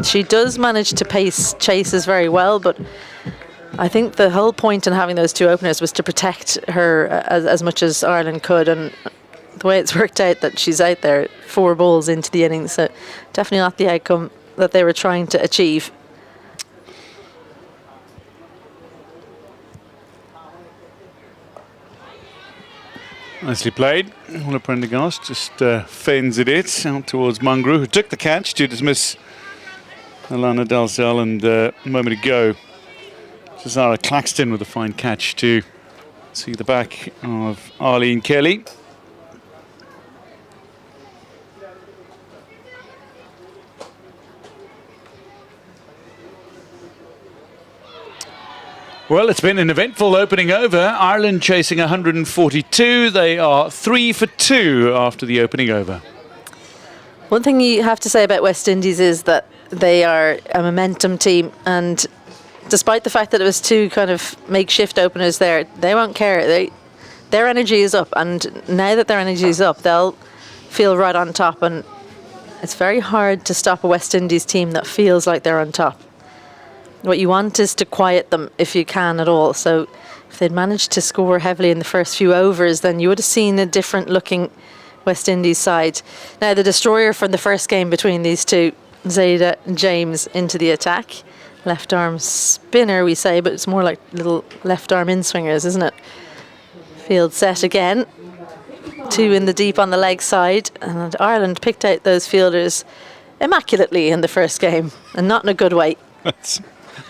She does manage to pace chases very well, but I think the whole point in having those two openers was to protect her as much as Ireland could, and the way it's worked out that she's out there 4 balls into the innings, so definitely not the outcome that they were trying to achieve. Nicely played. Orla Prendergast just fends it out towards Mungru, who took the catch to dismiss Alana Dalzell, and a moment ago Zara Claxton with a fine catch to see the back of Arlene Kelly. Well, it's been an eventful opening over. Ireland chasing 142. They are 3 for 2 after the opening over. One thing you have to say about West Indies is that they are a momentum team, and despite the fact that it was 2 kind of makeshift openers there, they won't care. Their energy is up, and now that their energy is up, they'll feel right on top, and it's very hard to stop a West Indies team that feels like they're on top. What you want is to quiet them if you can at all. So if they'd managed to score heavily in the first few overs, then you would have seen a different looking West Indies side. Now the destroyer from the first game between these two, Zayda and James, into the attack. Left arm spinner, we say, but it's more like little left arm in-swingers, isn't it? Field set again. 2 in the deep on the leg side, and Ireland picked out those fielders immaculately in the first game, and not in a good way.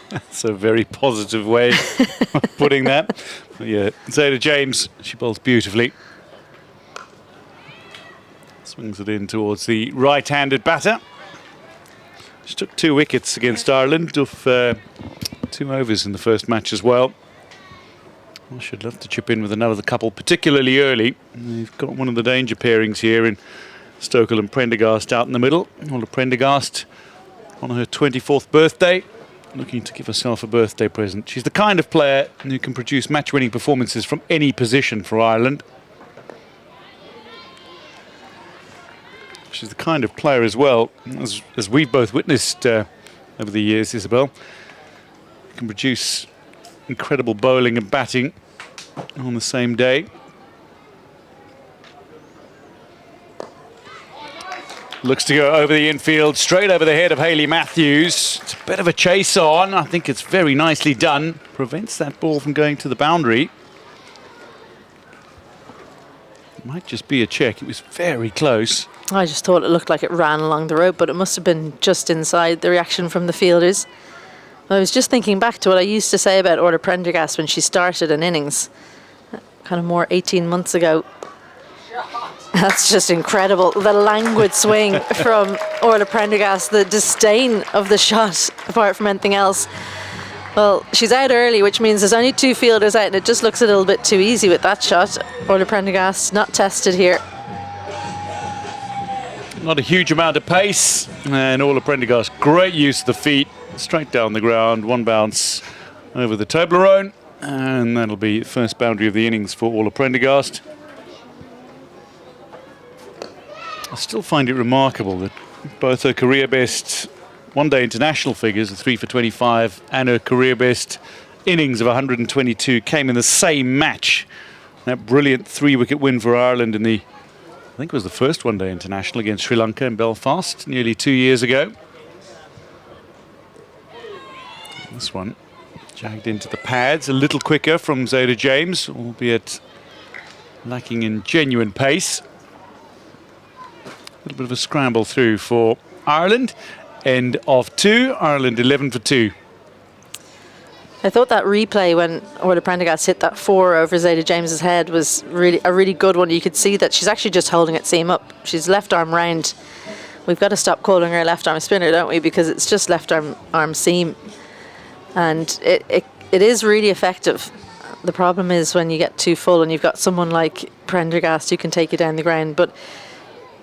That's a very positive way of putting that. But yeah, Zayda James, she bowls beautifully. Swings it in towards the right-handed batter. She took 2 wickets against Ireland off 2 overs in the first match as well. I should love to chip in with another couple, particularly early. We've got one of the danger pairings here in Stokel and Prendergast out in the middle. Orla Prendergast on her 24th birthday, looking to give herself a birthday present. She's the kind of player who can produce match-winning performances from any position for Ireland. She's the kind of player as well, as we've both witnessed over the years, Isabel, can produce incredible bowling and batting on the same day. Looks to go over the infield, straight over the head of Hayley Matthews. It's a bit of a chase on. I think it's very nicely done. Prevents that ball from going to the boundary. It might just be a check. It was very close. I just thought it looked like it ran along the rope, but it must have been just inside the reaction from the fielders. I was just thinking back to what I used to say about Orla Prendergast when she started an innings, kind of more 18 months ago. That's just incredible. The languid swing from Orla Prendergast, the disdain of the shot, apart from anything else. Well, she's out early, which means there's only 2 fielders out, and it just looks a little bit too easy with that shot. Orla Prendergast not tested here. Not a huge amount of pace, and Orla Prendergast, great use of the feet, straight down the ground, 1 bounce over the Toblerone, and that'll be the first boundary of the innings for Orla Prendergast. I still find it remarkable that both her career best one-day international figures, the 3 for 25, and her career best innings of 122 came in the same match. That brilliant 3-wicket win for Ireland in the I think it was the first one-day international against Sri Lanka in Belfast nearly 2 years ago. This one jagged into the pads, a little quicker from Zeta James, albeit lacking in genuine pace. A little bit of a scramble through for Ireland. End of 2, Ireland 11 for 2. I thought that replay when Orla Prendergast hit that 4 over Zeta James's head was really a really good one. You could see that she's actually just holding it seam up. She's left arm round. We've got to stop calling her a left arm spinner, don't we? Because it's just left arm seam. And it is really effective. The problem is when you get too full and you've got someone like Prendergast who can take you down the ground. But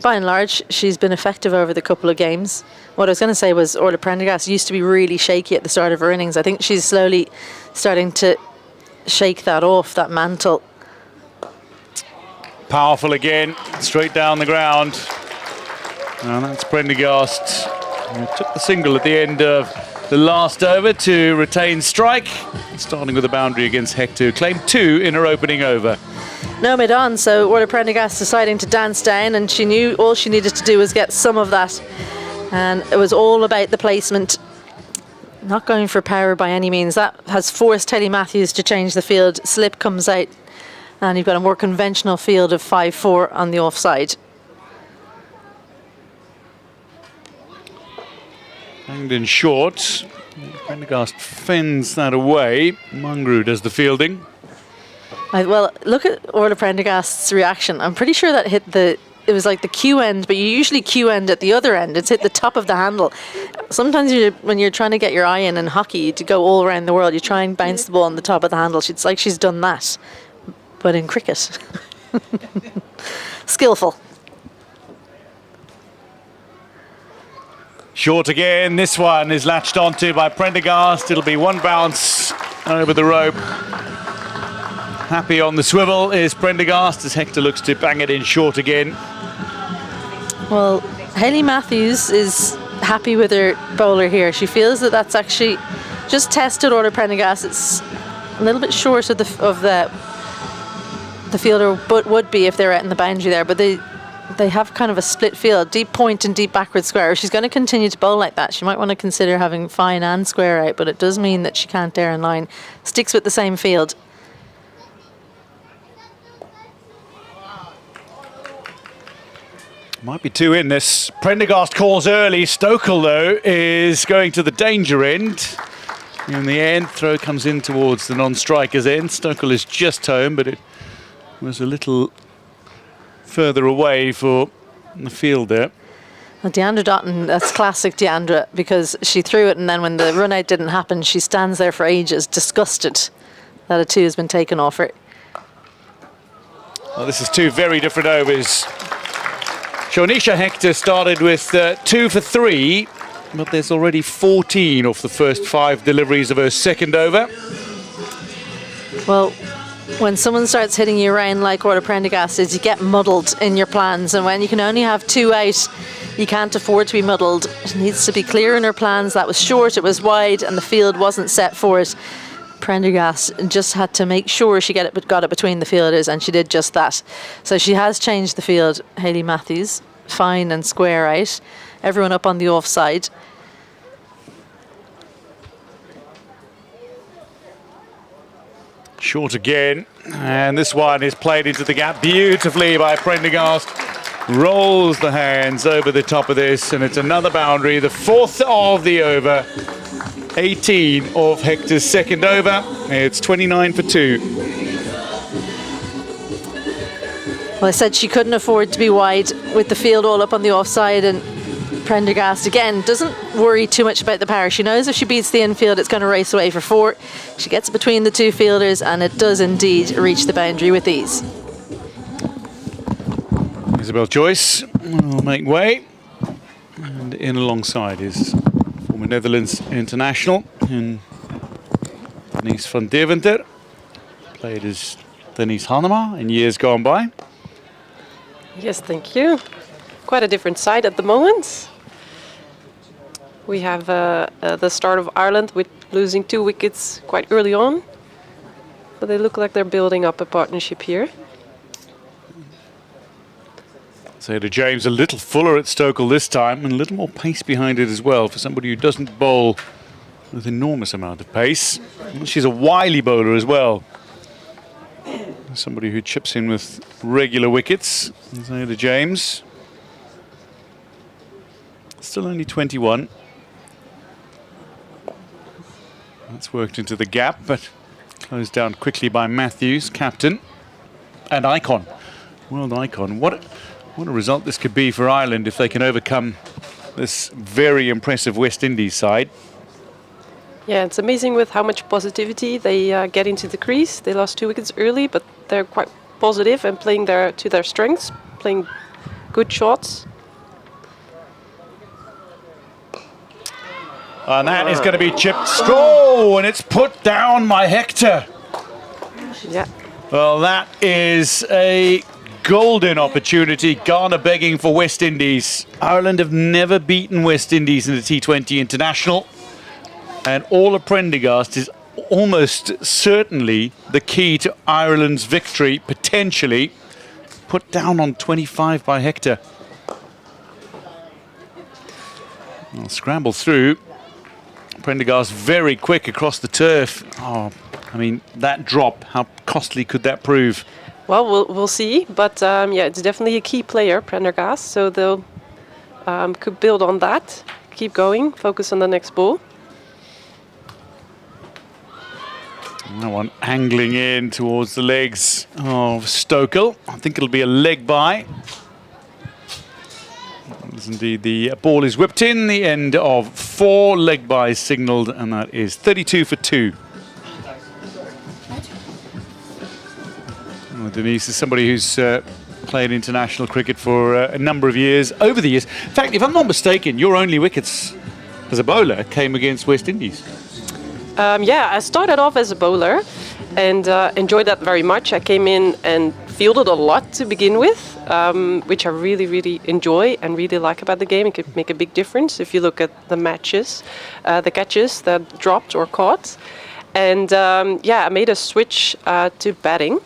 by and large, she's been effective over the couple of games. What I was going to say was Orla Prendergast used to be really shaky at the start of her innings. I think she's slowly starting to shake that off, that mantle. Powerful again, straight down the ground. And that's Prendergast. Who took the single at the end of the last over to retain strike, starting with a boundary against Hector, who claimed 2 in her opening over. No mid on, so Orla Prendergast deciding to dance down, and she knew all she needed to do was get some of that. And it was all about the placement. Not going for power by any means. That has forced Hayley Matthews to change the field. Slip comes out, and you've got a more conventional field of 5-4 on the offside. Hanged in short. Prendergast fends that away. Mungru does the fielding. Well, look at Orla Prendergast's reaction. I'm pretty sure that hit it was like the cue end, but you usually cue end at the other end. It's hit the top of the handle. Sometimes when you're trying to get your eye in hockey to go all around the world, you try and bounce the ball on the top of the handle. It's like she's done that, but in cricket. Skillful. Short again. This one is latched onto by Prendergast. It'll be one bounce over the rope. Happy on the swivel is Prendergast as Hector looks to bang it in short again. Well, Hayley Matthews is happy with her bowler here. She feels that that's actually just tested Orla Prendergast. It's a little bit short of the fielder would be if they were out in the boundary there, but they have kind of a split field, deep point and deep backward square. She's going to continue to bowl like that. She might want to consider having fine and square out, but it does mean that she can't dare in line. Sticks with the same field. Might be 2 in this. Prendergast calls early. Stokel, though, is going to the danger end. In the end, throw comes in towards the non-striker's end. Stokel is just home, but it was a little further away for the fielder. Well, Deandra Dotton, that's classic Deandra, because she threw it and then when the run out didn't happen, she stands there for ages, disgusted that a 2 has been taken off her. Well, this is 2 very different overs. Shonisha Hector started with 2 for 3, but there's already 14 off the first 5 deliveries of her second over. Well, when someone starts hitting you around like Orla Prendergast is, you get muddled in your plans, and when you can only have 2 out, you can't afford to be muddled. It needs to be clear in her plans. That was short, it was wide, and the field wasn't set for it. Prendergast just had to make sure she got it between the fielders, and she did just that. So she has changed the field. Hayley Matthews, fine and square out. Everyone up on the offside. Short again, and this one is played into the gap beautifully by Prendergast. Rolls the hands over the top of this, and it's another boundary, the 4th of the over. 18 of Hector's second over. It's 29 for 2. Well, I said she couldn't afford to be wide with the field all up on the offside, and Prendergast, again, doesn't worry too much about the power. She knows if she beats the infield, it's going to race away for 4. She gets between the 2 fielders, and it does indeed reach the boundary with ease. Isabel Joyce will make way, and in alongside is former Netherlands international and Denise van Deventer. Played as Denise Hanema in years gone by. Yes, thank you. Quite a different side at the moment. We have the start of Ireland with losing 2 wickets quite early on. But they look like they're building up a partnership here. So to James, a little fuller at Stokel this time and a little more pace behind it as well for somebody who doesn't bowl with enormous amount of pace. She's a wily bowler as well. Somebody who chips in with regular wickets. So to James. Still only 21. That's worked into the gap, but closed down quickly by Matthews, captain, and icon. World icon. What a result this could be for Ireland if they can overcome this very impressive West Indies side. Yeah, it's amazing with how much positivity they get into the crease. They lost 2 wickets early, but they're quite positive and playing to their strengths, playing good shots. And that is going to be chipped straw, and it's put down by Hector. Yeah. Well, that is a golden opportunity. Ghana begging for West Indies. Ireland have never beaten West Indies in the T20 International. And all of Prendergast is almost certainly the key to Ireland's victory, potentially. Put down on 25 by Hector. I'll scramble through. Prendergast very quick across the turf. Oh, I mean, that drop, how costly could that prove? Well, we'll see. But yeah, it's definitely a key player, Prendergast. So they'll could build on that, keep going, focus on the next ball. That one angling in towards the legs of Stokel. I think it'll be a leg by. As indeed the ball is whipped in. The end of 4 leg bys signalled, and that is 32 for 2. Well, Denise is somebody who's played international cricket for a number of years, over the years. In fact, if I'm not mistaken, your only wickets as a bowler came against West Indies. Yeah, I started off as a bowler and enjoyed that very much. I came in and fielded a lot to begin with, which I really, really enjoy and really like about the game. It could make a big difference if you look at the matches, the catches that dropped or caught. And yeah, I made a switch to batting.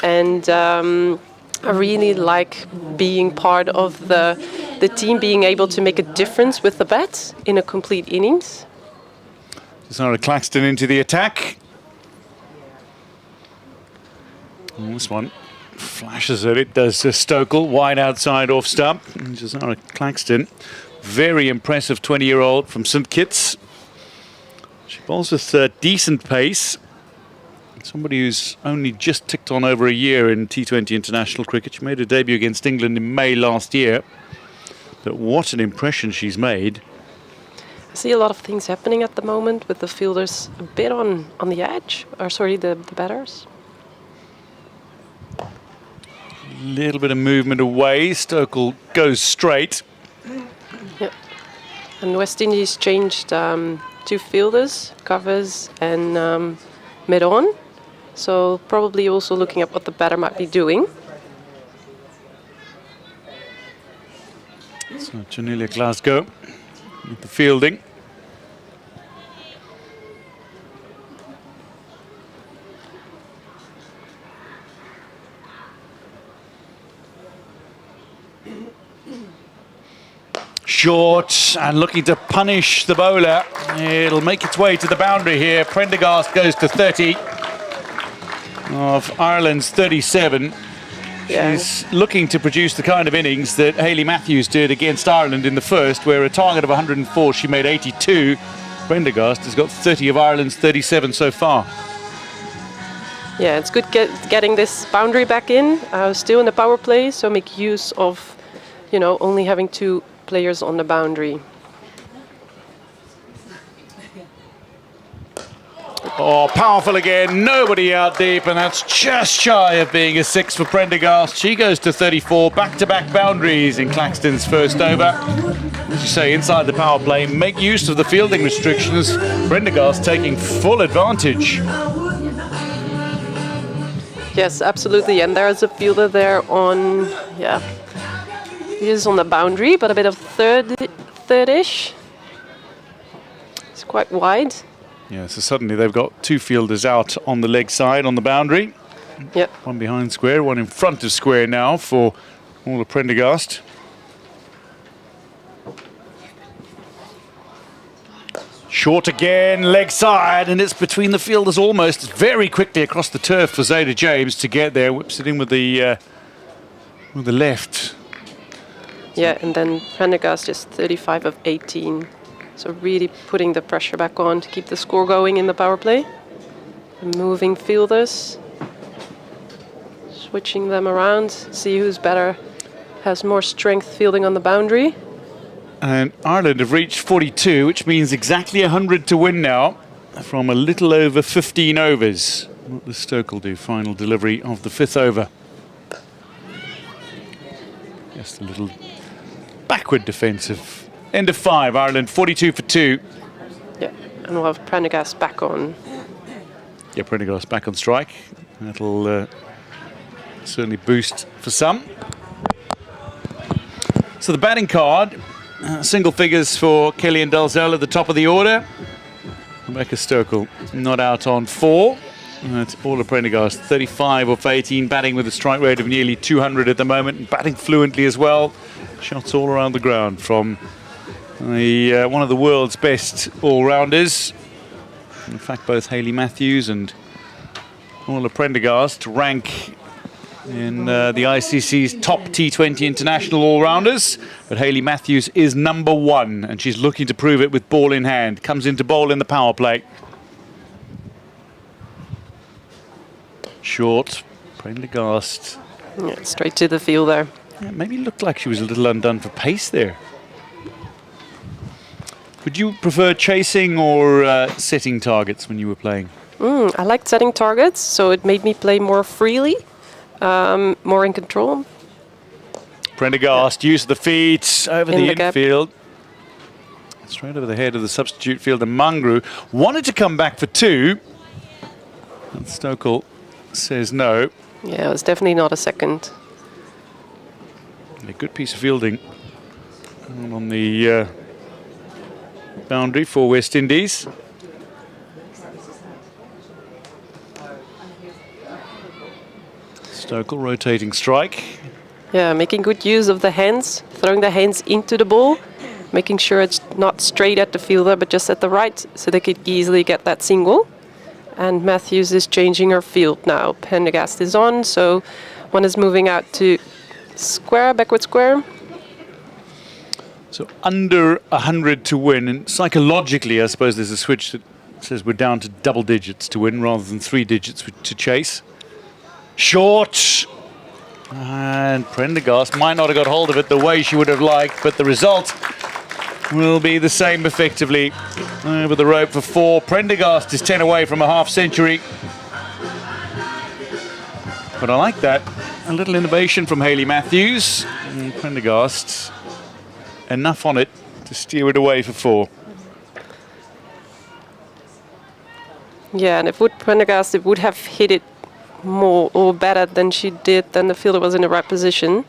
And I really like being part of the team, being able to make a difference with the bat in a complete innings. Zara Claxton into the attack. And this one flashes at it, does Stokel, wide outside off stump. And Zara Claxton, very impressive 20-year-old from St Kitts. She bowls with decent pace. Somebody who's only just ticked on over a year in T20 international cricket. She made her debut against England in May last year. But what an impression she's made. I see a lot of things happening at the moment with the fielders a bit on the edge, or sorry, the batters. A little bit of movement away. Stokel goes straight. Yep. And West Indies changed 2 fielders, covers and mid-on. So probably also looking at what the batter might be doing. So Janelia Glasgow with the fielding. Short and looking to punish the bowler. It'll make its way to the boundary here. Prendergast goes to 30 of Ireland's 37. Yeah. She's looking to produce the kind of innings that Hayley Matthews did against Ireland in the first, where a target of 104, she made 82. Prendergast has got 30 of Ireland's 37 so far. Yeah, it's good getting this boundary back in. Still in the power play, so make use of, you know, only having 2 players on the boundary. Oh, powerful again, nobody out deep, and that's just shy of being a 6 for Prendergast. She goes to 34, back-to-back boundaries in Claxton's first over. As you say, inside the power play, make use of the fielding restrictions. Prendergast taking full advantage. Yes, absolutely, and there's a fielder there on, yeah, he is on the boundary, but a bit of third-ish. It's quite wide. Yeah, so suddenly they've got 2 fielders out on the leg side on the boundary. Yep. One behind square, one in front of square now for All Prendergast. Short again, leg side, and it's between the fielders almost. It's very quickly across the turf for Zeta James to get there. Whips it in with the left. Yeah, and then Prendergast just 35 of 18. So really putting the pressure back on to keep the score going in the power play. And moving fielders. Switching them around, see who's better, has more strength fielding on the boundary. And Ireland have reached 42, which means exactly 100 to win now from a little over 15 overs. What does Stokel do? Final delivery of the 5th over. Just a little backward defensive. End of 5, Ireland 42 for 2. Yeah, and we'll have Prendergast back on. Yeah, Prendergast back on strike. That'll certainly boost for some. So the batting card. Single figures for Kelly and Dalzell at the top of the order. Rebecca Stokel not out on 4. That's Paula Prendergast, 35 of 18, batting with a strike rate of nearly 200 at the moment, and batting fluently as well. Shots all around the ground from one of the world's best all-rounders. In fact, both Hayley Matthews and Paula Prendergast rank in the ICC's top T20 international all-rounders. But Hayley Matthews is number 1, and she's looking to prove it with ball in hand. Comes into bowl in the power play. Short, Prendergast. Yeah, straight to the field there. Yeah, maybe looked like she was a little undone for pace there. Would you prefer chasing or setting targets when you were playing? I liked setting targets, so it made me play more freely. More in control. Prendergast, use of the feet over In the the infield. Straight over the head of the substitute fielder, Mangru. Wanted to come back for 2. And Stokel says no. Yeah, it was definitely not a second. A good piece of fielding on the boundary for West Indies. Stokel rotating strike. Yeah, making good use of the hands, throwing the hands into the ball, making sure it's not straight at the fielder, but just at the right, so they could easily get that single. And Matthews is changing her field now. Prendergast is on, so one is moving out to square, backward square. So under 100 to win, and psychologically, I suppose there's a switch that says we're down to double digits to win rather than 3 digits to chase. Short, and Prendergast might not have got hold of it the way she would have liked, but the result will be the same effectively. Over the rope for 4. Prendergast is 10 away from a half century. But I like that. A little innovation from Hayley Matthews. And Prendergast, enough on it to steer it away for 4. Yeah, and if Prendergast would have hit it more or better than she did, then the fielder was in the right position.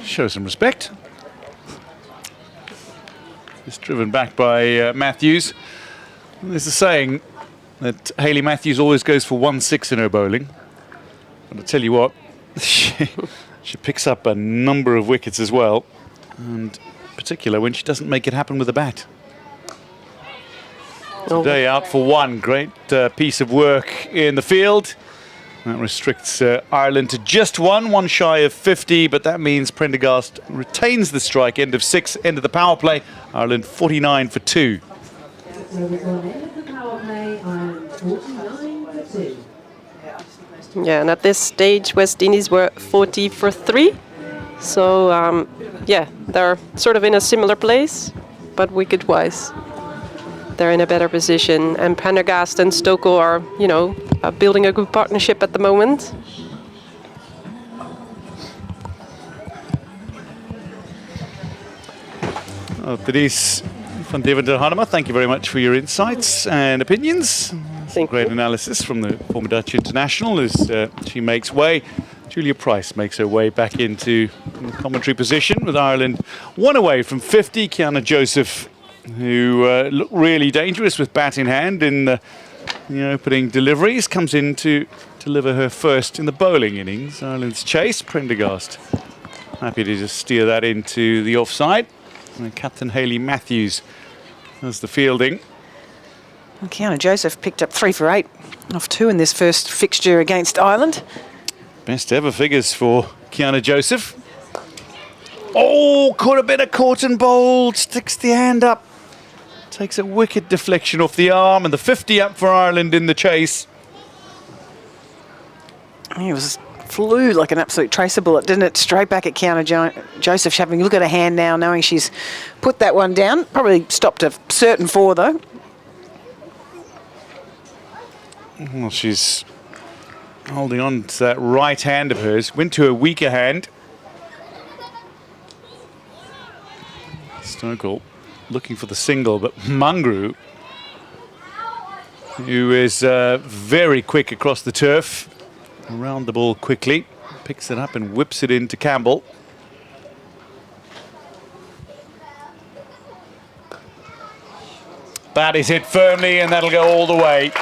Show some respect. It's driven back by Matthews. There's a saying that Hayley Matthews always goes for 1-6 in her bowling. And I tell you what, she picks up a number of wickets as well, and in particular when she doesn't make it happen with a bat. Today out for 1. Great piece of work in the field. That restricts Ireland to just 1 shy of 50, but that means Prendergast retains the strike. End of 6, end of the power play. Ireland 49 for 2. So we're on end of the power play, Ireland 49 for 2. Yeah, and at this stage, West Indies were 40 for 3. So, yeah, they're sort of in a similar place, but wicket-wise, they're in a better position. And Prendergast and Stokel are, building a good partnership at the moment. Denise van Deventer Hanema, thank you very much for your insights and opinions. Thank Great you. analysis from the former Dutch international as she makes way. Julia Price makes her way back into the commentary position with Ireland 1 away from 50. Kiana Joseph, who looked really dangerous with bat in hand in the opening deliveries, comes in to deliver her first in the bowling innings. Ireland's chase. Prendergast happy to just steer that into the offside. And Captain Hayley Matthews does the fielding. And Kiana Joseph picked up 3 for 8 off 2 in this first fixture against Ireland. Best ever figures for Kiana Joseph. Oh, could have been a caught and bowled. Sticks the hand up. Takes a wicked deflection off the arm, and the 50 up for Ireland in the chase. It flew like an absolute tracer bullet, didn't it? Straight back at Kiana Joseph. Having a look at her hand now, knowing she's put that one down. Probably stopped a certain 4 though. Well, she's holding on to that right hand of hers. Went to a weaker hand. Stokel looking for the single, but Mungru, who is very quick across the turf, around the ball quickly, picks it up and whips it into Campbell. That is hit firmly, and that'll go all the way.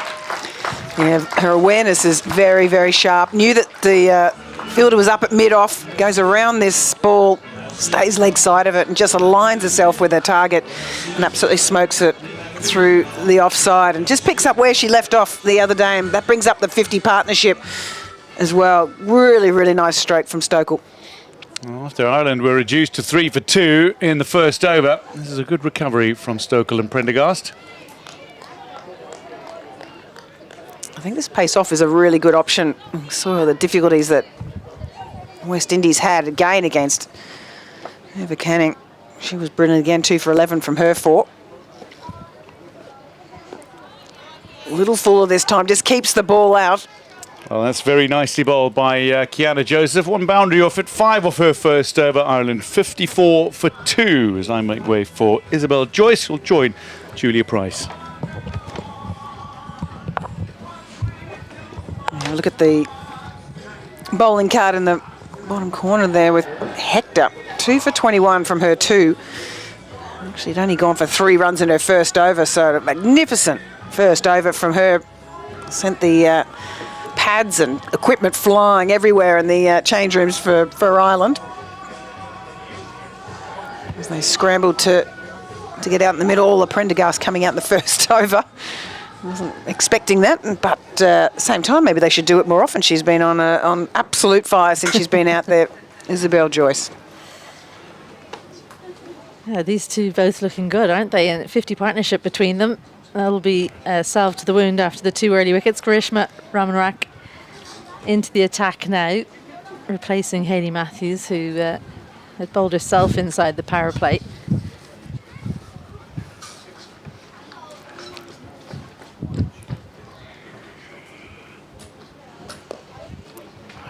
Yeah, her awareness is very, very sharp. Knew that the fielder was up at mid-off, goes around this ball, stays leg side of it, and just aligns herself with her target and absolutely smokes it through the offside, and just picks up where she left off the other day, and that brings up the 50 partnership as well. Really, really nice stroke from Stokel. Well, after Ireland were reduced to 3 for 2 in the first over, this is a good recovery from Stokel and Prendergast. I think this pace off is a really good option. Saw the difficulties that West Indies had again against Eva Canning. She was brilliant again, 2 for 11 from her 4. A little fuller this time, just keeps the ball out. Well, that's very nicely bowled by Kiana Joseph. 1 boundary off it, 5 off her first over. Ireland 54 for 2 as I make way for Isabel Joyce, who'll join Julia Price. Look at the bowling card in the bottom corner there with Hector. 2 for 21 from her 2. Actually, she'd only gone for 3 runs in her first over, so a magnificent first over from her. Sent the pads and equipment flying everywhere in the change rooms for Ireland. As they scrambled to get out in the middle, all the Prendergast coming out in the first over. Wasn't expecting that, but at the same time, maybe they should do it more often. She's been on absolute fire since she's been out there, Isabel Joyce. Yeah, these two both looking good, aren't they? And 50 partnership between them. That'll be salve to the wound after the 2 early wickets. Karishma Ramanrak into the attack now, replacing Hayley Matthews, who had bowled herself inside the power play.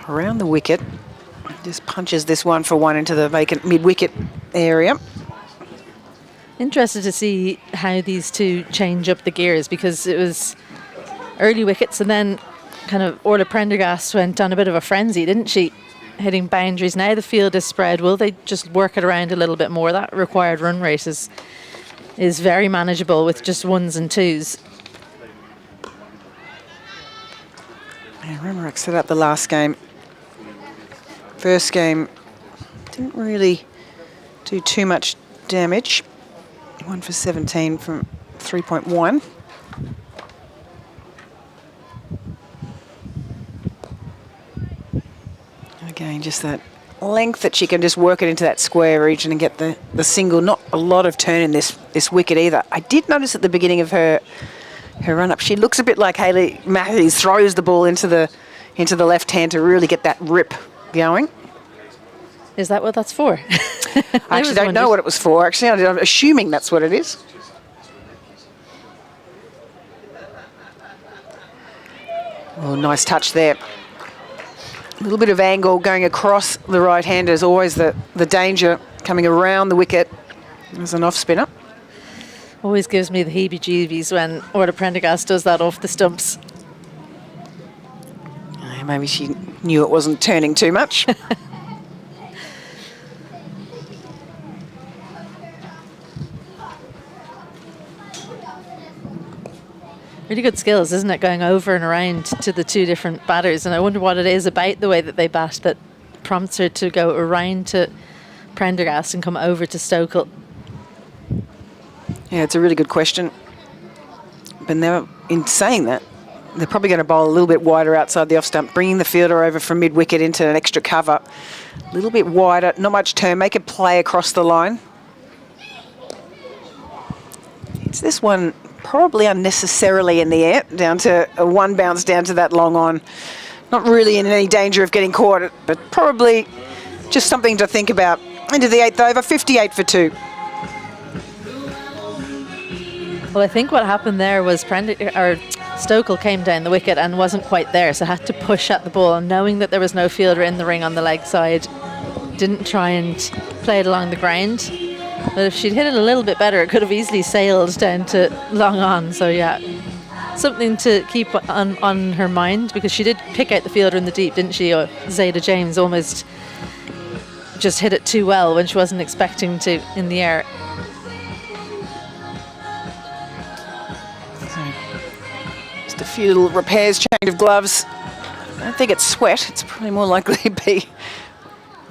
Around the wicket, just punches this 1 for 1 into the vacant mid-wicket area. Interested to see how these two change up the gears, because it was early wickets and then kind of Orla Prendergast went on a bit of a frenzy, didn't she? Hitting boundaries. Now the field is spread. Will they just work it around a little bit more? That required run rate is very manageable with just 1s and 2s. Yeah, Ramanrak set up the last game. First game didn't really do too much damage. 1 for 17 from 3.1. Again, just that length that she can just work it into that square region and get the single. Not a lot of turn in this wicket either. I did notice at the beginning of her run-up, she looks a bit like Hayley Matthews, throws the ball into the left hand to really get that rip going. Is that what that's for? I actually don't know what it was for. Actually, I'm assuming that's what it is. Oh, nice touch there. A little bit of angle going across the right hander is always the danger, coming around the wicket as an off spinner. Always gives me the heebie-jeebies when Orla Prendergast does that off the stumps. Maybe she knew it wasn't turning too much. Really good skills, isn't it? Going over and around to the two different batters. And I wonder what it is about the way that they bat that prompts her to go around to Prendergast and come over to Stokel. Yeah, it's a really good question. But now, in saying that, they're probably going to bowl a little bit wider outside the off stump, bringing the fielder over from mid-wicket into an extra cover. A little bit wider, not much turn, make a play across the line. It's this one probably unnecessarily in the air, down to a one bounce down to that long on. Not really in any danger of getting caught, but probably just something to think about. Into the 8th over, 58 for 2. Well, I think what happened there was Stokel came down the wicket and wasn't quite there, so had to push at the ball, and knowing that there was no fielder in the ring on the leg side, didn't try and play it along the ground. But if she'd hit it a little bit better, it could have easily sailed down to long on. So yeah, something to keep on her mind, because she did pick out the fielder in the deep, didn't she? Zayda James almost just hit it too well when she wasn't expecting to in the air. Just a few little repairs, change of gloves. I don't think it's sweat. It's probably more likely to be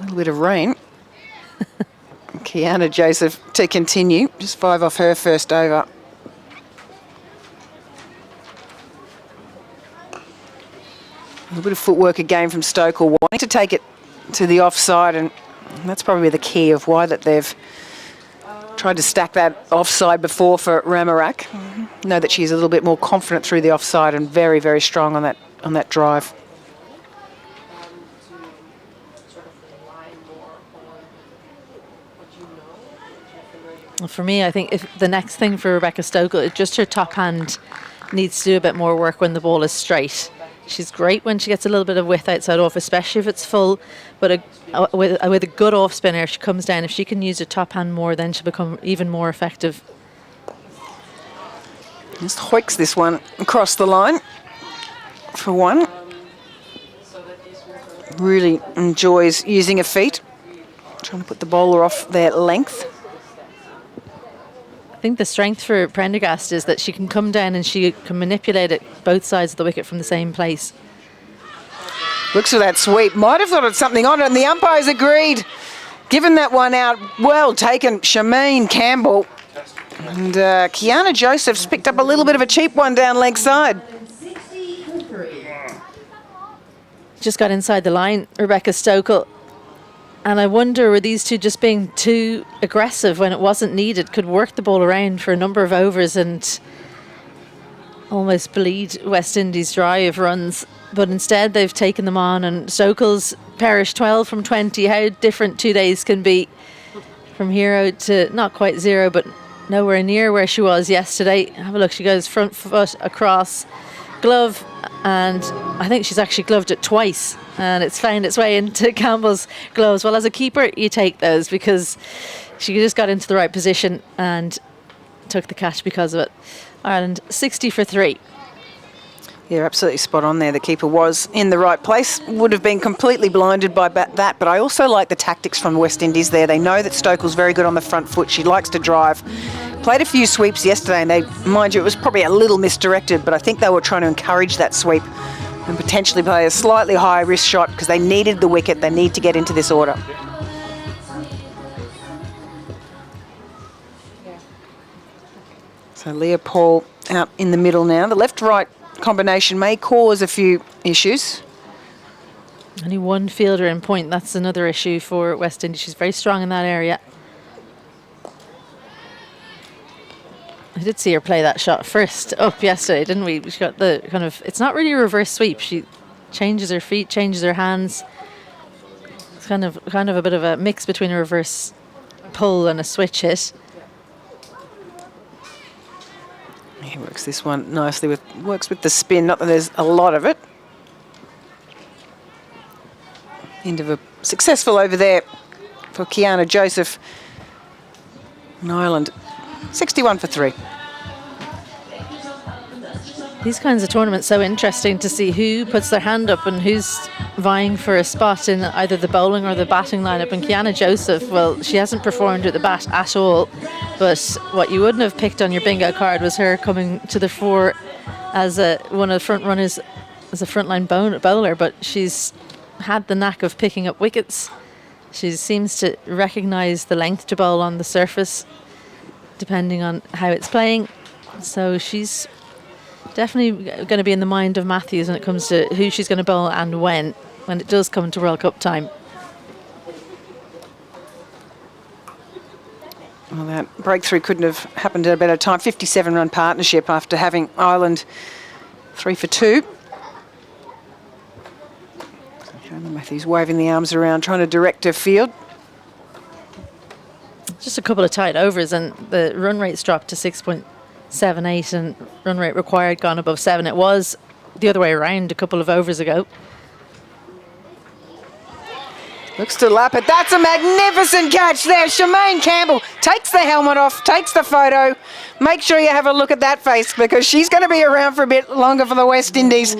a little bit of rain. Kiana Joseph to continue. Just 5 off her first over. A little bit of footwork again from Stokel, wanting to take it to the offside, and that's probably the key of why that they've tried to stack that offside before for Ramarak. Know that she's a little bit more confident through the offside and very, very strong on that drive. For me, I think if the next thing for Rebecca Stokel is just her top hand needs to do a bit more work when the ball is straight. She's great when she gets a little bit of width outside off, especially if it's full. But with a good off spinner, if she comes down, if she can use her top hand more, then she'll become even more effective. Just hoiks this one across the line for one. Really enjoys using her feet. Trying to put the bowler off their length. I think the strength for Prendergast is that she can come down and she can manipulate it both sides of the wicket from the same place. Looks for that sweep. Might have thought of something on it, and the umpires agreed. Given that one out, well taken, Shameen Campbell. And Kiana Joseph's picked up a little bit of a cheap one down leg side. Just got inside the line, Rebecca Stokel. And I wonder, were these two just being too aggressive when it wasn't needed? Could work the ball around for a number of overs and almost bleed West Indies dry of runs. But instead they've taken them on, and Stokel's perished 12 from 20. How different 2 days can be, from hero to not quite zero, but nowhere near where she was yesterday. Have a look, she goes front foot across, glove, and I think she's actually gloved it twice, and it's found its way into Campbell's gloves. Well, as a keeper, you take those because she just got into the right position and took the catch because of it. Ireland 60 for 3. Yeah, absolutely spot on there. The keeper was in the right place. Would have been completely blinded by that, but I also like the tactics from West Indies there. They know that Stokel's very good on the front foot. She likes to drive. Played a few sweeps yesterday, and mind you, it was probably a little misdirected, but I think they were trying to encourage that sweep and potentially play a slightly higher risk shot because they needed the wicket. They need to get into this order. So Leopold out in the middle now. The left-right combination may cause a few issues. Only one fielder in point. That's another issue for West Indies. She's very strong in that area. I did see her play that shot first up yesterday, didn't we? She got the kind of, it's not really a reverse sweep. She changes her feet, changes her hands. It's kind of a bit of a mix between a reverse pull and a switch hit. He works this one nicely works with the spin, not that there's a lot of it. End of a successful over there for Kiana Joseph. In Ireland, 61 for 3. These kinds of tournaments so interesting to see who puts their hand up and who's vying for a spot in either the bowling or the batting lineup. And Kiana Joseph, well, she hasn't performed at the bat at all, but what you wouldn't have picked on your bingo card was her coming to the fore as one of the front runners as a frontline bowler, but she's had the knack of picking up wickets. She seems to recognise the length to bowl on the surface, depending on how it's playing. So she's definitely going to be in the mind of Matthews when it comes to who she's going to bowl and when it does come to World Cup time. Well, that breakthrough couldn't have happened at a better time. 57-run partnership after having Ireland 3 for 2. Matthews waving the arms around, trying to direct her field. Just a couple of tight overs and the run rate's dropped to 6.78 and run rate required gone above 7. It was the other way around a couple of overs ago. Looks to lap it. That's a magnificent catch there. Shemaine Campbell takes the helmet off, takes the photo. Make sure you have a look at that face because she's going to be around for a bit longer for the West Indies.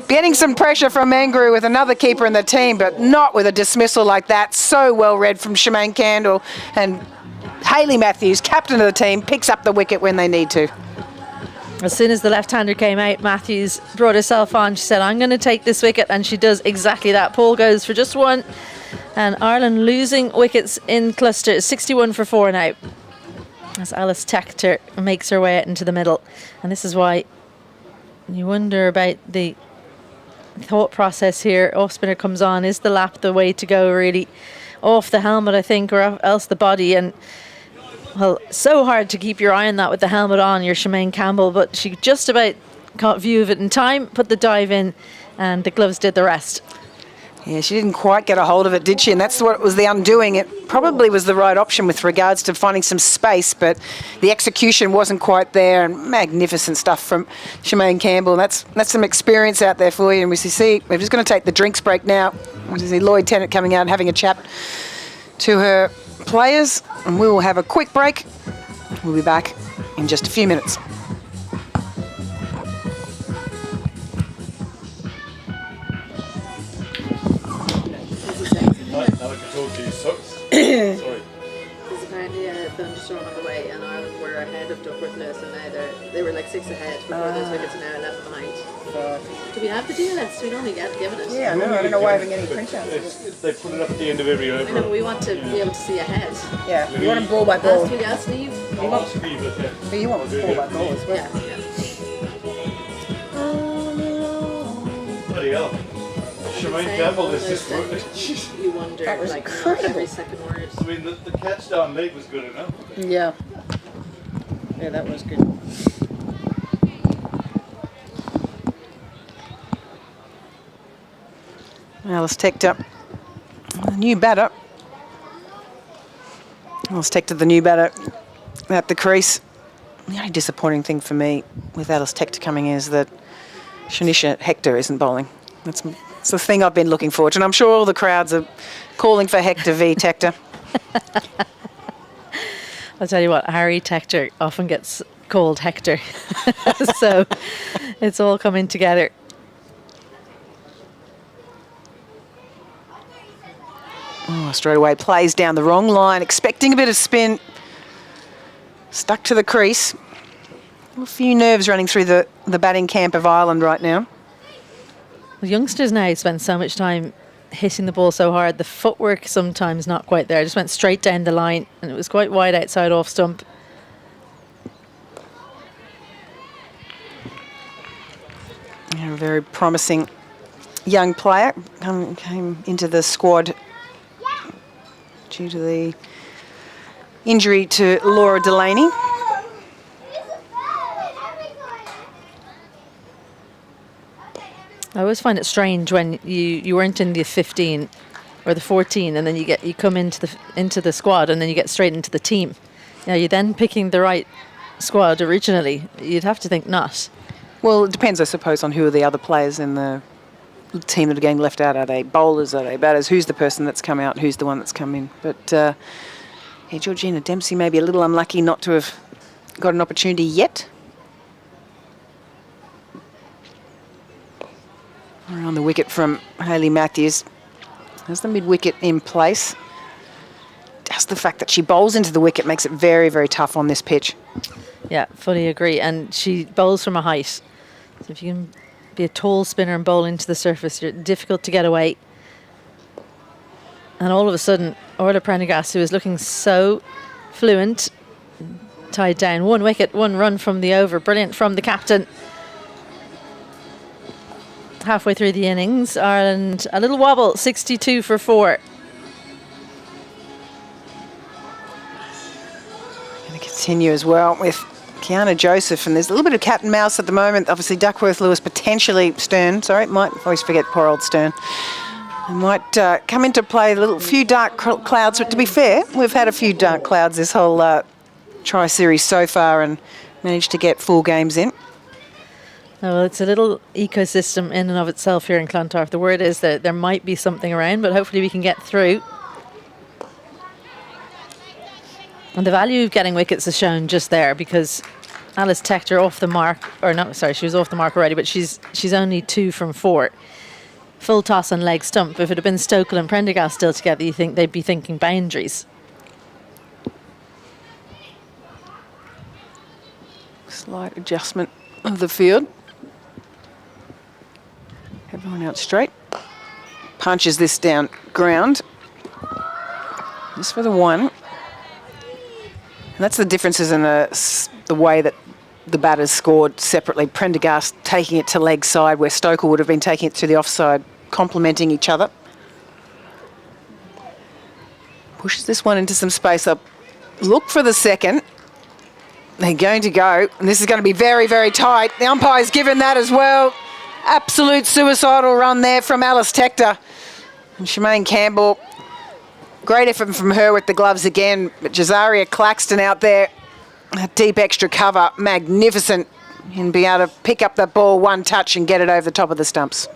Getting some pressure from Mangru with another keeper in the team, but not with a dismissal like that. So well read from Shemaine Campbell. And Hayley Matthews, captain of the team, picks up the wicket when they need to. As soon as the left-hander came out, Matthews brought herself on. She said, I'm going to take this wicket, and she does exactly that. Paul goes for just one. And Ireland losing wickets in cluster, 61 for 4 now. As Alice Tector makes her way out into the middle. And this is why you wonder about the thought process here. Off spinner comes on. Is the lap the way to go, really? Off the helmet, I think, or else the body. And, well, so hard to keep your eye on that with the helmet on, your Shemaine Campbell. But she just about caught view of it in time, put the dive in, and the gloves did the rest. Yeah, she didn't quite get a hold of it, did she? And that's what was the undoing. It probably was the right option with regards to finding some space, but the execution wasn't quite there. And magnificent stuff from Shemaine Campbell. That's some experience out there for you. And we see we're just going to take the drinks break now. We see Lloyd Tennant coming out and having a chat to her players. And we will have a quick break. We'll be back in just a few minutes. Sorry. There's apparently a thunderstorm on the way, and Ireland were ahead of Duckworth Lewis, and now they were like 6 ahead before those wickets are now 11 behind. Do we have the DLS? We normally get given it. Yeah, no, I don't know why having any printouts. They put it up at the end of every over. I know, but we want to be able to see ahead. Yeah, you want them ball by ball. Ask Neve. You want ball by ball as well. Yeah. Bloody hell. Shemaine Campbell is just... You wonder, that was like, incredible. every second word. I mean, the catch down late was good enough. Yeah. Yeah, that was good. Alice Tector, the new batter. Alice Tector, the new batter at the crease. The only disappointing thing for me with Alice Tector coming in is that Shanisha Hector isn't bowling. That's the thing I've been looking forward to, and I'm sure all the crowds are calling for Hector v Tector. I'll tell you what, Harry Tector often gets called Hector. So it's all coming together. Oh, straight away plays down the wrong line, expecting a bit of spin. Stuck to the crease. A few nerves running through the batting camp of Ireland right now. The youngsters now spend so much time hitting the ball so hard. The footwork sometimes not quite there. Just went straight down the line, and it was quite wide outside off stump. Yeah, a very promising young player came into the squad due to the injury to Laura Delaney. I always find it strange when you weren't in the 15 or the 14, and then you come into the squad, and then you get straight into the team. Now you're then picking the right squad originally. You'd have to think not. Well, it depends, I suppose, on who are the other players in the team that are getting left out. Are they bowlers? Are they batters? Who's the person that's come out? Who's the one that's come in? But Georgina Dempsey may be a little unlucky not to have got an opportunity yet. Around the wicket from Hayley Matthews. Has the mid-wicket in place. Just the fact that she bowls into the wicket makes it very, very tough on this pitch. Yeah, fully agree. And she bowls from a height. So if you can be a tall spinner and bowl into the surface, you're difficult to get away. And all of a sudden, Orla Prendergast, who is looking so fluent, tied down. 1 wicket, 1 run from the over. Brilliant from the captain. Halfway through the innings, Ireland a little wobble, 62 for 4. Going to continue as well with Kiana Joseph, and there's a little bit of cat and mouse at the moment. Obviously, Duckworth, Lewis, potentially Stern. Sorry, might always forget poor old Stern. Might come into play a few dark clouds, but to be fair, we've had a few dark clouds this whole tri-series so far and managed to get 4 games in. Oh, well, it's a little ecosystem in and of itself here in Clontarf. The word is that there might be something around, but hopefully we can get through. And the value of getting wickets is shown just there, because Alice Tector off the mark, or no, sorry, she was off the mark already, but she's only 2 from 4. Full toss and leg stump. If it had been Stokel and Prendergast still together, you think they'd be thinking boundaries. Slight adjustment of the field. Everyone out straight. Punches this down ground. Just for the 1. And that's the differences in the way that the batters scored separately. Prendergast taking it to leg side, where Stoker would have been taking it to the offside, complementing each other. Pushes this one into some space up. Look for the second. They're going to go, and this is going to be very, very tight. The umpire's given that as well. Absolute suicidal run there from Alice Tector. And Shemaine Campbell, great effort from her with the gloves again. But Jazaria Claxton out there, a deep extra cover, magnificent. And be able to pick up that ball 1 touch and get it over the top of the stumps.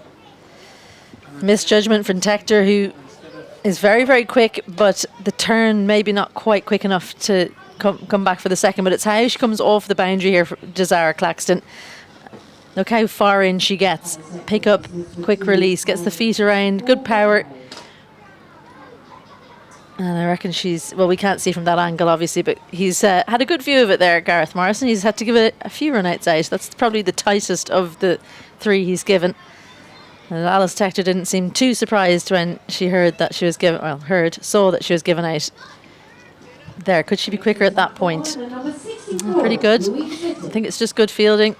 Misjudgment from Tector, who is very, very quick, but the turn maybe not quite quick enough to come back for the second, but it's how she comes off the boundary here for Jazaria Claxton. Look how far in she gets. Pick up, quick release, gets the feet around, good power. And I reckon she's, well, we can't see from that angle, obviously, but he's had a good view of it there, Gareth Morrison. He's had to give it a few run-outs out. That's probably the tightest of the 3 he's given. And Alice Tector didn't seem too surprised when she heard that she was given, well, saw that she was given out. There, could she be quicker at that point? Pretty good. I think it's just good fielding.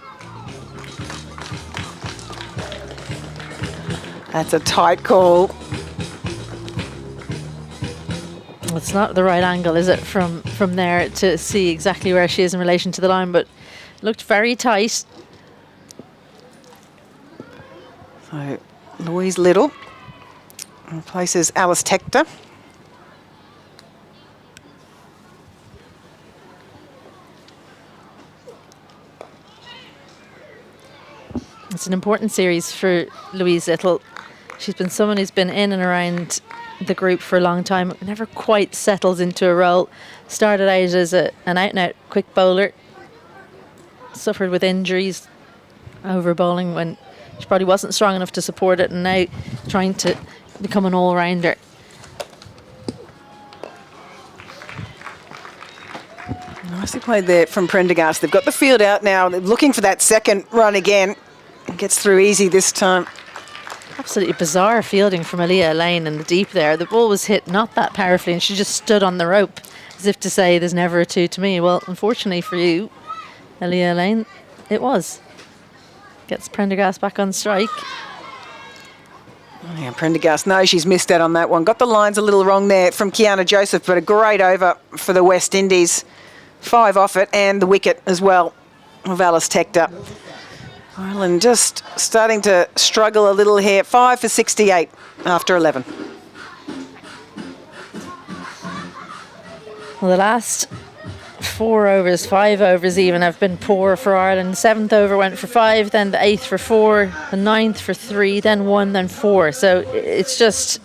That's a tight call. It's not the right angle, is it, from there to see exactly where she is in relation to the line, but looked very tight. So Louise Little replaces Alice Tector. It's an important series for Louise Little. She's been someone who's been in and around the group for a long time, never quite settles into a role. Started out as an out-and-out quick bowler, suffered with injuries over bowling when she probably wasn't strong enough to support it, and now trying to become an all-rounder. Nicely played there from Prendergast. They've got the field out now. They're looking for that second run again. Gets through easy this time. Absolutely bizarre fielding from Aaliyah Lane in the deep there. The ball was hit not that powerfully, and she just stood on the rope as if to say, there's never a 2 to me. Well, unfortunately for you, Aaliyah Lane, it was. Gets Prendergast back on strike. Oh, yeah, Prendergast, no, she's missed out on that one. Got the lines a little wrong there from Kiana Joseph, but a great over for the West Indies. 5 off it, and the wicket as well of Alice Tector. Ireland just starting to struggle a little here. 5 for 68 after 11. Well, the last 4 overs, 5 overs even, have been poor for Ireland. 7th over went for 5, then the 8th for 4, the 9th for 3, then 1, then 4. So it's just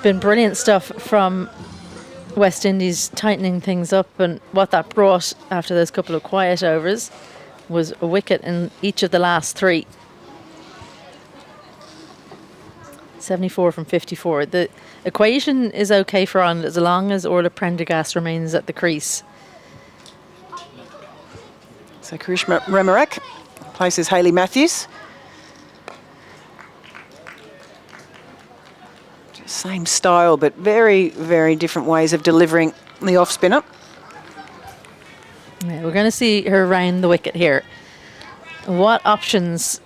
been brilliant stuff from West Indies, tightening things up, and what that brought after those couple of quiet overs was a wicket in each of the last 3. 74 from 54. The equation is okay for Ireland as long as Orla Prendergast remains at the crease. So Karishma Remarek Places Hayley Matthews. Same style, but very, very different ways of delivering the off spinner. Yeah, we're going to see her round the wicket here. What options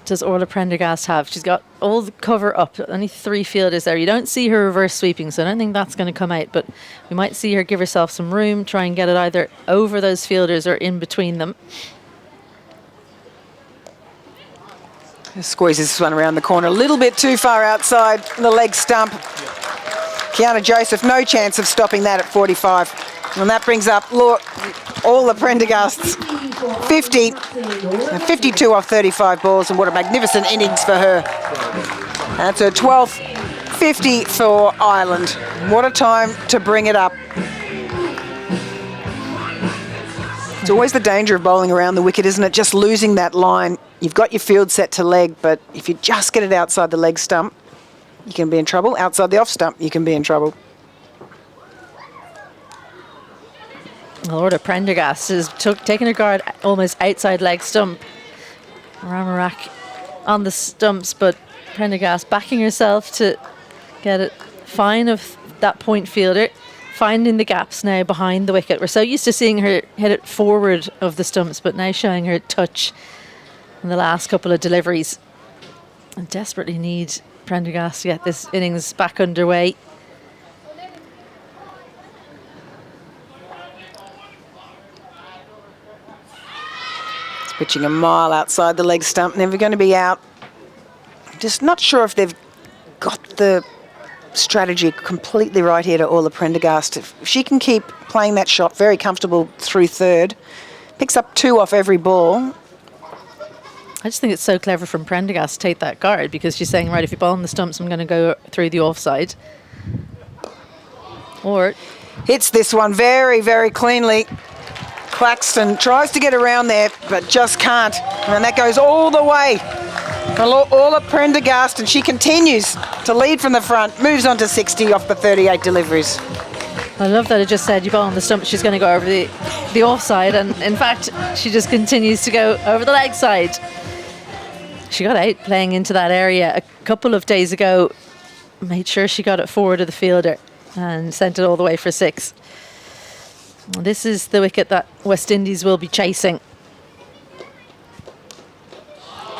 does Orla Prendergast have? She's got all the cover up, only 3 fielders there. You don't see her reverse sweeping, so I don't think that's going to come out, but we might see her give herself some room, try and get it either over those fielders or in between them. Squeezes this one around the corner a little bit too far outside the leg stump. Kiana Joseph, no chance of stopping that at 45. And that brings up Orla Prendergast's 50, 52 off 35 balls, and what a magnificent innings for her. That's her 12th 50 for Ireland. What a time to bring it up. It's always the danger of bowling around the wicket, isn't it? Just losing that line. You've got your field set to leg, but if you just get it outside the leg stump, you can be in trouble. Outside the off stump, you can be in trouble. Orla Prendergast is taking her guard almost outside leg stump. Ramarak on the stumps, but Prendergast backing herself to get it fine of that point fielder, finding the gaps now behind the wicket. We're so used to seeing her hit it forward of the stumps, but now showing her touch in the last couple of deliveries. And desperately need Prendergast to get this innings back underway. Pitching a mile outside the leg stump, never going to be out. Just not sure if they've got the strategy completely right here to Orla Prendergast. If she can keep playing that shot very comfortable through third, picks up 2 off every ball. I just think it's so clever from Prendergast to take that guard, because she's saying, right, if you ball on the stumps, I'm going to go through the offside. Or hits this one very, very cleanly. Claxton tries to get around there, but just can't. And that goes all the way. Orla Prendergast, and she continues to lead from the front, moves on to 60 off the 38 deliveries. I love that it just said you ball on the stump, she's going to go over the offside, and in fact, she just continues to go over the leg side. She got out playing into that area a couple of days ago, made sure she got it forward of the fielder and sent it all the way for 6. This is the wicket that West Indies will be chasing.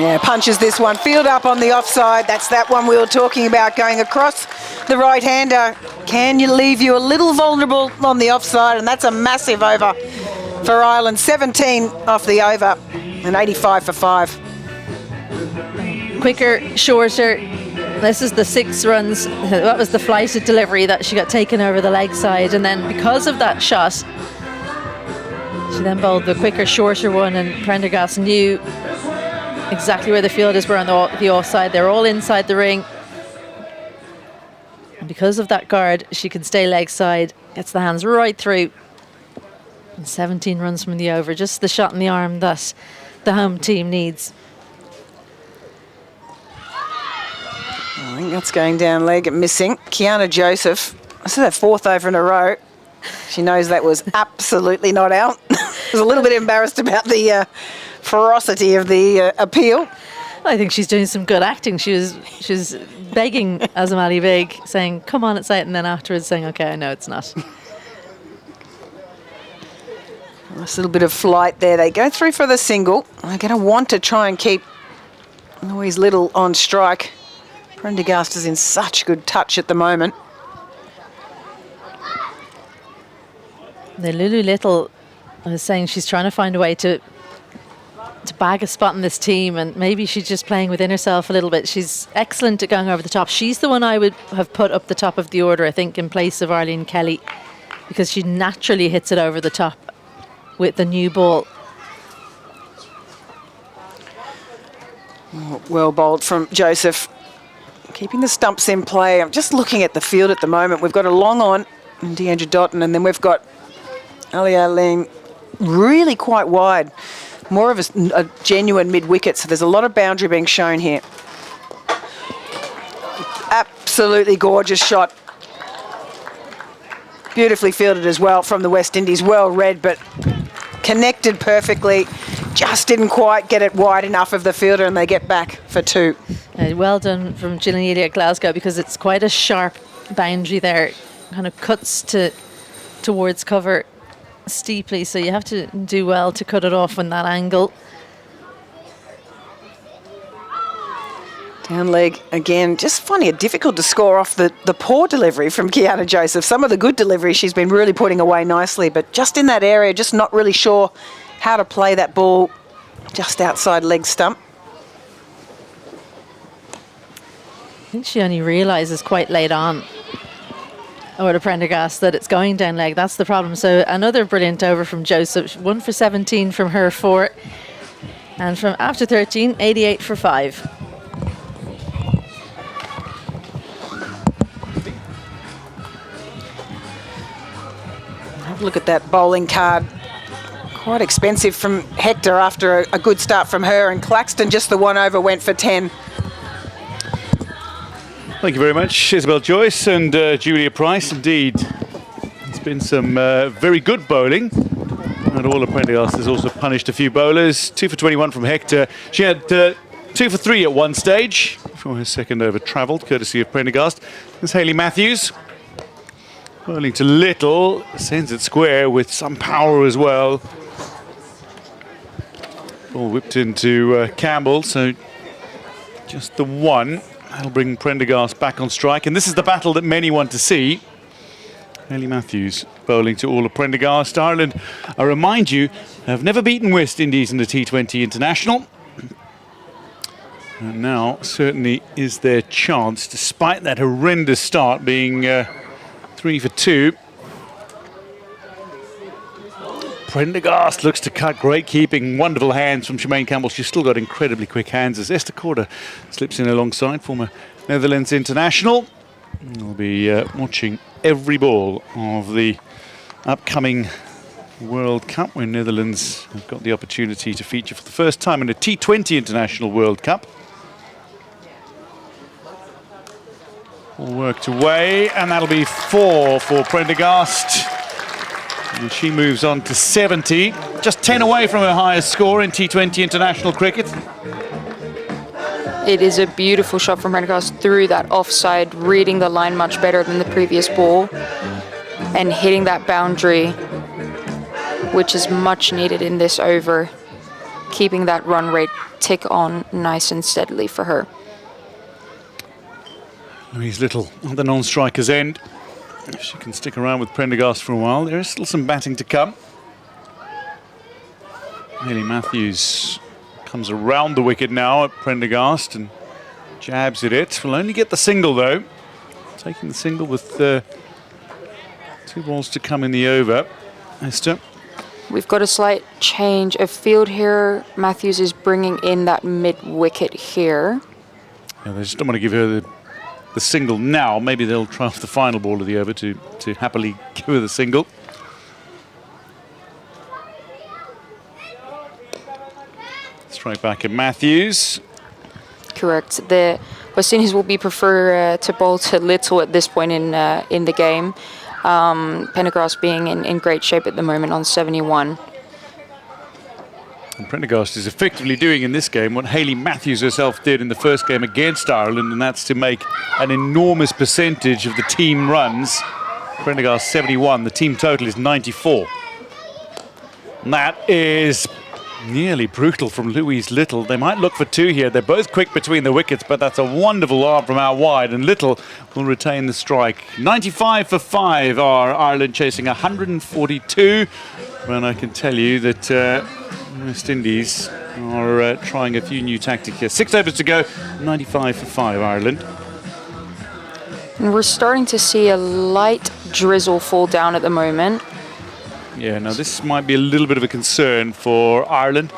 Yeah, punches this one. Field up on the offside. That's that one we were talking about, going across the right-hander. Can you leave you a little vulnerable on the offside? And that's a massive over for Ireland. 17 off the over and 85 for 5. Quicker, shorter. This is the 6 runs. That was the flighted delivery that she got taken over the leg side. And then because of that shot, she then bowled the quicker, shorter one, and Prendergast knew exactly where the fielders were on the offside. They're all inside the ring. And because of that guard, she can stay leg side, gets the hands right through. And 17 runs from the over, just the shot in the arm that the home team needs. I think that's going down leg and missing. Kiana Joseph, this is her 4th over in a row. She knows that was absolutely not out. Was a little bit embarrassed about the ferocity of the appeal. I think she's doing some good acting. She's begging Azam Ali Beg, saying, come on, it's out, and then afterwards saying, okay, I know it's not. Nice little bit of flight there. They go through for the single. They're going to want to try and keep Louise Little on strike. Prendergast is in such good touch at the moment. The Lulu Little was saying she's trying to find a way to bag a spot in this team, and maybe she's just playing within herself a little bit. She's excellent at going over the top. She's the one I would have put up the top of the order, I think, in place of Arlene Kelly, because she naturally hits it over the top with the new ball. Oh, well bowled from Joseph. Keeping the stumps in play. I'm just looking at the field at the moment. We've got a long on, and Deandra Dotton, and then we've got Alia Ling really quite wide. More of a genuine mid-wicket, so there's a lot of boundary being shown here. Absolutely gorgeous shot. Beautifully fielded as well from the West Indies. Well read, but connected perfectly. just didn't quite get it wide enough of the fielder, and they get back for 2. Well done from Gillian at Glasgow, because it's quite a sharp boundary there. Kind of cuts towards cover steeply, so you have to do well to cut it off in that angle. Down leg again, just finding it difficult to score off the poor delivery from Kiana Joseph. Some of the good delivery she's been really putting away nicely, but just in that area, just not really sure how to play that ball just outside leg stump. I think she only realises quite late on, or Prendergast, that it's going down leg. That's the problem. So another brilliant over from Joseph. 1 for 17 from her 4. And from after 13, 88 for 5. Have a look at that bowling card. Quite expensive from Hector after a good start from her, and Claxton just the 1 over went for 10. Thank you very much, Isabel Joyce and Julia Price. Indeed, it's been some very good bowling. And Orla Prendergast has also punished a few bowlers. 2 for 21 from Hector. She had 2 for 3 at one stage before her second over travelled, courtesy of Prendergast. There's Hayley Matthews. Bowling to Little, sends it square with some power as well. Ball whipped into Campbell, so just the 1. That'll bring Prendergast back on strike, and this is the battle that many want to see. Hayley Matthews bowling to Orla Prendergast. Ireland, I remind you, have never beaten West Indies in the T20 International. And now certainly is their chance, despite that horrendous start being 3 for 2. Prendergast looks to cut. Great keeping, wonderful hands from Shemaine Campbell. She's still got incredibly quick hands as Esther Corder slips in alongside, former Netherlands international. We'll be watching every ball of the upcoming World Cup, where Netherlands have got the opportunity to feature for the first time in a T20 International World Cup. All worked away, and that'll be 4 for Prendergast. And she moves on to 70, just 10 away from her highest score in T20 international cricket. It is a beautiful shot from Prendergast through that offside, reading the line much better than the previous ball, and hitting that boundary, which is much needed in this over, keeping that run rate tick on nice and steadily for her. Louise Little on the non-striker's end. If she can stick around with Prendergast for a while, there is still some batting to come. Hayley Matthews comes around the wicket now at Prendergast and jabs at it. Will only get the single though. Taking the single with 2 balls to come in the over. Esther. We've got a slight change of field here. Matthews is bringing in that mid-wicket here. Yeah, they just don't want to give her the single now. Maybe they'll try off the final ball of the over to happily give her the single. Straight back at Matthews. Correct. The West Indies will be prefer to bowl to Little at this point in the game. Prendergast being in great shape at the moment on 71. And Prendergast is effectively doing in this game what Hayley Matthews herself did in the first game against Ireland, and that's to make an enormous percentage of the team runs. Prendergast 71, the team total is 94. And that is nearly brutal from Louise Little. They might look for 2 here. They're both quick between the wickets, but that's a wonderful arm from out wide, and Little will retain the strike. 95 for 5 are Ireland chasing 142. And I can tell you that West Indies are trying a few new tactics here. 6 overs to go, 95 for 5 Ireland. And we're starting to see a light drizzle fall down at the moment. Yeah, now this might be a little bit of a concern for Ireland.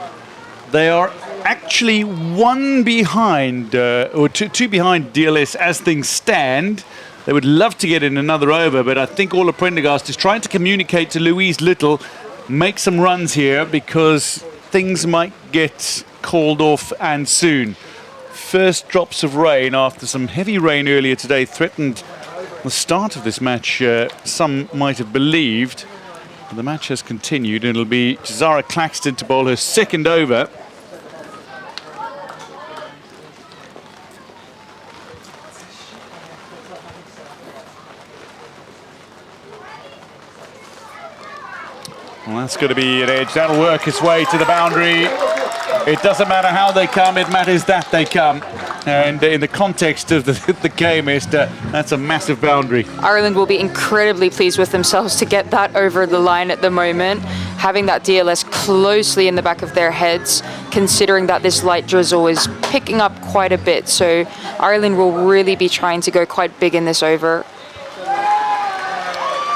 They are actually 1 behind, or two behind DLS as things stand. They would love to get in another over, but I think Orla Prendergast is trying to communicate to Louise Little, make some runs here because things might get called off and soon. First drops of rain after some heavy rain earlier today threatened the start of this match, some might have believed. The match has continued, and it'll be Zara Claxton to bowl her second over. Well, that's going to be an edge. That'll work its way to the boundary. It doesn't matter how they come, it matters that they come. And in the context of the game, that's a massive boundary. Ireland will be incredibly pleased with themselves to get that over the line at the moment, having that DLS closely in the back of their heads, considering that this light drizzle is picking up quite a bit. So Ireland will really be trying to go quite big in this over.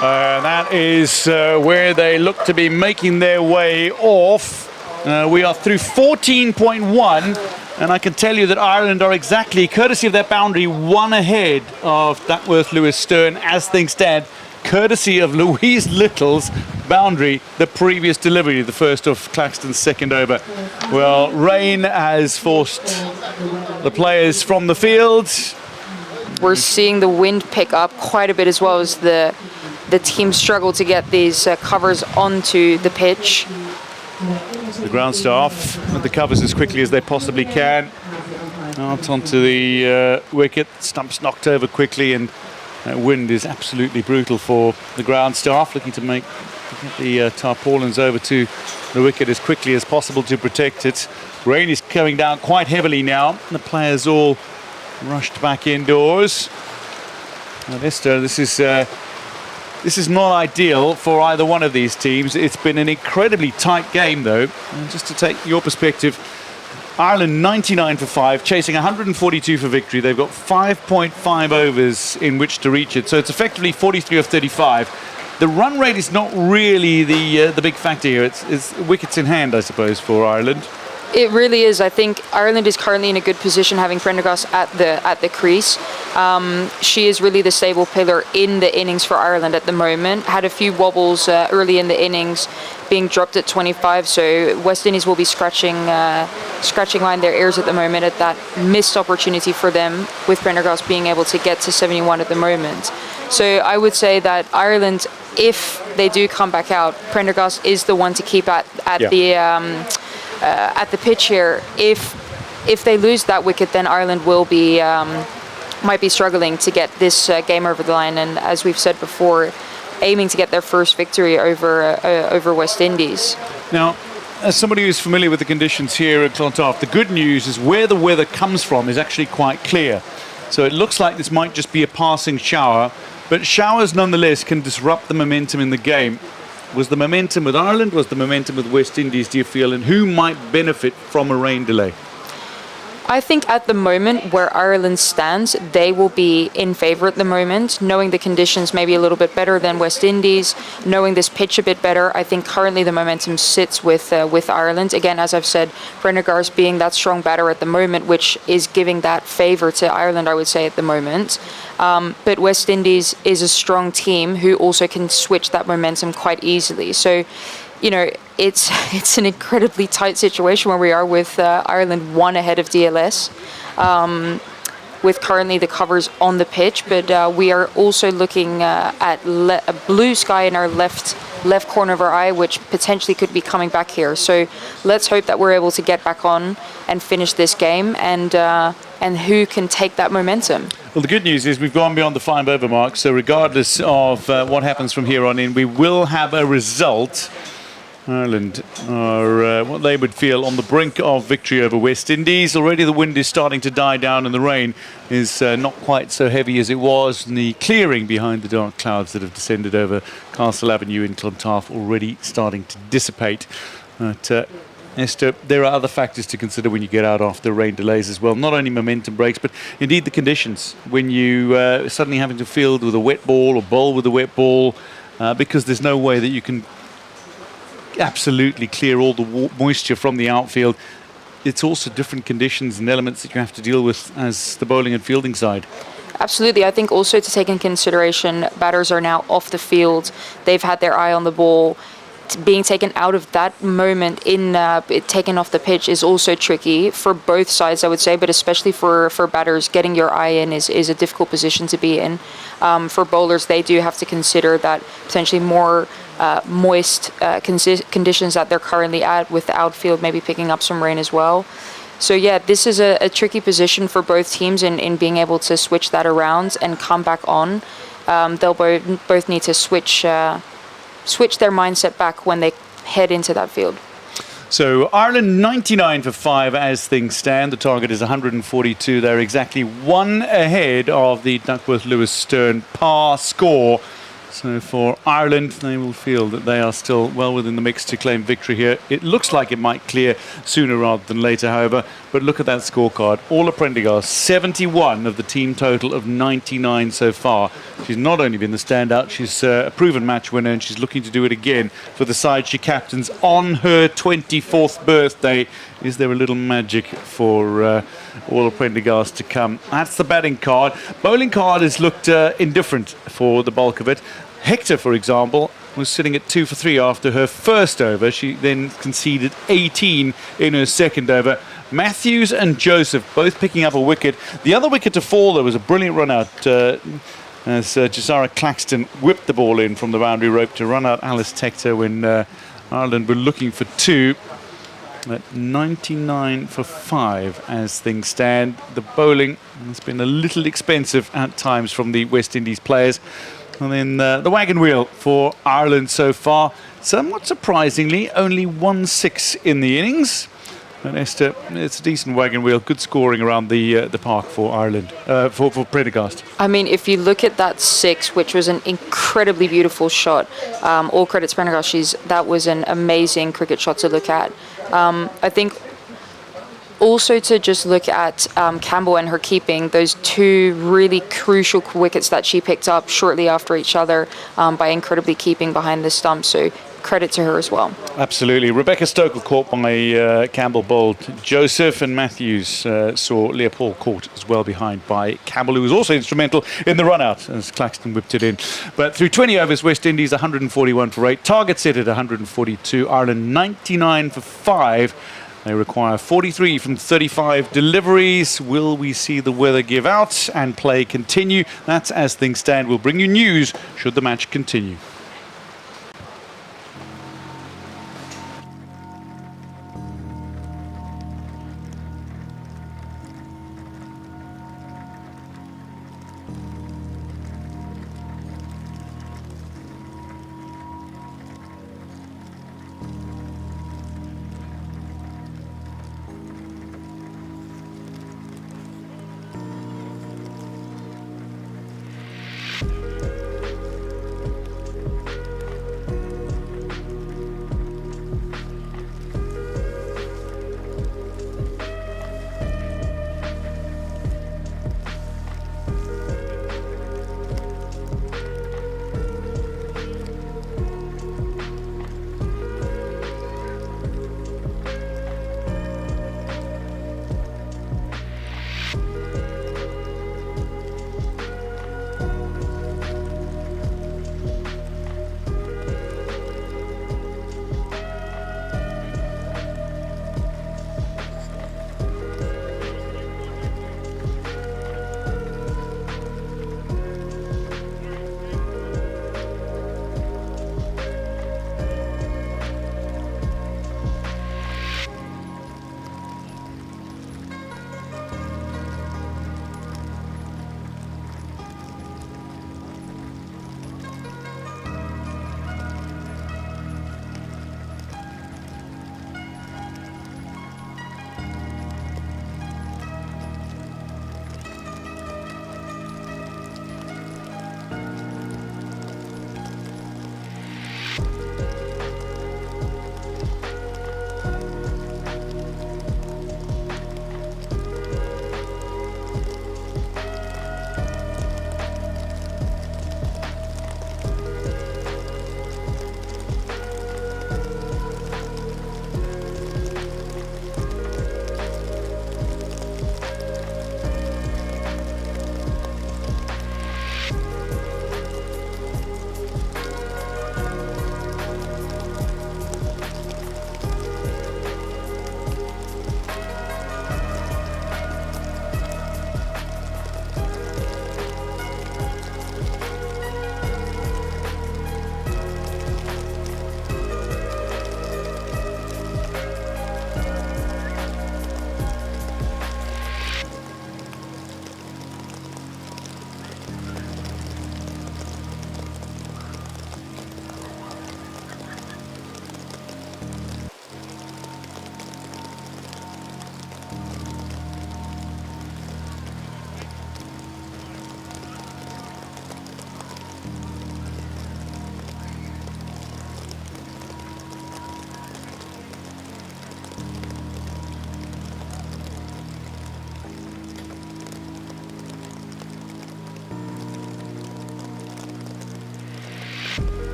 That is where they look to be making their way off. We are through 14.1, and I can tell you that Ireland are exactly, courtesy of their boundary, one ahead of Duckworth Lewis Stern as things stand, courtesy of Louise Little's boundary, the previous delivery, the first of Claxton's second over. Well, rain has forced the players from the field. We're seeing the wind pick up quite a bit as well as the team struggle to get these covers onto the pitch. The ground staff with the covers as quickly as they possibly can. Out onto the wicket, stumps knocked over quickly, and that wind is absolutely brutal for the ground staff, looking to get the tarpaulins over to the wicket as quickly as possible to protect it. Rain is coming down quite heavily now. The players all rushed back indoors. Now, this is not ideal for either one of these teams. It's been an incredibly tight game, though. And just to take your perspective, Ireland 99 for 5, chasing 142 for victory. They've got 5.5 overs in which to reach it, so it's effectively 43 of 35. The run rate is not really the big factor here. It's wickets in hand, I suppose, for Ireland. It really is. I think Ireland is currently in a good position, having Prendergast at the crease. She is really the stable pillar in the innings for Ireland at the moment. Had a few wobbles early in the innings, being dropped at 25. So West Indies will be scratching behind their ears at the moment at that missed opportunity for them, with Prendergast being able to get to 71 at the moment. So I would say that Ireland, if they do come back out, Prendergast is the one to keep at the pitch here. If they lose that wicket, then Ireland will be might be struggling to get this game over the line, and as we've said before, aiming to get their first victory over West Indies. Now, as somebody who's familiar with the conditions here at Clontarf, the good news is where the weather comes from is actually quite clear. So it looks like this might just be a passing shower, but showers nonetheless can disrupt the momentum in the game. Was the momentum with Ireland, was the momentum with West Indies, do you feel, and who might benefit from a rain delay? I think at the moment where Ireland stands, they will be in favour at the moment, knowing the conditions maybe a little bit better than West Indies, knowing this pitch a bit better. I think currently the momentum sits with Ireland. Again, as I've said, Prendergast being that strong batter at the moment, which is giving that favour to Ireland, I would say, at the moment. But West Indies is a strong team who also can switch that momentum quite easily. So, you know, it's an incredibly tight situation where we are with Ireland one ahead of DLS, with currently the covers on the pitch. But we are also looking at a blue sky in our left corner of our eye, which potentially could be coming back here. So let's hope that we're able to get back on and finish this game, and who can take that momentum. Well, the good news is we've gone beyond the 5 over mark, so regardless of what happens from here on in, we will have a result. Ireland are what they would feel on the brink of victory over West Indies. Already the wind is starting to die down and the rain is not quite so heavy as it was, and the clearing behind the dark clouds that have descended over Castle Avenue in Clontarf already starting to dissipate. But Esther, there are other factors to consider when you get out after rain delays as well. Not only momentum breaks, but indeed the conditions. When you suddenly having to field with a wet ball or bowl with a wet ball, because there's no way that you can absolutely clear all the moisture from the outfield. It's also different conditions and elements that you have to deal with as the bowling and fielding side. Absolutely. I think also to take in consideration, batters are now off the field. They've had their eye on the ball. Being taken out of that moment taken off the pitch is also tricky for both sides, I would say, but especially for batters, getting your eye in is a difficult position to be in. For bowlers, they do have to consider that potentially more moist conditions that they're currently at, with the outfield maybe picking up some rain as well. So yeah, this is a tricky position for both teams in being able to switch that around and come back on. They'll both need to switch their mindset back when they head into that field. So Ireland 99 for 5 as things stand. The target is 142. They're exactly one ahead of the Duckworth-Lewis-Stern par score. So for Ireland, they will feel that they are still well within the mix to claim victory here. It looks like it might clear sooner rather than later, however. But look at that scorecard. Orla Prendergast, 71 of the team total of 99 so far. She's not only been the standout, she's a proven match winner, and she's looking to do it again for the side she captains on her 24th birthday. Is there a little magic for Orla Prendergast to come? That's the batting card. Bowling card has looked indifferent for the bulk of it. Hector, for example, was sitting at 2 for 3 after her first over. She then conceded 18 in her second over. Matthews and Joseph both picking up a wicket. The other wicket to fall, there was a brilliant run out as Jazara Claxton whipped the ball in from the boundary rope to run out Alice Tector when Ireland were looking for 2. At 99 for 5 as things stand. The bowling has been a little expensive at times from the West Indies players. And then the wagon wheel for Ireland so far, somewhat surprisingly, only 1-6 in the innings. And Esther, it's a decent wagon wheel, good scoring around the park for Ireland, for Prendergast. I mean, if you look at that 6, which was an incredibly beautiful shot, all credit to Prendergast, that was an amazing cricket shot to look at. I think also to just look at Campbell and her keeping, those 2 really crucial wickets that she picked up shortly after each other by incredibly keeping behind the stump. So credit to her as well. Absolutely. Rebecca Stokel caught by Campbell bowled Joseph, and Matthews saw Leopold caught as well behind by Campbell, who was also instrumental in the run-out as Claxton whipped it in. But through 20 overs, West Indies 141 for 8. Target set at 142. Ireland 99 for 5. They require 43 from 35 deliveries. Will we see the weather give out and play continue? That's as things stand. We'll bring you news should the match continue.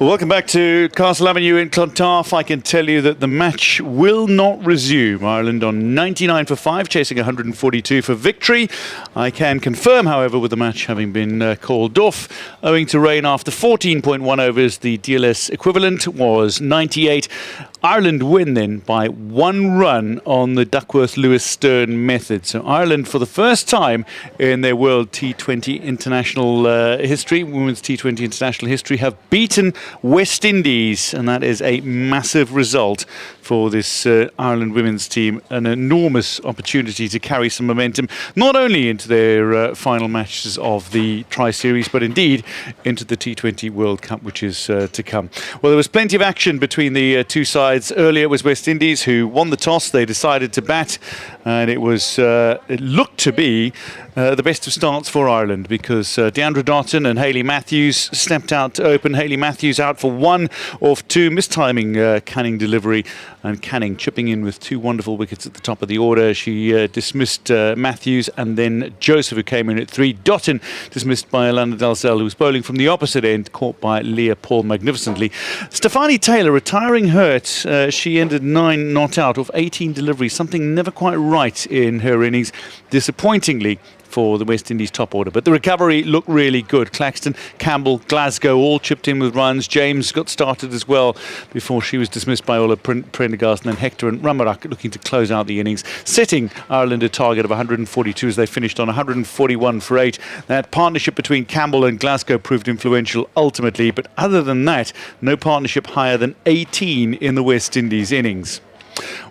Well, welcome back to Castle Avenue in Clontarf. I can tell you that the match will not resume. Ireland on 99 for 5, chasing 142 for victory. I can confirm, however, with the match having been called off, owing to rain after 14.1 overs, the DLS equivalent was 98. Ireland win then by 1 run on the Duckworth-Lewis-Stern method. So Ireland, for the first time in their World T20 international history, women's T20 international history, have beaten West Indies, and that is a massive result for this Ireland women's team. An enormous opportunity to carry some momentum, not only into their final matches of the Tri-Series, but indeed into the T20 World Cup, which is to come. Well, there was plenty of action between the two sides. Earlier it was West Indies who won the toss. They decided to bat, and it looked to be the best of starts for Ireland, because Deandra Darton and Hayley Matthews stepped out to open. Hayley Matthews out for 1 of 2, mistiming Canning delivery, and Canning chipping in with 2 wonderful wickets at the top of the order. She dismissed Matthews, and then Joseph, who came in at 3. Darton dismissed by Alana Dalzell, who was bowling from the opposite end, caught by Leah Paul magnificently. Stefanie Taylor retiring hurt. She ended 9 not out of 18 deliveries, something never quite right in her innings, disappointingly for the West Indies top order. But the recovery looked really good. Claxton, Campbell, Glasgow all chipped in with runs. James got started as well before she was dismissed by Ola Prendergast, and then Hector and Ramarak looking to close out the innings, setting Ireland a target of 142 as they finished on 141 for 8. That partnership between Campbell and Glasgow proved influential ultimately, but other than that, no partnership higher than 18 in the West Indies innings.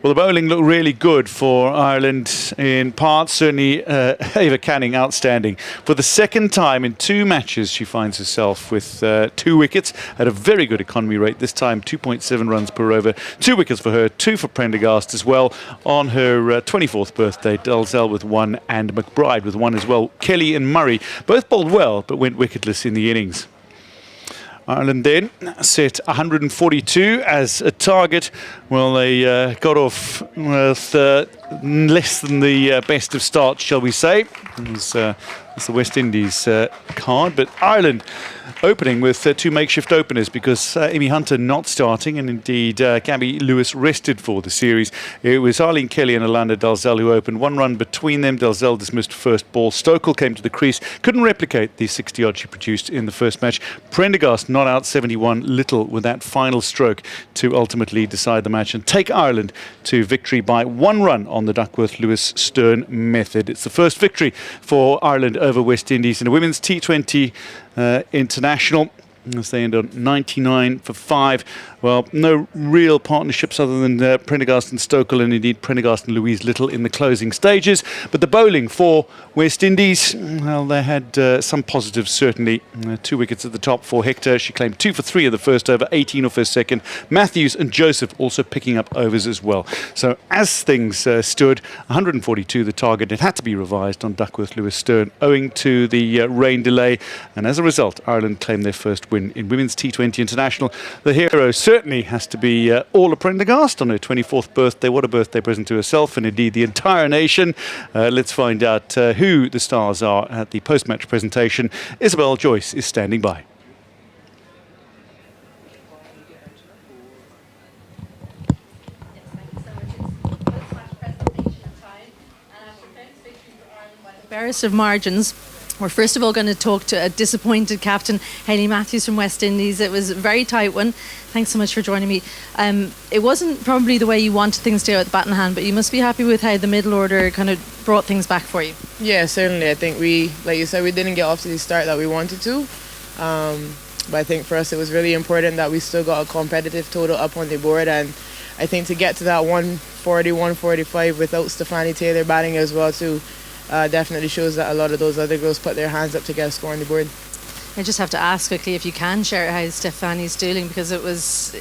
Well, the bowling looked really good for Ireland in parts. Certainly, Ava Canning outstanding. For the second time in 2 matches, she finds herself with 2 wickets at a very good economy rate. This time, 2.7 runs per over. 2 wickets for her, 2 for Prendergast as well. On her 24th birthday, Dalzell with 1 and McBride with 1 as well. Kelly and Murray both bowled well, but went wicketless in the innings. Ireland then set 142 as a target. Well, they got off with less than the best of starts, shall we say. It's the West Indies card, but Ireland opening with 2 makeshift openers, because Amy Hunter not starting, and indeed Gabby Lewis rested for the series. It was Arlene Kelly and Alana Dalzell who opened. 1 run between them. Dalzell dismissed first ball. Stokel came to the crease, couldn't replicate the 60-odd she produced in the first match. Prendergast not out 71, little with that final stroke to ultimately decide the match and take Ireland to victory by 1 run on the Duckworth-Lewis-Stern method. It's the first victory for Ireland over West Indies in a women's T20 international, as they end on 99 for 5. Well, no real partnerships other than Prendergast and Stokel, and indeed Prendergast and Louise Little in the closing stages. But the bowling for West Indies, well, they had some positives certainly. 2 wickets at the top for Hector. She claimed 2 for 3 of the first over, 18 of her second. Matthews and Joseph also picking up overs as well. So as things stood, 142 the target. It had to be revised on Duckworth-Lewis-Stern owing to the rain delay, and as a result, Ireland claimed their first win in women's T20 international. The hero certainly has to be Orla Prendergast on her 24th birthday. What a birthday present to herself, and indeed the entire nation. Let's find out who the stars are at the post-match presentation. Isabel Joyce is standing by. Barest of margins. We're first of all going to talk to a disappointed captain, Hayley Matthews from West Indies. It was a very tight one. Thanks so much for joining me. It wasn't probably the way you wanted things to go at the bat in hand, but you must be happy with how the middle order kind of brought things back for you. Yeah, certainly. I think we, like you said, we didn't get off to the start that we wanted to. But I think for us it was really important that we still got a competitive total up on the board, and I think to get to that 140, 145 without Stefanie Taylor batting as well too, definitely shows that a lot of those other girls put their hands up to get a score on the board. I just have to ask quickly if you can share how Stefanie's doing, because it was,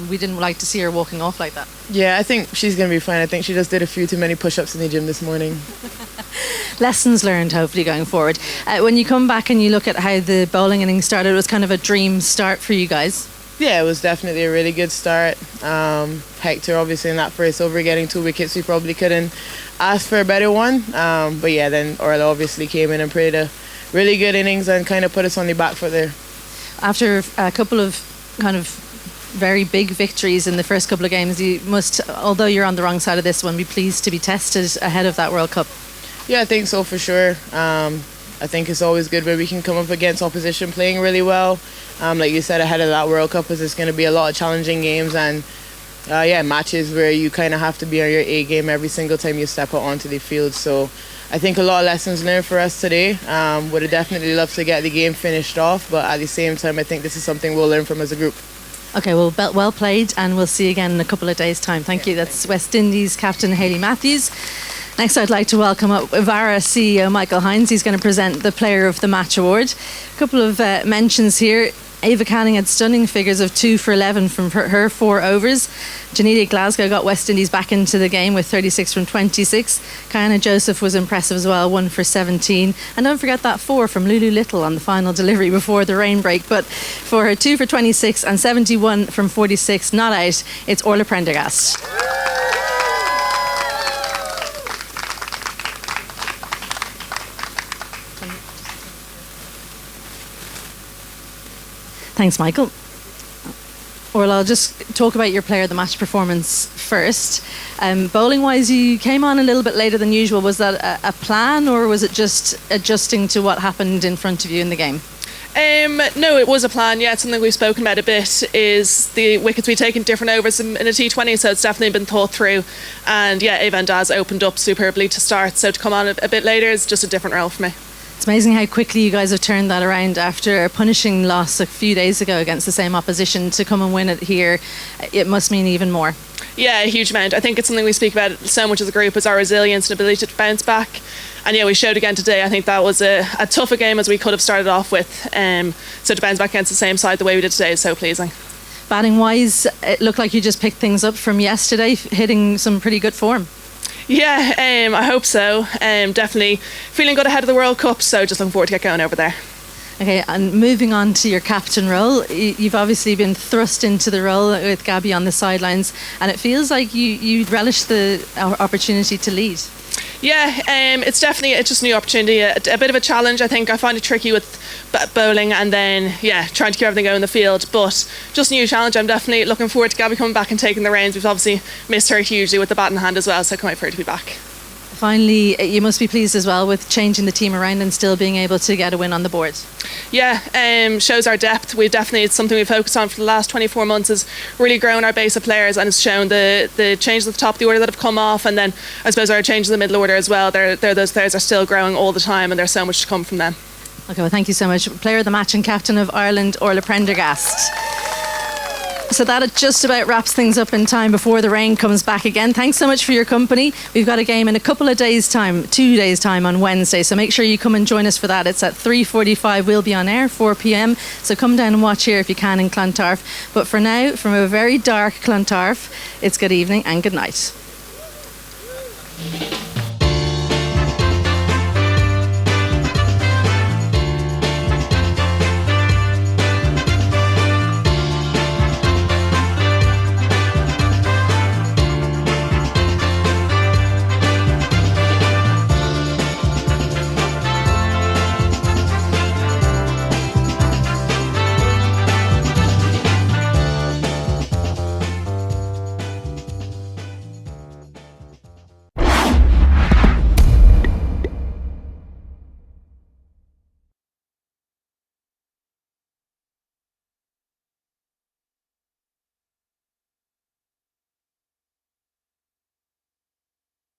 we didn't like to see her walking off like that. Yeah, I think she's going to be fine. I think she just did a few too many push-ups in the gym this morning. Lessons learned, hopefully, going forward. When you come back and you look at how the bowling innings started, it was kind of a dream start for you guys. Yeah, it was definitely a really good start. Hector, obviously, in that first over, getting 2 wickets, we probably couldn't ask for a better one. But yeah, then Orla obviously came in and played a really good innings and kind of put us on the back foot there. After a couple of kind of very big victories in the first couple of games. You must, although you're on the wrong side of this one, be pleased to be tested ahead of that World Cup. Yeah, I think so for sure. I think it's always good where we can come up against opposition playing really well. Like you said, ahead of that World Cup, it's going to be a lot of challenging games and matches where you kind of have to be on your A game every single time you step out onto the field. So I think a lot of lessons learned for us today. Would have definitely loved to get the game finished off, but at the same time, I think this is something we'll learn from as a group. Okay, well played, and we'll see you again in a couple of days' time. Thank you. That's West Indies captain Hayley Matthews. Next, I'd like to welcome up Evara CEO Michael Hines. He's going to present the Player of the Match award. A couple of mentions here. Ava Canning had stunning figures of 2 for 11 from her 4 overs. Janita Glasgow got West Indies back into the game with 36 from 26. Kiana Joseph was impressive as well, 1 for 17. And don't forget that 4 from Lulu Little on the final delivery before the rain break. But for her 2 for 26 and 71 from 46 not out, it's Orla Prendergast. Thanks, Michael. Orla, I'll just talk about your player of the match performance first. Bowling-wise, you came on a little bit later than usual. Was that a plan, or was it just adjusting to what happened in front of you in the game? No, it was a plan. Yeah, it's something we've spoken about a bit. Is the wickets we take in different overs in a T20, so it's definitely been thought through. And yeah, Ava and Daz opened up superbly to start, so to come on a bit later is just a different role for me. It's amazing how quickly you guys have turned that around after a punishing loss a few days ago against the same opposition. To come and win it here, it must mean even more. Yeah, a huge amount. I think it's something we speak about so much as a group, is our resilience and ability to bounce back. And yeah, we showed again today. I think that was a tougher game as we could have started off with. So to bounce back against the same side the way we did today is so pleasing. Batting wise, it looked like you just picked things up from yesterday, hitting some pretty good form. Yeah, I hope so. Definitely feeling good ahead of the World Cup, so just looking forward to get going over there. Okay, and moving on to your captain role, you've obviously been thrust into the role with Gabby on the sidelines, and it feels like you relish the opportunity to lead. Yeah, it's just a new opportunity, a bit of a challenge. I think I find it tricky with bowling and then trying to keep everything going in the field, but just a new challenge. I'm definitely looking forward to Gabby coming back and taking the reins. We've obviously missed her hugely with the bat in hand as well, so I can't wait for her to be back. Finally, you must be pleased as well with changing the team around and still being able to get a win on the board. Yeah, shows our depth. It's something we've focused on for the last 24 months, is really growing our base of players, and it's shown the changes at the top of the order that have come off, and then I suppose our changes in the middle order as well. Those players are still growing all the time, and there's so much to come from them. Okay, well, thank you so much. Player of the match and captain of Ireland, Orla Prendergast. So that just about wraps things up in time before the rain comes back again. Thanks so much for your company. We've got a game in a couple of days' time, 2 days' time on Wednesday. So make sure you come and join us for that. It's at 3:45. We'll be on air, 4 p.m. So come down and watch here if you can in Clontarf. But for now, from a very dark Clontarf, it's good evening and good night.